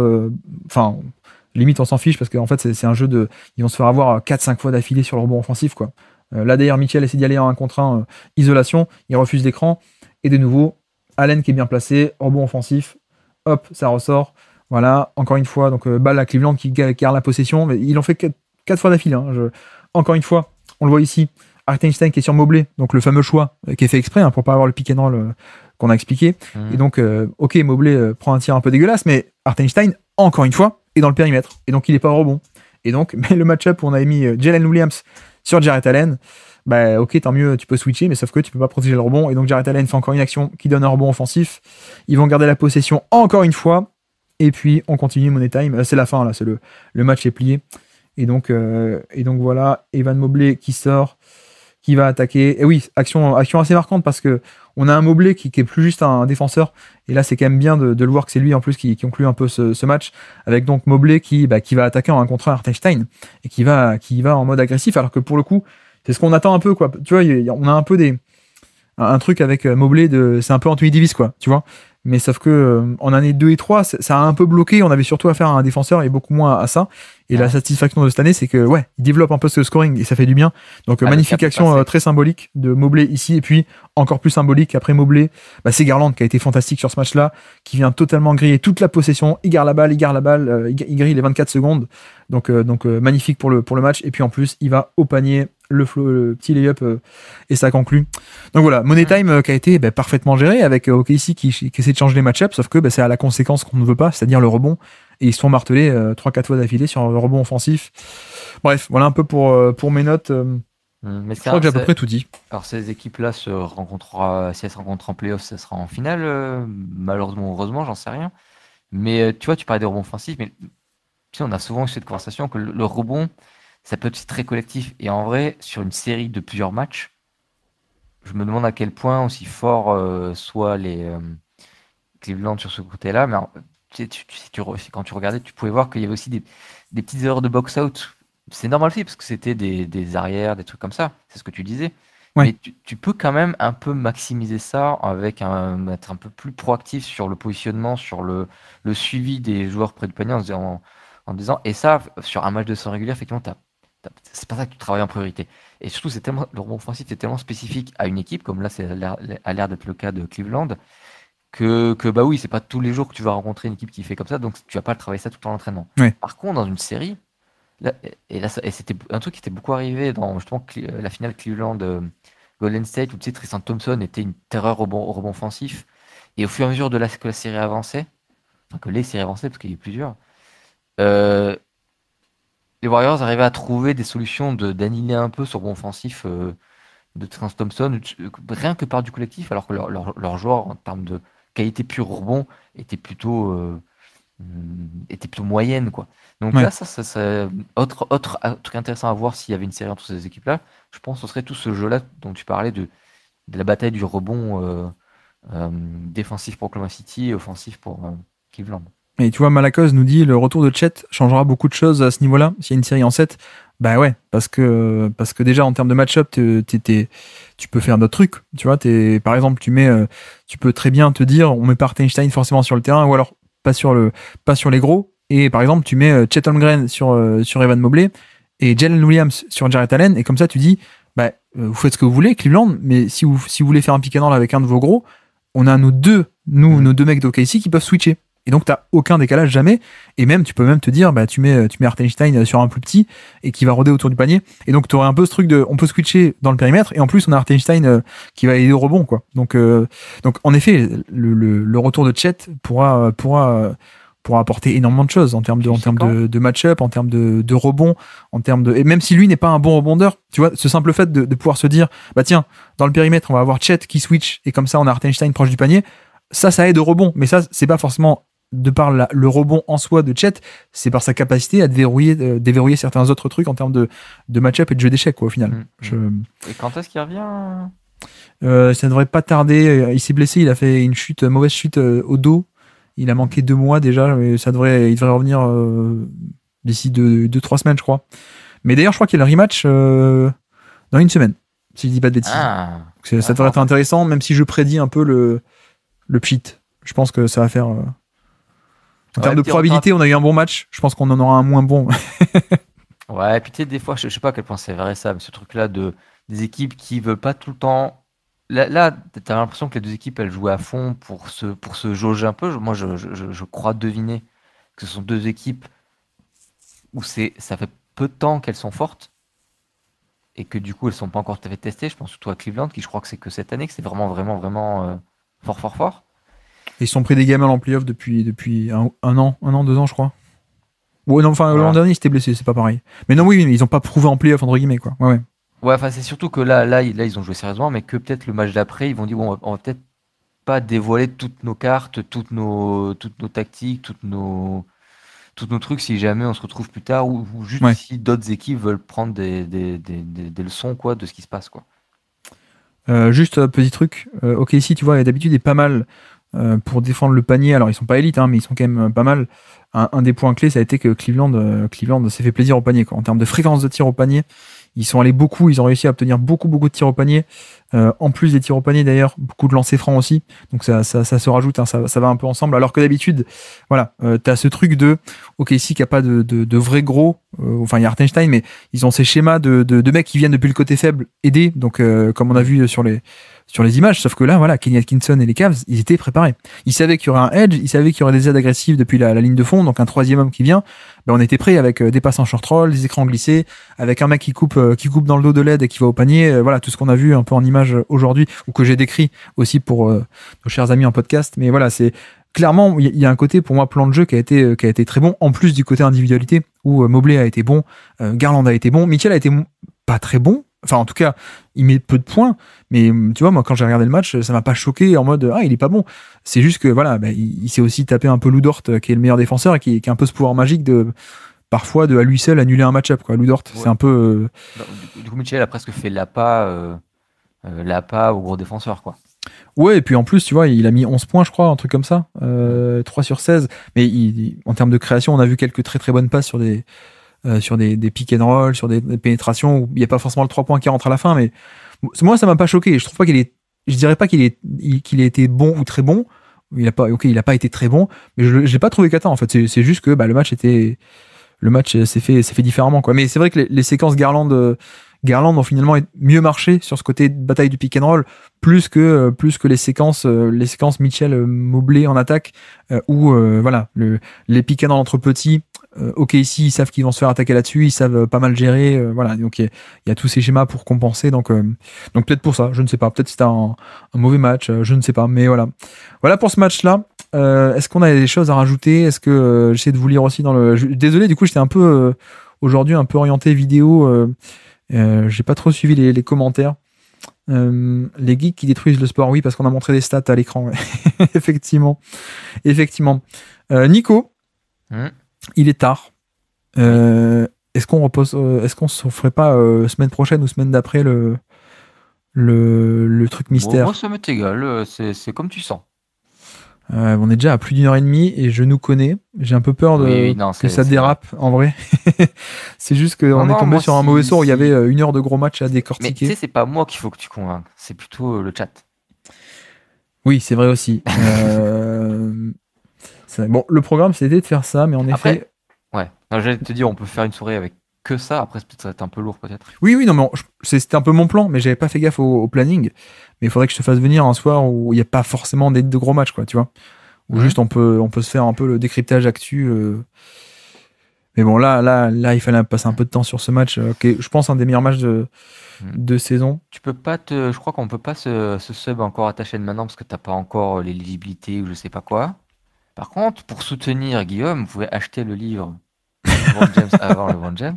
limite, on s'en fiche parce qu'en fait, c'est un jeu de. Ils vont se faire avoir 4-5 fois d'affilée sur le rebond offensif, quoi. Là, d'ailleurs, Mitchell essaie d'y aller en 1 contre 1, isolation, il refuse l'écran, et de nouveau, Allen qui est bien placé, rebond offensif. Hop, ça ressort. Voilà, encore une fois, donc balle à Cleveland qui garde la possession. Mais ils l'ont fait 4 fois d'affilée. Encore une fois, on le voit ici. Hartenstein qui est sur Mobley, donc le fameux choix qui est fait exprès pour pas avoir le pick and roll qu'on a expliqué. Et donc, ok, Mobley prend un tir un peu dégueulasse, mais Hartenstein, encore une fois, est dans le périmètre. Et donc, il est pas au rebond. Et donc, mais le match-up où on avait mis Jalen Williams sur Jarrett Allen, ok, tant mieux, tu peux switcher, mais sauf que tu peux pas protéger le rebond. Et donc, Jarrett Allen fait encore une action qui donne un rebond offensif. Ils vont garder la possession encore une fois. Et puis, on continue Money Time. C'est la fin, là, le match est plié. Et donc voilà, Evan Mobley qui sort, qui va attaquer. Et oui, action assez marquante parce que on a un Mobley qui est plus juste un défenseur. Et là, c'est quand même bien de le voir que c'est lui en plus qui conclut un peu ce match. Avec donc Mobley qui va attaquer en 1 contre 1 Hartenstein et qui va en mode agressif. Alors que pour le coup, c'est ce qu'on attend un peu, quoi. Tu vois, on a un peu un truc avec Mobley c'est un peu Anthony Davis, quoi, tu vois. Mais sauf que en année 2 et 3, ça a un peu bloqué. On avait surtout affaire à un défenseur et beaucoup moins à ça. Et la satisfaction de cette année, c'est que il développe un peu ce scoring et ça fait du bien. Donc magnifique action très symbolique de Mobley ici. Et puis encore plus symbolique après Mobley, c'est Garland qui a été fantastique sur ce match-là, qui vient totalement griller toute la possession. Il garde la balle, il grille les 24 secondes. Donc magnifique pour le match. Et puis en plus, il va au panier. Le petit lay-up et ça conclut. Donc voilà, Money Time qui a été parfaitement géré avec OKC qui essaie de changer les match-ups, sauf que c'est à la conséquence qu'on ne veut pas, c'est-à-dire le rebond. Et ils se sont martelés 3-4 fois d'affilée sur le rebond offensif. Bref, voilà un peu pour mes notes. Mais je crois que j'ai à peu près tout dit. Alors ces équipes-là si elles se rencontrent en playoff, ça sera en finale. Malheureusement, heureusement, j'en sais rien. Mais tu vois, tu parlais des rebonds offensifs, mais tu sais, on a souvent eu cette conversation que le rebond, ça peut être aussi très collectif. Et en vrai, sur une série de plusieurs matchs, je me demande à quel point aussi fort soit les Cleveland sur ce côté-là. Mais quand tu regardais, tu pouvais voir qu'il y avait aussi des petites erreurs de box-out. C'est normal aussi parce que c'était des arrières, des trucs comme ça. C'est ce que tu disais. Ouais. Mais tu peux quand même un peu maximiser ça avec être un peu plus proactif sur le positionnement, sur le suivi des joueurs près du panier en disant, et ça, sur un match de sang régulier, effectivement, c'est pas ça que tu travailles en priorité. Et surtout, le rebond offensif est tellement spécifique à une équipe, comme là, c'est a l'air d'être le cas de Cleveland, que bah oui, c'est pas tous les jours que tu vas rencontrer une équipe qui fait comme ça, donc tu vas pas travailler ça tout le temps en entraînement. Ouais. Par contre, dans une série, et c'était un truc qui était beaucoup arrivé dans justement la finale Cleveland Golden State, où tu sais, Tristan Thompson était une terreur au rebond offensif, et au fur et à mesure que la série avançait, enfin que les séries avançaient, parce qu'il y a eu plusieurs, les Warriors arrivaient à trouver des solutions d'annihiler un peu ce rebond offensif de Tristan Thompson, rien que par du collectif, alors que leur joueur, en termes de qualité pure au rebond, était plutôt moyenne, quoi. Donc là, ça autre truc intéressant à voir s'il y avait une série entre ces équipes-là, je pense que ce serait tout ce jeu-là dont tu parlais de la bataille du rebond défensif pour Oklahoma City et offensif pour Cleveland. Et tu vois, Malakoz nous dit le retour de Chet changera beaucoup de choses à ce niveau-là. S'il y a une série en 7, bah ouais, parce que déjà en termes de match-up, tu peux faire d'autres trucs. Tu vois, par exemple, tu peux très bien te dire, on met pas Hartenstein forcément sur le terrain, ou alors pas sur les gros. Et par exemple, tu mets Chet Holmgren sur Evan Mobley et Jalen Williams sur Jarrett Allen, et comme ça, tu dis, bah, vous faites ce que vous voulez, Cleveland, mais si vous voulez faire un pick and roll avec un de vos gros, on a nos deux mecs d'OKC qui peuvent switcher. Et donc, t'as aucun décalage jamais. Et même, tu peux même te dire, bah, tu mets Hartenstein sur un plus petit et qui va rôder autour du panier. Et donc, t'aurais un peu ce truc on peut switcher dans le périmètre. Et en plus, on a Hartenstein qui va aider au rebond, quoi. Donc, en effet, le retour de Chet pourra apporter énormément de choses en termes de match-up, en termes de rebond, et même si lui n'est pas un bon rebondeur, tu vois, ce simple fait de pouvoir se dire, bah tiens, dans le périmètre, on va avoir Chet qui switch et comme ça, on a Hartenstein proche du panier. Ça aide au rebond. Mais ça, c'est pas forcément de par le rebond en soi de Chet, c'est par sa capacité à déverrouiller certains autres trucs en termes de match-up et de jeu d'échecs, quoi, au final. Et quand est-ce qu'il revient? Ça ne devrait pas tarder. Il s'est blessé, il a fait une mauvaise chute au dos. Il a manqué 2 mois déjà, mais il devrait revenir d'ici 2-3 semaines, je crois. Mais d'ailleurs, je crois qu'il y a le rematch dans 1 semaine, si je dis pas de bêtises. Ça devrait être intéressant, même si je prédis un peu le pchit. Je pense que ça va faire... En termes de probabilité, on a eu un bon match. Je pense qu'on en aura un moins bon. Ouais, et puis tu sais, des fois, je sais pas à quel point c'est vrai ça, mais ce truc-là des équipes qui veulent pas tout le temps. Là t'as l'impression que les deux équipes, elles jouent à fond pour se jauger un peu. Moi, je crois deviner que ce sont deux équipes où ça fait peu de temps qu'elles sont fortes et que du coup, elles sont pas encore tout à fait testées. Je pense surtout à Cleveland, qui je crois que c'est que cette année, que c'est vraiment, vraiment, vraiment fort. Ils sont pris des gamelles en playoff depuis un an, 2 ans, je crois. Ouais, non, enfin, l'an dernier, il s'était blessé, c'est pas pareil. Mais non, oui, ils ont pas prouvé en playoff, entre guillemets, quoi. Ouais. Ouais, enfin, c'est surtout que là, ils ont joué sérieusement, mais que peut-être le match d'après, ils vont dire, bon, on va peut-être pas dévoiler toutes nos cartes, toutes nos tactiques, tous nos trucs, si jamais on se retrouve plus tard, ou juste si d'autres équipes veulent prendre des leçons, quoi, de ce qui se passe, quoi. Juste petit truc, OKC, tu vois, d'habitude est pas mal pour défendre le panier. Alors ils sont pas élites, hein, mais ils sont quand même pas mal. Un des points clés, ça a été que Cleveland s'est fait plaisir au panier, quoi. En termes de fréquence de tir au panier, ils sont allés beaucoup, ils ont réussi à obtenir beaucoup de tirs au panier. En plus des tirs au panier d'ailleurs, beaucoup de lancers francs aussi. Donc ça se rajoute, hein, ça va un peu ensemble. Alors que d'habitude, voilà, t'as ce truc OKC qui a pas de vrais gros. Enfin, il y a Hartenstein, mais ils ont ces schémas de mecs qui viennent depuis le côté faible aider. Donc comme on a vu sur les images, sauf que là, voilà, Kenny Atkinson et les Cavs, ils étaient préparés. Ils savaient qu'il y aurait un edge, ils savaient qu'il y aurait des aides agressives depuis la ligne de fond, donc un troisième homme qui vient. Ben, on était prêts avec des passes en short roll, des écrans glissés, avec un mec qui coupe dans le dos de l'aide et qui va au panier. Voilà, tout ce qu'on a vu un peu en image aujourd'hui, ou que j'ai décrit aussi pour nos chers amis en podcast. Mais voilà, c'est clairement, il y a un côté pour moi plan de jeu qui a été très bon, en plus du côté individualité où Mobley a été bon, Garland a été bon, Mitchell a été pas très bon. Enfin, en tout cas, il met peu de points, mais tu vois, moi, quand j'ai regardé le match, ça m'a pas choqué en mode il est pas bon. C'est juste que voilà, il s'est aussi tapé un peu Lou Dort, qui est le meilleur défenseur et qui a un peu ce pouvoir magique parfois à lui seul annuler un match-up, quoi. Lou Dort, c'est un peu. Du coup, Mitchell a presque fait l'appât au gros défenseur, quoi. Ouais, et puis en plus, tu vois, il a mis 11 points, je crois, un truc comme ça, 3 sur 16. Mais en termes de création, on a vu quelques très très bonnes passes sur des pick and roll, sur des pénétrations où il n'y a pas forcément le 3 points qui rentre à la fin, mais moi ça m'a pas choqué. Je trouve pas je dirais pas qu'il a été bon ou très bon. Il a pas été très bon, mais je l'ai pas trouvé cata en fait. C'est juste que le match s'est fait différemment, quoi. Mais c'est vrai que les séquences Garland ont finalement mieux marché sur ce côté de bataille du pick and roll plus que les séquences Mitchell Mobley en attaque où voilà, les pick and roll entre petits. OKC, ils savent qu'ils vont se faire attaquer là-dessus, ils savent pas mal gérer, voilà. Donc il y a tous ces schémas pour compenser. Donc peut-être pour ça, je ne sais pas. Peut-être c'était un mauvais match, je ne sais pas. Mais voilà pour ce match-là. Est-ce qu'on a des choses à rajouter? Est-ce que j'essaie de vous lire aussi désolé, du coup j'étais un peu aujourd'hui un peu orienté vidéo. J'ai pas trop suivi les commentaires. Les geeks qui détruisent le sport, oui, parce qu'on a montré des stats à l'écran. effectivement. Nico. Il est tard. Est-ce qu'on repose? Est-ce qu'on se ferait pas semaine prochaine ou semaine d'après le truc mystère? Moi, ça m'est égal. C'est comme tu sens. On est déjà à plus d'1h30 et je nous connais. J'ai un peu peur que ça dérape en vrai. C'est juste qu'on est tombé sur un mauvais sort où il y avait 1 heure de gros match à décortiquer. Mais tu sais, c'est pas moi qu'il faut que tu convainques, c'est plutôt le chat. Oui, c'est vrai aussi. Bon, le programme c'était de faire ça, mais en effet. Ouais, j'allais te dire, on peut faire une soirée avec que ça. Après, ça va être un peu lourd peut-être. Oui, non, mais c'était un peu mon plan, mais j'avais pas fait gaffe au planning. Mais il faudrait que je te fasse venir un soir où il n'y a pas forcément de gros matchs, quoi, tu vois. Où juste on peut se faire un peu le décryptage actu. Mais bon, là, il fallait passer un peu de temps sur ce match, qui est, je pense, un des meilleurs matchs de saison. Tu peux pas je crois qu'on peut pas se sub encore à ta chaîne maintenant parce que t'as pas encore l'éligibilité ou je sais pas quoi. Par contre, pour soutenir Guillaume, vous pouvez acheter le livre LeBron James avant LeBron James.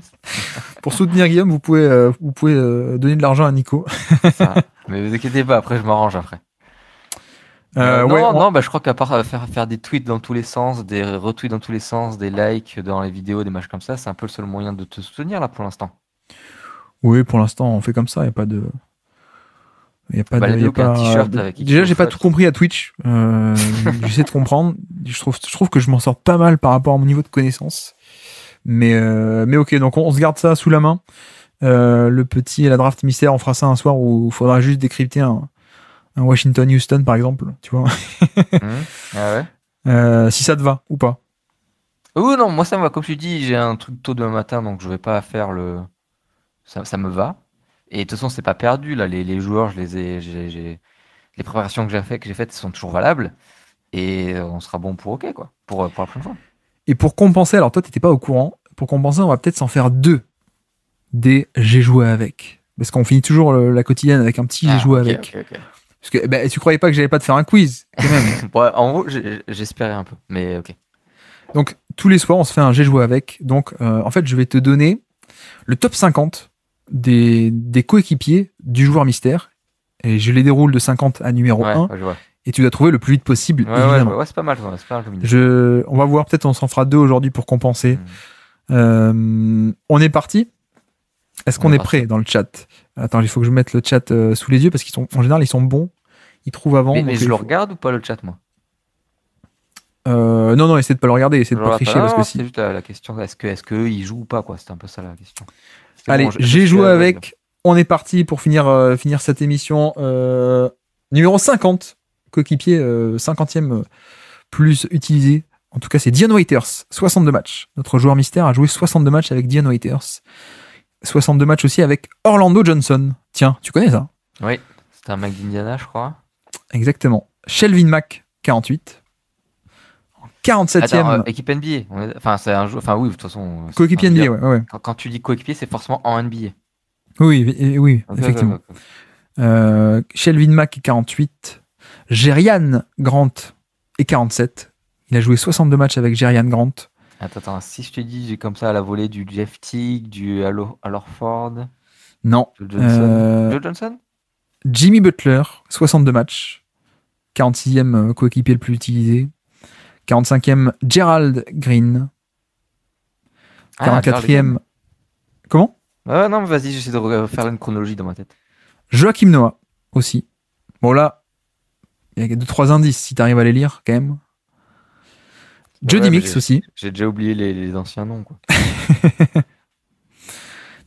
Pour soutenir Guillaume, vous pouvez donner de l'argent à Nico. Ça. Mais vous inquiétez pas, après je m'arrange après. Non, je crois qu'à part faire des tweets dans tous les sens, des retweets dans tous les sens, des likes dans les vidéos, des matchs comme ça, c'est un peu le seul moyen de te soutenir là pour l'instant. Oui, pour l'instant, on fait comme ça, il n'y a pas de... un t-shirt avec Déjà, j'ai pas tout compris à Twitch. J'essaie de comprendre. Je trouve que je m'en sors pas mal par rapport à mon niveau de connaissance. Mais ok, donc on se garde ça sous la main. Le petit et la draft mystère, on fera ça un soir où il faudra juste décrypter un Washington-Houston, par exemple. Tu vois. Ah ouais. Si ça te va ou pas. Oh non, moi ça me va. Comme tu dis, j'ai un truc tôt demain matin, donc je vais pas faire ça me va. Et de toute façon, c'est pas perdu. Là, les joueurs, les préparations que j'ai faites sont toujours valables. Et on sera bon pour OK, quoi. Pour la prochaine fois. Et pour compenser, alors toi, t'étais pas au courant. Pour compenser, on va peut-être s'en faire 2 des j'ai joué avec. Parce qu'on finit toujours la quotidienne avec un petit j'ai joué avec. Okay. Parce que tu croyais pas que j'allais pas te faire un quiz, quand même. Ouais, en gros, j'espérais un peu. Mais OK. Donc, tous les soirs, on se fait un j'ai joué avec. Donc, en fait, je vais te donner le top 50 des coéquipiers du joueur mystère. Et je les déroule de 50 à numéro 1. Ouais, je vois. Et tu dois trouver le plus vite possible, évidemment. Ouais, c'est pas mal. C'est pas mal on va voir, peut-être on s'en fera 2 aujourd'hui pour compenser. On est parti. Est-ce qu'on est prêt dans le chat? Attends, il faut que je mette le chat sous les yeux parce qu'en général, ils sont bons. Ils trouvent avant. Mais je le regarde ou pas le chat, moi? Non, essaie de pas le regarder, essaie de pas tricher parce que si. C'est juste la question, est-ce que ils jouent ou pas, quoi? C'est un peu ça la question. Allez, bon, j'ai joué avec. On est parti pour finir cette émission. Numéro 50, coéquipier 50e plus utilisé. En tout cas, c'est Dion Waiters, 62 matchs. Notre joueur mystère a joué 62 matchs avec Dion Waiters. 62 matchs aussi avec Orlando Johnson. Tiens, tu connais ça? Oui, c'est un mec d'Indiana, je crois. Exactement. Shelvin Mack, 48. 47e. Attends, équipe NBA. Enfin, c'est un jeu. Enfin, oui, de toute façon. Coéquipier NBA, ouais. Quand tu dis coéquipier, c'est forcément en NBA. Oui, effectivement. Shelvin Mack est 48. Jerian Grant est 47. Il a joué 62 matchs avec Jerian Grant. Attends, si je te dis, j'ai comme ça à la volée du Jeff Teague, du Al Horford. Non. Joe Johnson. Jimmy Butler, 62 matchs. 46e coéquipier le plus utilisé. 45e, Gerald Green. 44e. Comment? Non, mais vas-y, j'essaie de faire une chronologie dans ma tête. Joachim Noah aussi. Bon, là, il y a 2-3 indices si tu arrives à les lire, quand même. Jody Mix aussi. J'ai déjà oublié les anciens noms, quoi.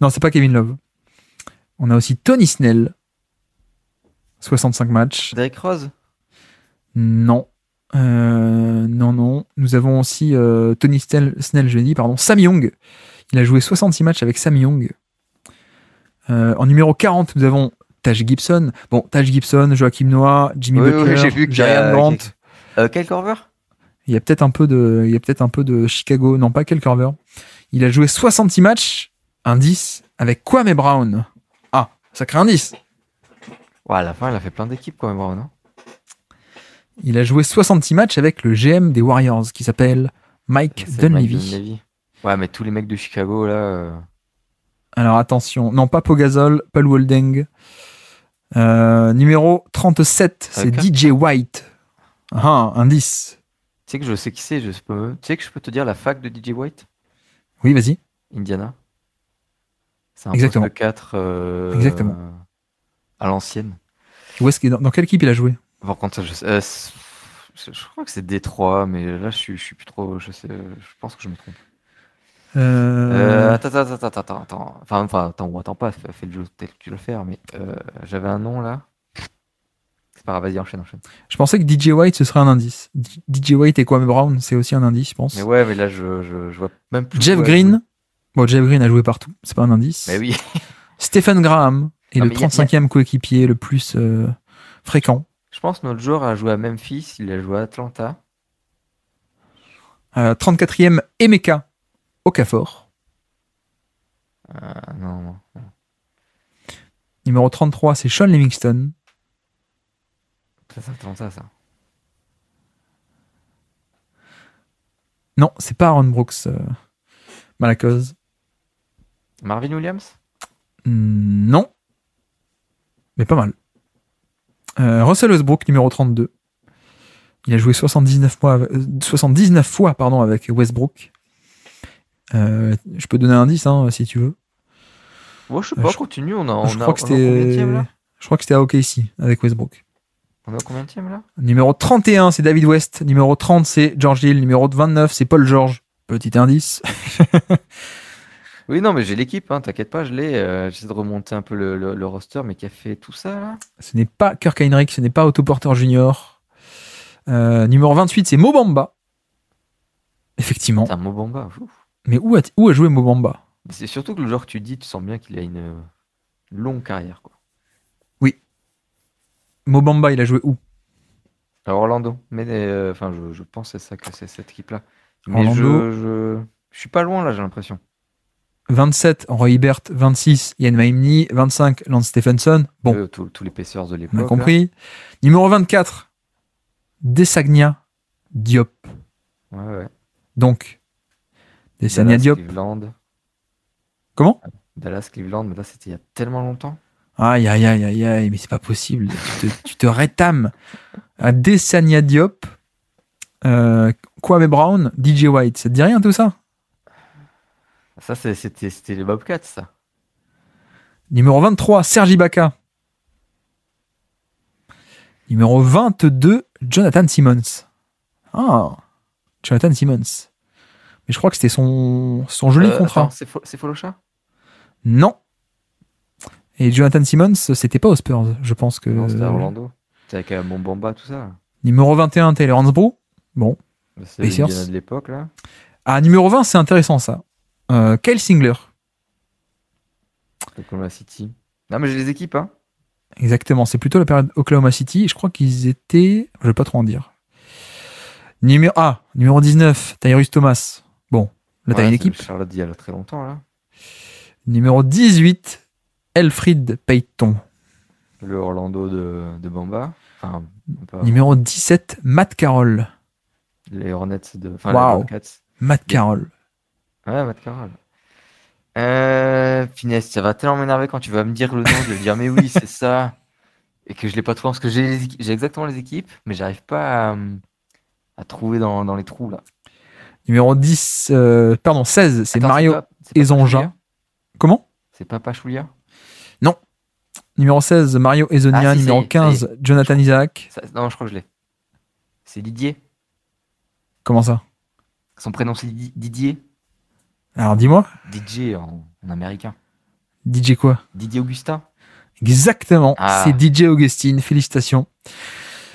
Non, c'est pas Kevin Love. On a aussi Tony Snell. 65 matchs. Derrick Rose? Non. Non. Nous avons aussi Tony Snell, je l'ai dit, pardon. Sam Young. Il a joué 66 matchs avec Sam Young. En numéro 40, nous avons Taj Gibson. Bon, Taj Gibson, Joachim Noah, Jimmy Butler, Jerian Grant. Kyle Korver? Il y a peut-être un peu de Chicago. Non, pas Kyle Korver. Il a joué 66 matchs. Indice avec Kwame Brown. Ah, sacré indice. Ouais, à la fin, il a fait plein d'équipes, Kwame Brown, non? Il a joué 66 matchs avec le GM des Warriors qui s'appelle Mike Dunleavy. Ouais, mais tous les mecs de Chicago, là. Alors attention, non, pas Pogazol, pas Lou Holding. Numéro 37, c'est DJ White. Ah, indice. Tu sais que je sais qui c'est, tu sais que je peux te dire la fac de DJ White? Oui, vas-y. Indiana. C'est un Exactement. poste de 4 Exactement. À l'ancienne. Dans quelle équipe il a joué? Par contre, Je crois que c'est Détroit, mais là, je suis plus trop. Je sais, je pense que je me trompe. Attends. Attends pas, fais le jeu tel que tu veux le faire, mais j'avais un nom là. C'est pas grave, vas-y, enchaîne. Je pensais que DJ White, ce serait un indice. DJ White et Kwame Brown, c'est aussi un indice, je pense. Mais ouais, mais là, je vois même plus. Jeff Green. Bon, Jeff Green a joué partout, c'est pas un indice. Mais oui. Stephen Graham est le 35e coéquipier le plus fréquent. Je pense que notre joueur a joué à Memphis, il a joué à Atlanta. 34e, Emeka Okafor. Non. Numéro 33, c'est Sean Livingston. Ça, c'est Atlanta, ça. Non, c'est pas Aaron Brooks, Malakoz. Marvin Williams? Non. Mais pas mal. Russell Westbrook, numéro 32. Il a joué 79 fois avec Westbrook. Je peux donner un indice si tu veux. Ouais, je sais pas, continue. Je crois que c'était à OKC avec Westbrook. On est au combienième là? Numéro 31, c'est David West. Numéro 30, c'est George Hill. Numéro 29, c'est Paul George. Petit indice. Oui, non, mais j'ai l'équipe, t'inquiète pas, je l'ai. J'essaie de remonter un peu le roster, mais qui a fait tout ça là? Ce n'est pas Kirk Heinrich, ce n'est pas Otto Porter Jr. Numéro 28, c'est Mo Bamba. Effectivement. C'est un Mo Bamba. Mais où a joué Mo Bamba? C'est surtout que le joueur que tu dis, tu sens bien qu'il a une longue carrière, quoi. Oui. Mo Bamba, il a joué où? À Orlando. Mais je pense que c'est cette équipe-là. Mais Orlando. je suis pas loin là, j'ai l'impression. 27, Roy Hibbert. 26, Ian Maimni. 25, Lance Stephenson. Bon. Tous les Pacers de l'époque. On a compris. Là. Numéro 24, Desagna Diop. Ouais. Donc, Desagna Diop. Cleveland. Comment? Dallas, Cleveland, mais là c'était il y a tellement longtemps. Aïe, mais c'est pas possible. tu te rétames à Desagna Diop, Kwame Brown, DJ White. Ça te dit rien tout ça? Ça, c'était les Bobcats, ça. Numéro 23, Serge Ibaka. Numéro 22, Jonathan Simmons. Ah, Jonathan Simmons. Mais je crois que c'était son joli contrat. Attends, c'est Folocha? Non. Et Jonathan Simmons, c'était pas aux Spurs, je pense que... Non, c'était à Orlando. C'était avec Mo Bamba, tout ça. Numéro 21, Taylor Hansbrough. Bon. C'est l'Indiana de l'époque, là. Ah, numéro 20, c'est intéressant, ça. Kyle Singler. Oklahoma City. Non, mais j'ai les équipes, Exactement, c'est plutôt la période Oklahoma City. Je crois qu'ils étaient... Je vais pas trop en dire. Numéro 19, Tyrese Thomas. Bon, là, t'as une équipe. Charlotte, il y a très longtemps, là. Numéro 18, Elfrid Payton. Le Orlando de Bamba. Enfin, Numéro 17, Matt Carroll. Les Hornets de... Enfin, wow. les Bobcats. Matt Carroll. Ouais, Matt Carroll. Finesse, ça va tellement m'énerver quand tu vas me dire le nom, je vais dire mais oui, c'est ça. Et que je l'ai pas trouvé parce que j'ai exactement les équipes, mais j'arrive pas à trouver dans les trous, là. Numéro 16, c'est Mario Ezonja. Comment? C'est pas Pachulia? Non. Numéro 16, Mario Ezonia. Numéro 15, Jonathan Isaac. Non, je crois que je l'ai. C'est Didier. Comment ça? Son prénom, c'est Didier. Alors, dis-moi. DJ en américain. DJ quoi? Didier Augustin. Exactement. C'est DJ Augustine. Félicitations.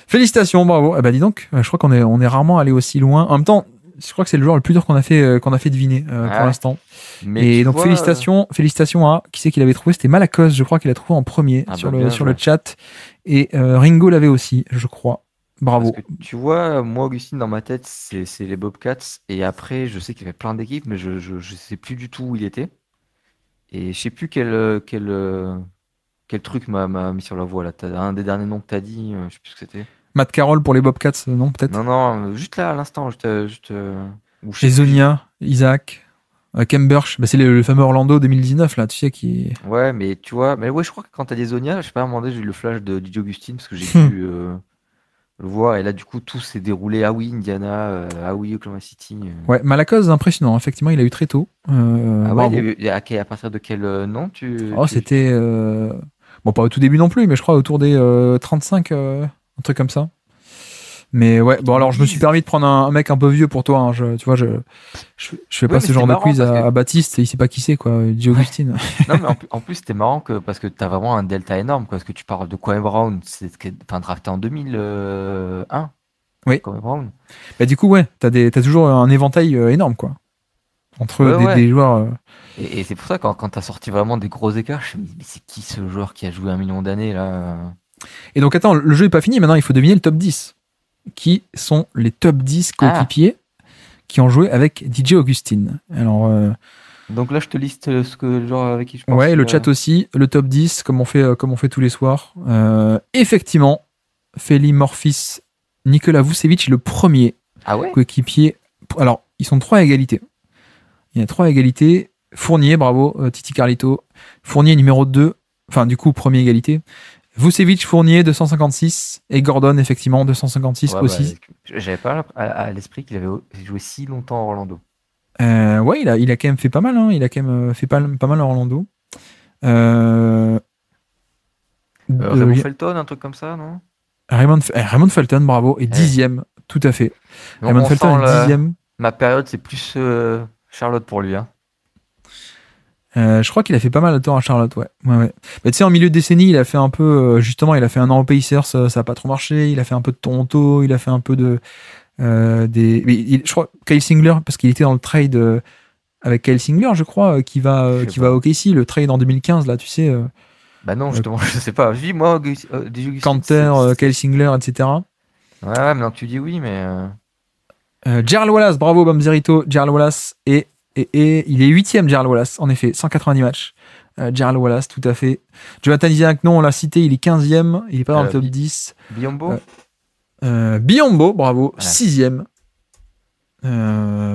Félicitations, bravo. Eh ben, dis donc, je crois qu'on est rarement allé aussi loin. En même temps, je crois que c'est le joueur le plus dur qu'on a fait deviner pour l'instant. Et donc félicitations à qui c'est qu'il avait trouvé, c'était Malakos, je crois qu'il a trouvé en premier sur le chat. Et Ringo l'avait aussi, je crois. Bravo. Parce que, tu vois, moi Augustine dans ma tête c'est les Bobcats et après je sais qu'il y avait plein d'équipes mais je sais plus du tout où il était. Et je sais plus quel truc m'a mis sur la voie là. Un des derniers noms que t'as dit, je sais plus ce que c'était. Matt Carroll pour les Bobcats, non, peut-être? Non, juste là, à l'instant. Ezonia, Isaac, Kemberch, c'est le fameux Orlando 2019, là, tu sais, qui... Ouais, mais tu vois, je crois que quand t'as des Zonia, je sais pas, à un moment donné, j'ai eu le flash de DJ Augustine, parce que j'ai pu le voir, et là, du coup, tout s'est déroulé. Ah oui, Indiana, ah oui, Oklahoma City. Ouais, Malakos, impressionnant, effectivement, il a eu très tôt. Ouais, à partir de quel nom c'était... Bon, pas au tout début non plus, mais je crois autour des 35... un truc comme ça. Mais ouais, bon alors je me suis permis de prendre un mec un peu vieux pour toi. Hein. Tu vois, je fais pas ce genre de quiz à Baptiste et il sait pas qui c'est quoi, J. Augustine. Non mais en plus c'était marrant parce que t'as vraiment un delta énorme parce que tu parles de Kwame Brown, drafté en 2001. Oui. Kwame Brown. Bah du coup ouais, t'as toujours un éventail énorme quoi entre des joueurs. Et c'est pour ça quand t'as sorti vraiment des gros écarts, je me dis mais c'est qui ce joueur qui a joué 1 million d'années là? Et donc attends, le jeu est pas fini, maintenant il faut deviner le top 10. Qui sont les top 10 coéquipiers qui ont joué avec DJ Augustine. Alors, donc là, je te liste le joueur avec qui je pense. Ouais, le chat aussi, le top 10, comme on fait tous les soirs. Effectivement, Feli Morphis, Nikola Vucevic, le premier coéquipier. Alors, ils sont 3 à égalité. Il y a 3 à égalité. Fournier, bravo, Titi Carlito. Fournier numéro 2, enfin du coup, premier égalité. Vucevic, Fournier, 256. Et Gordon, effectivement, 256 aussi. J'avais pas à l'esprit qu'il avait joué si longtemps à Orlando. Ouais, il a quand même fait pas mal. Hein. Il a quand même fait pas mal à Orlando. Raymond Felton, un truc comme ça, non? Raymond Felton, bravo. Et 10e, tout à fait. Donc Raymond Felton est 10e. Ma période, c'est plus Charlotte pour lui. Hein. Je crois qu'il a fait pas mal de temps à Charlotte, ouais. Bah, tu sais, en milieu de décennie, il a fait un peu. Justement, il a fait un an aux Pacers, ça a pas trop marché. Il a fait un peu de Toronto, il a fait un peu de. Je crois Kyle Singler, parce qu'il était dans le trade avec Kyle Singler, je crois, qui va au OKC, le trade en 2015, là, tu sais. Bah non, justement, je sais pas. Vis moi, Canter, Kyle Singler, etc. Ouais, maintenant que tu dis oui, mais. Gerald Wallace, bravo Bamzerito, Gerald Wallace et il est 8e, Gerald Wallace, en effet, 190 matchs. Gerald Wallace, tout à fait. Jonathan Isaac, non, on l'a cité, il est 15e, il est pas dans le top 10. Biombo Biombo, bravo, voilà. 6e.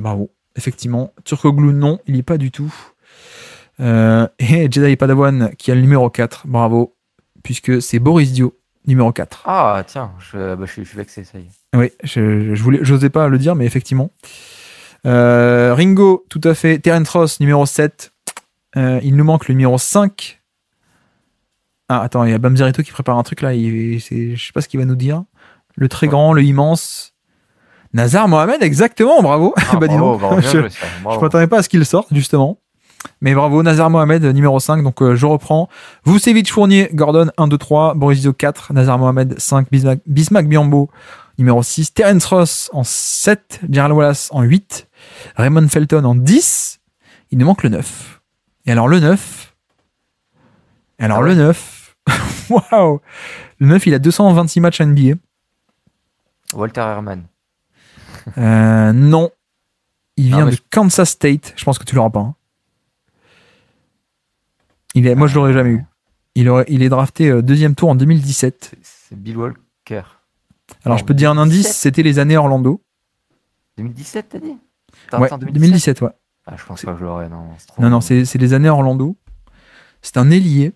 Bravo, effectivement. Turkoglu, non, il n'y est pas du tout. Et Jedi Padawan, qui a le numéro 4, bravo, puisque c'est Boris Dio, numéro 4. Ah, tiens, je suis vexé, ça y est. Oui, j'osais pas le dire, mais effectivement. Ringo, tout à fait. Terence Ross, numéro 7. Il nous manque le numéro 5. Ah, attends, il y a Bamzerito qui prépare un truc là. Je sais pas ce qu'il va nous dire. Le très grand, le immense. Nazar Mohamed, exactement, bravo. Bah, bravo, je m'attendais pas à ce qu'il sorte, justement. Mais bravo, Nazar Mohamed, numéro 5. Donc je reprends. Vucevic, Fournier, Gordon, 1, 2, 3. Boris Dio, 4. Nazar Mohamed, 5. Bismack Biombo, numéro 6. Terence Ross en 7. Gerald Wallace en 8. Raymond Felton en 10. Il nous manque le 9. Et alors le 9. Le 9. Waouh. Le 9, il a 226 matchs NBA. Walter Herman. Non. Il vient de Kansas State. Je pense que tu l'auras pas. Hein. Moi, je l'aurais jamais eu. Il est drafté 2e tour en 2017. C'est Bill Walker. Alors, je peux te dire un indice, c'était les années Orlando. 2017, t'as dit? Ouais, 2017, ouais. Ah, je pense pas que je l'aurais, non. Non, c'est les années Orlando. C'est un ailier.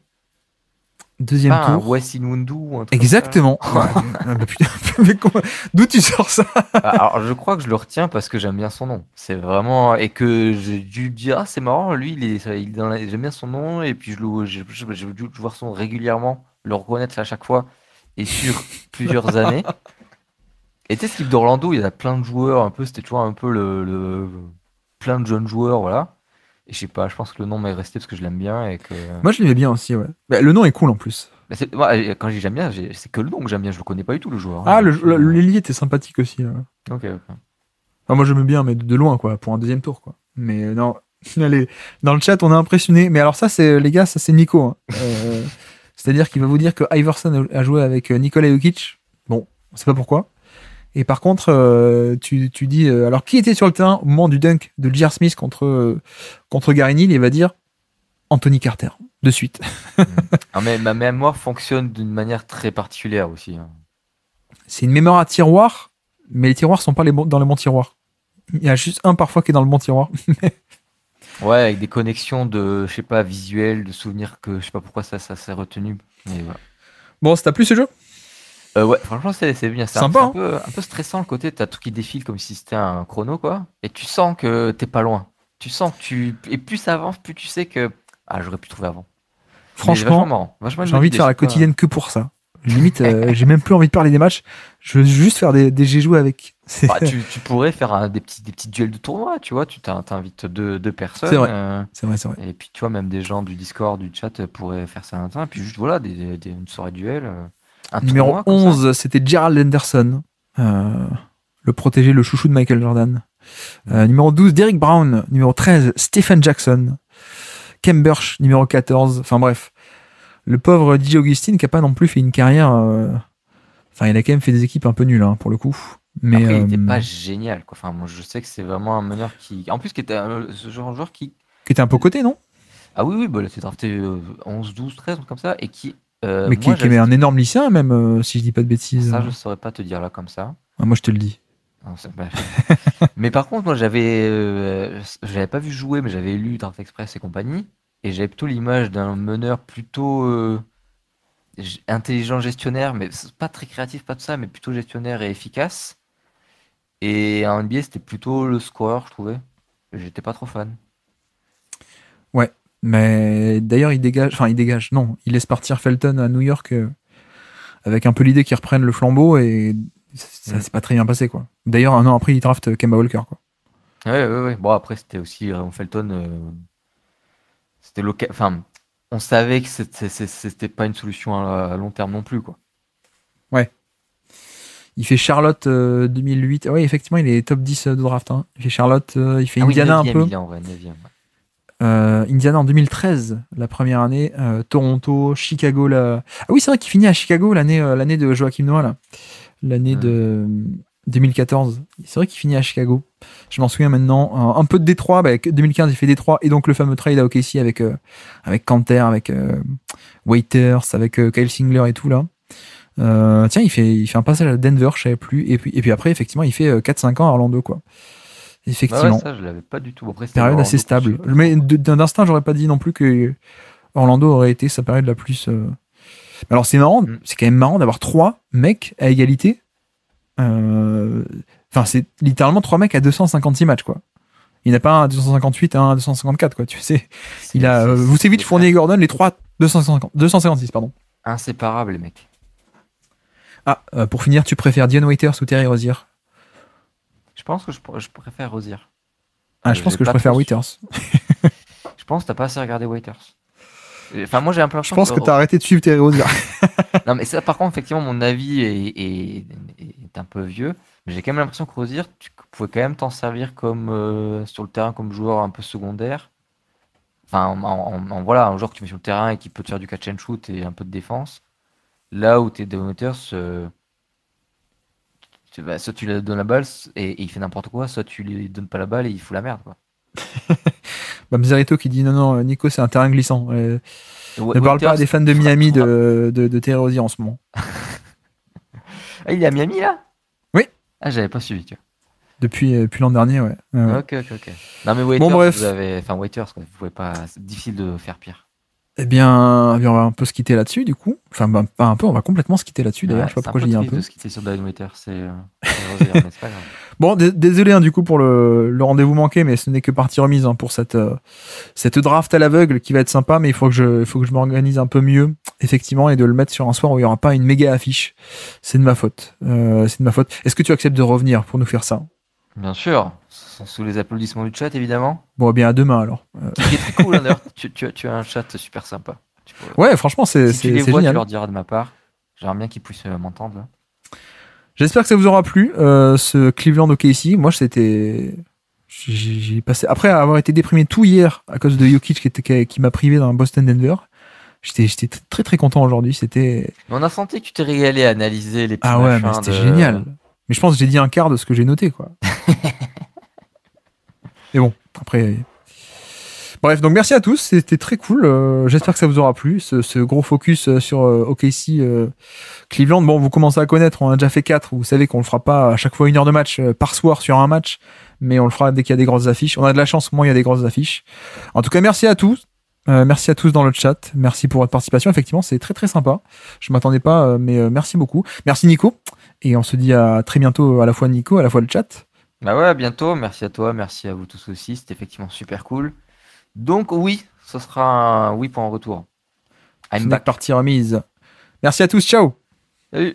2e tour. Wes Inwundu. Exactement. D'où tu sors ça? Alors, je crois que je le retiens parce que j'aime bien son nom. C'est vraiment. Et que j'ai dû dire, c'est marrant, lui, j'aime bien son nom. Et puis, j'ai dû voir son nom régulièrement, le reconnaître à chaque fois. Et sur plusieurs années. Et tu sais, ce type d'Orlando, il y a plein de joueurs, c'était toujours un peu plein de jeunes joueurs, voilà. Et je sais pas, je pense que le nom m'est resté parce que je l'aime bien et que. Moi, je l'aimais bien aussi, ouais. Bah, le nom est cool en plus. Moi, quand je dis j'aime bien, c'est que le nom que j'aime bien, je le connais pas du tout le joueur. Ah, l'ailier était sympathique aussi. Ok. Enfin, moi, j'aimais bien, mais de loin, quoi, pour un 2e tour, quoi. Mais non, allez, dans le chat, on est impressionné. Mais alors, ça, les gars, ça, c'est Nico. Hein. C'est-à-dire qu'il va vous dire que Iverson a joué avec Nikola Jokic. Bon, on sait pas pourquoi. Et par contre, tu dis alors qui était sur le terrain au moment du dunk de J.R. Smith contre Gary Neal, il va dire Anthony Carter de suite. Mais ma mémoire fonctionne d'une manière très particulière aussi. Hein. C'est une mémoire à tiroir, mais les tiroirs sont pas dans les bons tiroirs. Il y a juste un parfois qui est dans le bon tiroir. Ouais, avec des connexions de, je sais pas, visuels, de souvenirs que je sais pas pourquoi ça s'est retenu. Mais voilà. Bon, ça t'a plu ce jeu? Ouais, franchement, c'est bien. C'est sympa, un peu stressant le côté, t'as tout qui défile comme si c'était un chrono, quoi. Et tu sens que t'es pas loin. Tu sens que et plus ça avance, plus tu sais que j'aurais pu trouver avant. Franchement, j'ai envie de faire la quotidienne que pour ça. Limite, j'ai même plus envie de parler des matchs. Je veux juste faire des j'ai joué avec. Bah, tu pourrais faire des petits duels de tournoi, tu vois. Tu t'invites deux personnes. C'est vrai. C'est vrai. Et puis, tu vois, même des gens du Discord, du chat pourraient faire ça un temps. Et puis, juste, voilà, une soirée duel. Un Numéro tournoi, comme ça. 11, c'était Gerald Henderson, le protégé, le chouchou de Michael Jordan. Numéro 12, Derrick Brown. Numéro 13, Stephen Jackson. Kem Birch, numéro 14. Enfin bref, le pauvre DJ Augustine qui a pas non plus fait une carrière. Enfin, il a quand même fait des équipes un peu nulles, hein, pour le coup. Mais Après, il n'était pas génial, quoi. Enfin, moi, je sais que c'est vraiment un meneur qui. En plus, qui était ce genre de joueur qui. qui était un peu coté, non? Ah oui, bah, là, c'est drafté 11, 12, 13, comme ça. Et qui. Mais qui est un énorme lycéen, même, si je dis pas de bêtises. Ça, je saurais pas te dire là, comme ça. Ah, moi, je te le dis. Non, mais par contre, moi, j'avais pas vu jouer, mais j'avais lu Draft Express et compagnie. Et j'avais plutôt l'image d'un meneur plutôt intelligent gestionnaire, mais pas très créatif, pas de ça, mais plutôt gestionnaire et efficace. Et en NBA, c'était plutôt le scoreur, je trouvais. J'étais pas trop fan. Ouais, mais d'ailleurs, il dégage, non, il laisse partir Felton à New York avec un peu l'idée qu'il reprenne le flambeau et ça s'est pas très bien passé, quoi. D'ailleurs, un an après, il draft Kemba Walker, quoi. Ouais. Bon, après, c'était aussi Raymond Felton. C'était local. Enfin, on savait que c'était pas une solution à long terme non plus, quoi. Ouais. Il fait Charlotte 2008. Oui, effectivement, il est top 10 de draft, hein. Il fait Charlotte, il fait Indiana un peu. Indiana en 2013, la première année. Toronto, Chicago. Ah oui, c'est vrai qu'il finit à Chicago l'année de Joachim Noah, là. L'année de 2014. C'est vrai qu'il finit à Chicago. Je m'en souviens maintenant. Un peu de Détroit. 2015, il fait Détroit. Et donc le fameux trade à OKC avec Kanter, avec Waiters, avec Kyle Singler et tout, là. Tiens, il fait un passage à Denver, je savais plus. Et puis après, effectivement, il fait 4-5 ans à Orlando, quoi. Effectivement. Ouais, ça, je l'avais pas du tout. Après, période assez stable. Mais d'instinct, j'aurais pas dit non plus que Orlando aurait été sa période la plus. Alors c'est marrant, c'est quand même marrant d'avoir 3 mecs à égalité. Enfin, c'est littéralement 3 mecs à 256 matchs, quoi. Il n'y en a pas un à 258 et un à 254, quoi. Tu sais, il a Vucevic, Fournier et Gordon, les 3 256, pardon. Inséparables, les mecs. Ah, pour finir, tu préfères Dion Waiters ou Terry Rozier? Je pense que je préfère Rozier. Je pense que je préfère Waiters. Je pense que t'as pas assez regardé Waiters. Enfin, moi j'ai l'impression. Je pense que t'as arrêté de suivre Terry Rozier. Non, mais ça, par contre, effectivement, mon avis est un peu vieux. Mais j'ai quand même l'impression que Rozier, tu pouvais quand même t'en servir comme sur le terrain comme joueur un peu secondaire. Enfin, voilà, un joueur que tu mets sur le terrain et qui peut te faire du catch and shoot et un peu de défense. Là où t'es Devon Waiters, soit tu lui donnes la balle et il fait n'importe quoi, soit tu lui donnes pas la balle et il fout la merde, quoi. Mzerito qui dit non, Nico, c'est un terrain glissant. Ne parle pas des fans de Miami de Terry Rozier en ce moment. Ah, il est à Miami, là? Oui. Ah, j'avais pas suivi, tu vois. Depuis l'an dernier, ouais. Ok. Non, mais Waiters, bon, bref. Waiters, quoi, vous pouvez pas. C'est difficile de faire pire. Eh bien, on va un peu se quitter là-dessus, du coup. Enfin, pas un peu, on va complètement se quitter là-dessus, d'ailleurs. Je sais pas pourquoi je dis un peu. De se quitter sur Dion Waiters, c'est Rozier, mais c'est pas grave. Bon, désolé, hein, du coup, pour le rendez-vous manqué, mais ce n'est que partie remise, hein, pour cette draft à l'aveugle qui va être sympa, mais il faut que je m'organise un peu mieux, effectivement, et de le mettre sur un soir où il n'y aura pas une méga affiche. C'est de ma faute. Est-ce que tu acceptes de revenir pour nous faire ça? Bien sûr, sous les applaudissements du chat, évidemment. Bon, bien à demain, alors. Qui est très cool, hein, d'ailleurs, tu as un chat super sympa. Ouais, franchement, c'est si tu les vois, génial. tu leur diras de ma part. J'aimerais bien qu'ils puissent m'entendre, là. J'espère que ça vous aura plu, ce Cleveland OKC. Moi, j'ai passé, après avoir été déprimé tout hier à cause de Jokic qui m'a privé dans Boston Denver. J'étais très très content aujourd'hui. On a senti que tu t'es régalé à analyser les petits machins. Ah ouais, mais c'était génial. Mais je pense que j'ai dit un quart de ce que j'ai noté, quoi. Mais bon, après. Bref, donc merci à tous, c'était très cool. J'espère que ça vous aura plu, ce gros focus sur OKC Cleveland. Bon, vous commencez à connaître, on a déjà fait 4. Vous savez qu'on le fera pas à chaque fois 1 heure de match par soir sur un match, mais on le fera dès qu'il y a des grosses affiches. On a de la chance, au moins il y a des grosses affiches. En tout cas, merci à tous. Merci à tous dans le chat. Merci pour votre participation. Effectivement, c'est très très sympa. Je m'attendais pas, mais merci beaucoup. Merci Nico. Et on se dit à très bientôt, à la fois Nico, à la fois le chat. Bah ouais, à bientôt. Merci à toi, merci à vous tous aussi. C'était effectivement super cool. Donc oui, ce sera un oui pour un retour. I'm back. Partie remise. Merci à tous, ciao. Salut.